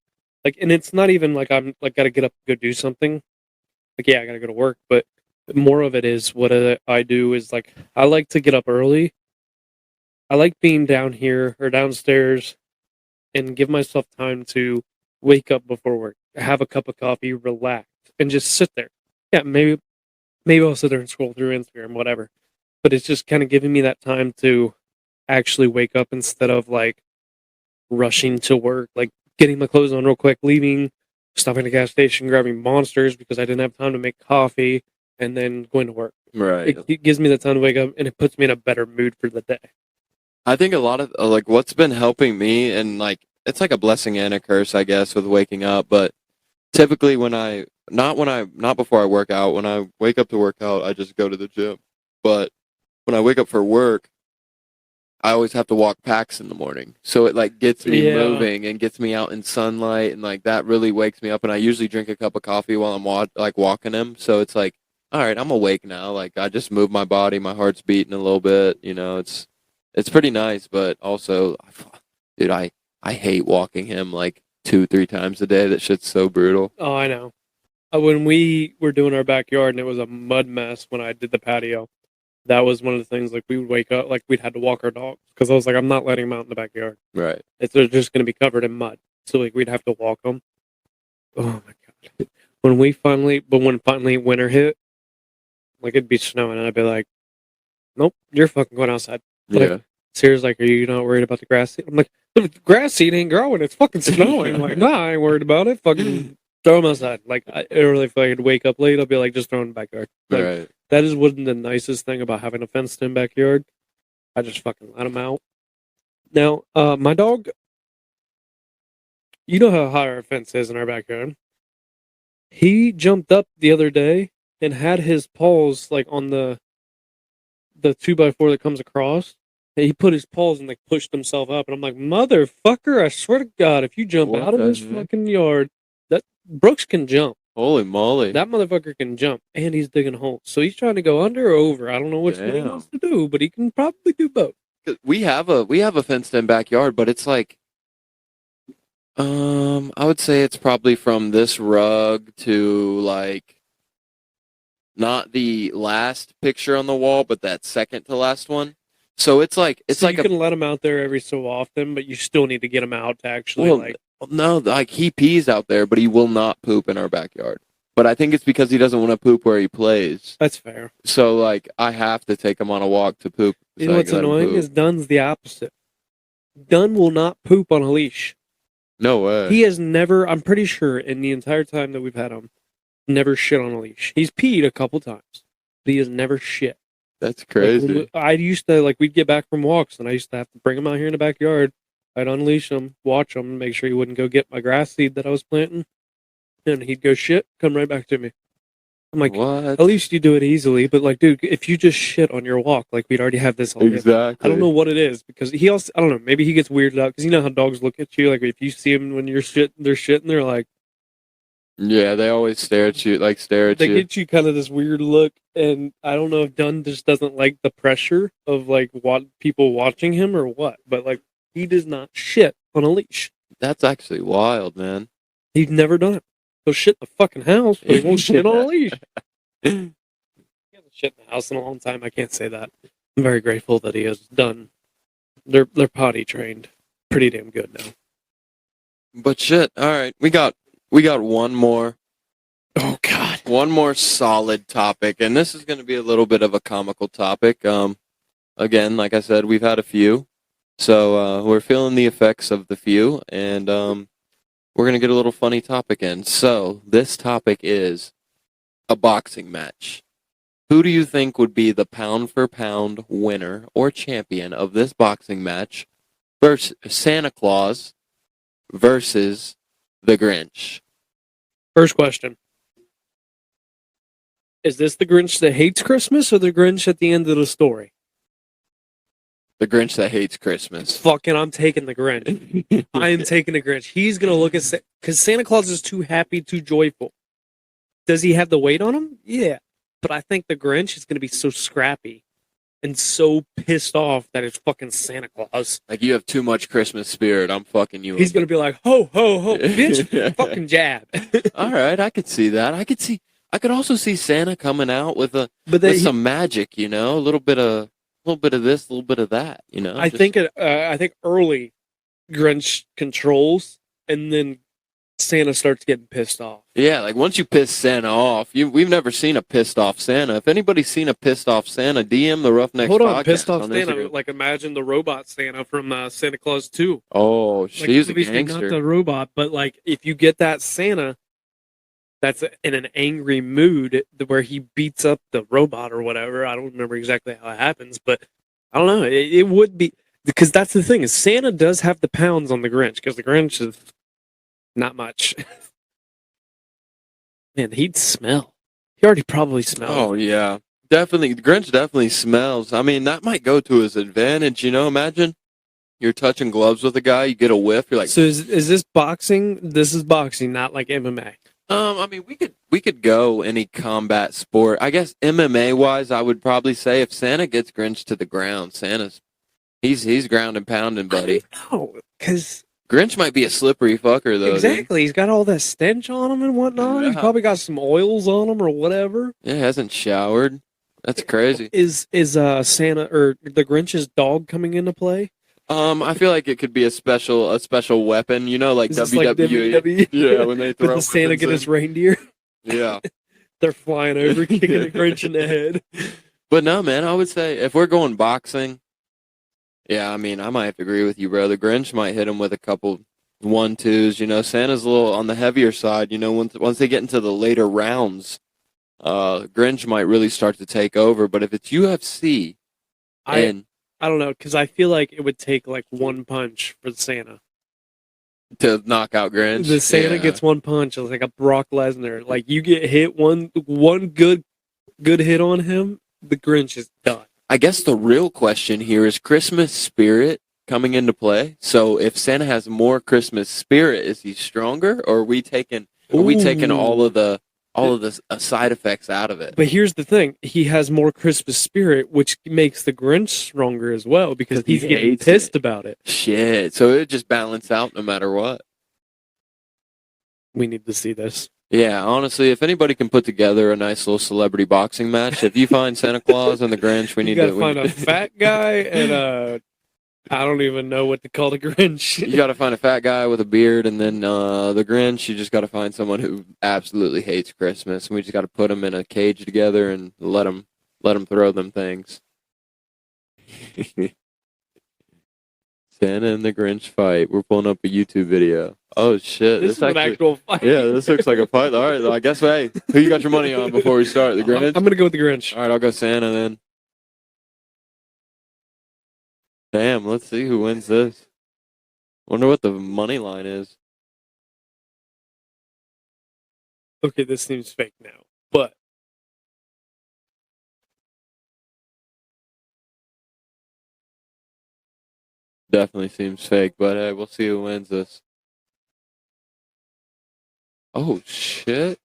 Like, and it's not even like I'm like gotta get up and go do something. Like, yeah, I gotta go to work, but more of it is what I do is like I like to get up early. I like being down here or downstairs and give myself time to wake up before work, have a cup of coffee, relax, and just sit there. Yeah, maybe I'll sit there and scroll through Instagram, whatever. But it's just kind of giving me that time to actually wake up instead of like rushing to work, like getting my clothes on real quick, leaving, stopping at a gas station, grabbing Monsters because I didn't have time to make coffee, and then going to work. Right. It gives me the time to wake up, and it puts me in a better mood for the day. I think a lot of like what's been helping me, and like it's like a blessing and a curse, I guess, with waking up. But typically, not before I work out. When I wake up to work out, I just go to the gym. But when I wake up for work, I always have to walk packs in the morning, so it like gets me moving and gets me out in sunlight, and like that really wakes me up. And I usually drink a cup of coffee while I'm walking them, so it's like, all right, I'm awake now. Like I just move my body, my heart's beating a little bit. You know, it's pretty nice, but also, dude, I hate walking him like 2-3 times a day. That shit's so brutal. Oh, I know. When we were doing our backyard and it was a mud mess when I did the patio, that was one of the things, like we would wake up, like we'd had to walk our dogs, because I was like, I'm not letting them out in the backyard. Right. They're just going to be covered in mud. So like we'd have to walk them. Oh my God. When finally winter hit, like it'd be snowing, and I'd be like, nope, you're fucking going outside. Yeah. Like, Sarah's like, are you not worried about the grass seed? I'm like, the grass seed ain't growing. It's fucking snowing. I'm like, nah, I ain't worried about it. Fucking throw them outside. Like, I really, if I could wake up late, I'll be like, just throw them in the backyard. Like, Right. That is one of the nicest thing about having a fenced-in backyard. I just fucking let them out. Now, my dog, you know how high our fence is in our backyard. He jumped up the other day and had his paws like on the 2x4 that comes across. And he put his paws and like pushed himself up, and I'm like, motherfucker! I swear to God, if you jump out of this fucking yard, that Brooks can jump. Holy moly! That motherfucker can jump, and he's digging holes. So he's trying to go under or over. I don't know which one he wants to do, but he can probably do both. We have a fenced-in backyard, but it's like, I would say it's probably from this rug to like, not the last picture on the wall, but that second to last one. So it's like you can let him out there every so often, but you still need to get him out to actually No, like he pees out there, but he will not poop in our backyard. But I think it's because he doesn't want to poop where he plays. That's fair. So like I have to take him on a walk to poop. You know what's annoying is Dun's the opposite. Dun will not poop on a leash. No way. He has never, I'm pretty sure, in the entire time that we've had him, never shit on a leash. He's peed a couple times, but he has never shit. That's crazy. Like, I used to, like, we'd get back from walks, and I used to have to bring him out here in the backyard. I'd unleash him, watch him, and make sure he wouldn't go get my grass seed that I was planting. And he'd go shit, come right back to me. I'm like, what? At least you do it easily. But, like, dude, if you just shit on your walk, like, we'd already have this all exactly. I don't know what it is, because he also, I don't know, maybe he gets weirded out, because you know how dogs look at you, like, if you see them when they're shitting, they're like, Yeah, they always stare at you, They get you kind of this weird look, and I don't know if Dunn just doesn't like the pressure of like what people watching him or what, but like he does not shit on a leash. That's actually wild, man. He's never done it. He'll shit in the fucking house, but he won't shit on a leash. He hasn't shit in the house in a long time. I can't say that. I'm very grateful that he has done. They're potty trained, pretty damn good now. But shit, all right, we got one more. Oh God. One more solid topic, and this is going to be a little bit of a comical topic. Again, like I said, we've had a few, so we're feeling the effects of the few, and we're going to get a little funny topic in. So this topic is a boxing match. Who do you think would be the pound-for-pound winner or champion of this boxing match versus Santa Claus versus the Grinch? First question. Is this the Grinch that hates Christmas or the Grinch at the end of the story? The Grinch that hates Christmas. Fucking, I'm taking the Grinch. I am taking the Grinch. He's going to look at... Because Santa Claus is too happy, too joyful. Does he have the weight on him? Yeah. But I think the Grinch is going to be so scrappy and so pissed off that it's fucking Santa Claus. Like, you have too much Christmas spirit. I'm fucking you. He's going to be like, ho, ho, ho, bitch, fucking jab. All right, I could see that. I could also see Santa coming out with some magic, you know, a little bit of this, a little bit of that, you know. I think early Grinch controls, and then Santa starts getting pissed off. Yeah, like once you piss Santa off, we've never seen a pissed off Santa. If anybody's seen a pissed off Santa, DM the Roughnecks podcast. Hold on, pissed off on Santa. Instagram. Like imagine the robot Santa from Santa Claus 2. Oh, she's like, a gangster. Not the robot, but like if you get that Santa that's in an angry mood where he beats up the robot or whatever. I don't remember exactly how it happens, but I don't know. It would be, because that's the thing is Santa does have the pounds on the Grinch, because the Grinch is not much. Man, he'd smell. He already probably smells. Oh yeah, definitely. The Grinch definitely smells. I mean, that might go to his advantage. You know, imagine you're touching gloves with a guy, you get a whiff, you're like. So is this boxing? This is boxing, not like MMA. I mean, we could go any combat sport. I guess MMA wise, I would probably say if Santa gets Grinch to the ground, he's ground and pounding, buddy. No, because Grinch might be a slippery fucker though. Exactly, he's got all that stench on him and whatnot. Yeah. He's probably got some oils on him or whatever. Yeah, hasn't showered. That's crazy. Is Santa or the Grinch's dog coming into play? I feel like it could be a special weapon, you know, like WWE. Like WWE? Yeah, when they throw the Santa get his reindeer. Yeah. They're flying over, kicking the Grinch in the head. But no, man, I would say if we're going boxing, yeah, I mean, I might have to agree with you, bro. The Grinch might hit him with a couple 1-2s. You know, Santa's a little on the heavier side. You know, once they get into the later rounds, Grinch might really start to take over. But if it's UFC, I don't know, because I feel like it would take like one punch for Santa to knock out Grinch. The Santa gets one punch. It's like a Brock Lesnar. Like you get hit one good hit on him, the Grinch is done. I guess the real question here is Christmas spirit coming into play. So if Santa has more Christmas spirit, is he stronger, or are we taking all of the side effects out of it? But here's the thing: he has more Christmas spirit, which makes the Grinch stronger as well because he's getting pissed about it. Shit! So it just balance out no matter what. We need to see this. Yeah, honestly, if anybody can put together a nice little celebrity boxing match, if you find Santa Claus and the Grinch, we need to find a fat guy and I don't even know what to call the Grinch. You got to find a fat guy with a beard, and then the Grinch. You just got to find someone who absolutely hates Christmas, and we just got to put them in a cage together and let them throw them things. Santa and the Grinch fight. We're pulling up a YouTube video. Oh shit! This is an actual fight. Yeah, this looks like a fight. All right, I guess. Hey, who you got your money on before we start? The Grinch. I'm gonna go with the Grinch. All right, I'll go Santa then. Damn, let's see who wins this. Wonder what the money line is. Okay, this seems fake now, but definitely seems fake, but hey, we'll see who wins this. Oh, shit.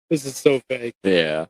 This is so fake. Yeah.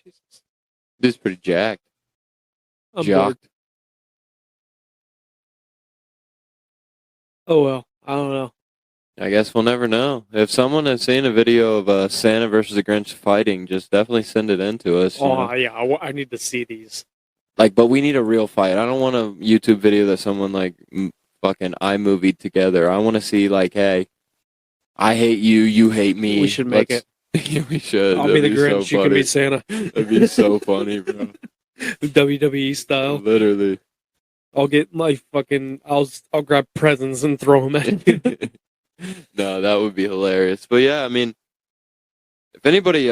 Jesus. This is pretty jacked. I'm bored. Jocked. Oh well, I don't know. I guess we'll never know. If someone has seen a video of Santa versus the Grinch fighting, just definitely send it in to us. You know? Oh yeah, I need to see these. Like, but we need a real fight. I don't want a YouTube video that someone like fucking iMovie together. I want to see like, hey, I hate you, you hate me. We should make it. Yeah, we should. I'll That'd be the Grinch. So You can funny. be Santa. That'd be so funny, bro. WWE style. Literally. I'll get my fucking. I'll grab presents and throw them at you. No, that would be hilarious. But yeah, I mean, if anybody,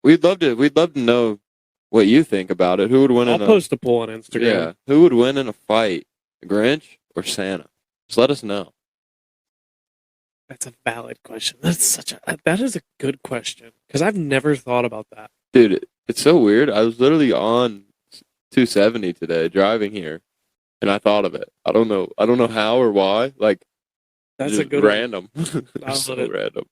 we'd love to know what you think about it. Who would win? I'll post a poll on Instagram. Yeah, who would win in a fight, Grinch or Santa? Just let us know. That's a valid question. That is a good question because I've never thought about that. Dude, it's so weird. I was literally on 270 today driving here, and I thought of it. I don't know how or why. Like, that's a good random. I so love it. random.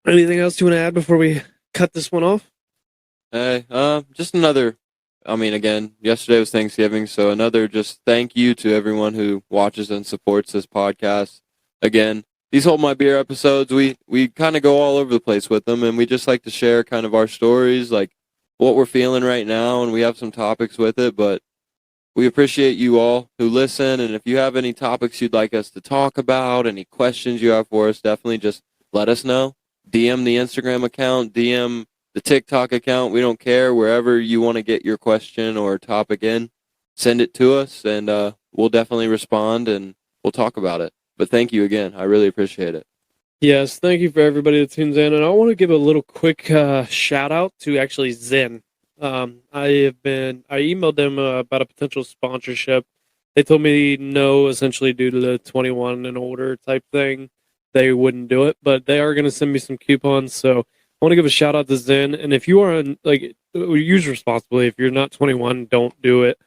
Anything else you want to add before we cut this one off? Hey, just another. I mean, again, yesterday was Thanksgiving, so another just thank you to everyone who watches and supports this podcast. Again, these Hold My Beer episodes, we kind of go all over the place with them, and we just like to share kind of our stories, like what we're feeling right now, and we have some topics with it, but we appreciate you all who listen, and if you have any topics you'd like us to talk about, any questions you have for us, definitely just let us know. DM the Instagram account, DM the TikTok account. We don't care. Wherever you want to get your question or topic in, send it to us, and we'll definitely respond, and we'll talk about it. But thank you again. I really appreciate it. Yes, thank you for everybody that tunes in. And I want to give a little quick shout out to actually Zen. I emailed them about a potential sponsorship. They told me no, essentially due to the 21 and older type thing. They wouldn't do it, but they are going to send me some coupons. So I want to give a shout out to Zen. And if you are use responsibly. If you're not 21, don't do it.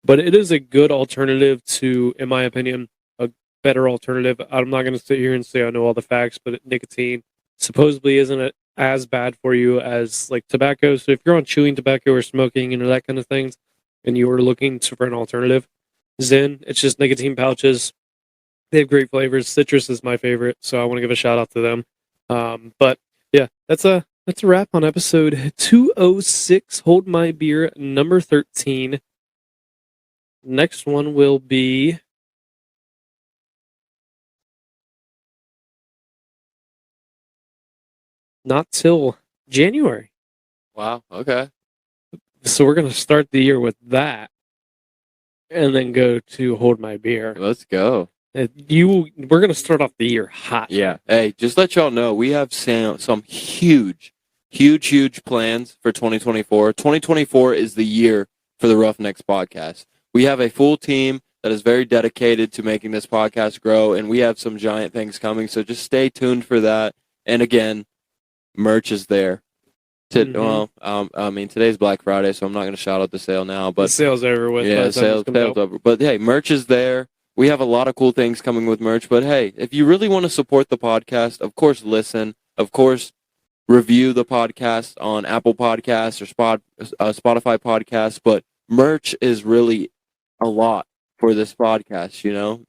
But it is a good alternative to, in my opinion, a better alternative. I'm not going to sit here and say I know all the facts, but nicotine supposedly isn't as bad for you as like tobacco. So if you're on chewing tobacco or smoking and that kind of things, and you are looking for an alternative, Zen, it's just nicotine pouches. They have great flavors. Citrus is my favorite, so I want to give a shout out to them. But yeah, that's a wrap on episode 206. Hold My Beer, number 13. Next one will be not till January. Wow. Okay. So we're going to start the year with that and then go to Hold My Beer. Let's go. We're going to start off the year hot. Yeah. Hey, just let y'all know, we have some huge plans for 2024. 2024 is the year for the Roughnecks podcast. We have a full team that is very dedicated to making this podcast grow, and we have some giant things coming. So just stay tuned for that. And again, merch is there. Well, I mean, today's Black Friday, so I'm not going to shout out the sale now. But the sale's over with. Yeah, sale's over. But hey, merch is there. We have a lot of cool things coming with merch. But hey, if you really want to support the podcast, of course, listen. Of course, review the podcast on Apple Podcasts or Spotify Podcasts. But merch is really a lot for this podcast, you know?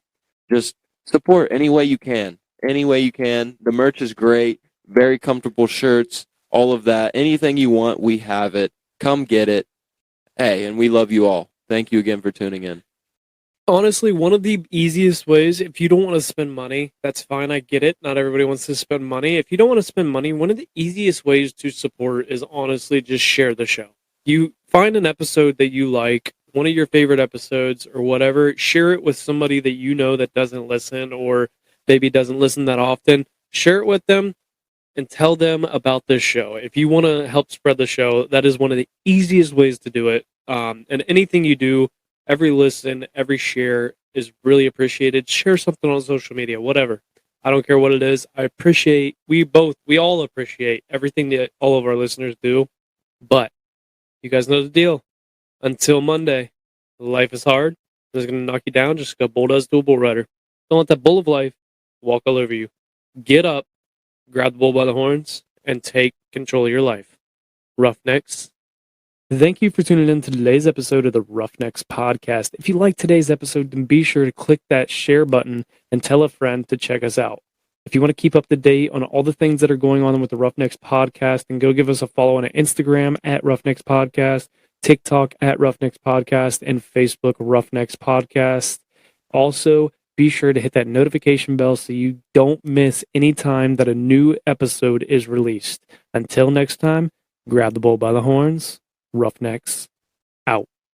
Just support any way you can. Any way you can. The merch is great. Very comfortable shirts. All of that. Anything you want, we have it. Come get it. Hey, and we love you all. Thank you again for tuning in. Honestly, one of the easiest ways, if you don't want to spend money, that's fine. I get it. Not everybody wants to spend money. If you don't want to spend money, one of the easiest ways to support is honestly just share the show. You find an episode that you like, one of your favorite episodes or whatever, share it with somebody that you know that doesn't listen or maybe doesn't listen that often. Share it with them and tell them about this show. If you want to help spread the show, that is one of the easiest ways to do it. And anything you do, every listen, every share is really appreciated. Share something on social media, whatever. I don't care what it is. We all appreciate everything that all of our listeners do. But you guys know the deal. Until Monday, life is hard. It's going to knock you down just like a bull does to a bull rider. Don't let that bull of life walk all over you. Get up, grab the bull by the horns, and take control of your life. Roughnecks. Thank you for tuning in to today's episode of the Roughnecks Podcast. If you like today's episode, then be sure to click that share button and tell a friend to check us out. If you want to keep up to date on all the things that are going on with the Roughnecks Podcast, then go give us a follow on Instagram at Roughnecks Podcast, TikTok at Roughnecks Podcast, and Facebook Roughnecks Podcast. Also, be sure to hit that notification bell so you don't miss any time that a new episode is released. Until next time, grab the bull by the horns. Roughnecks.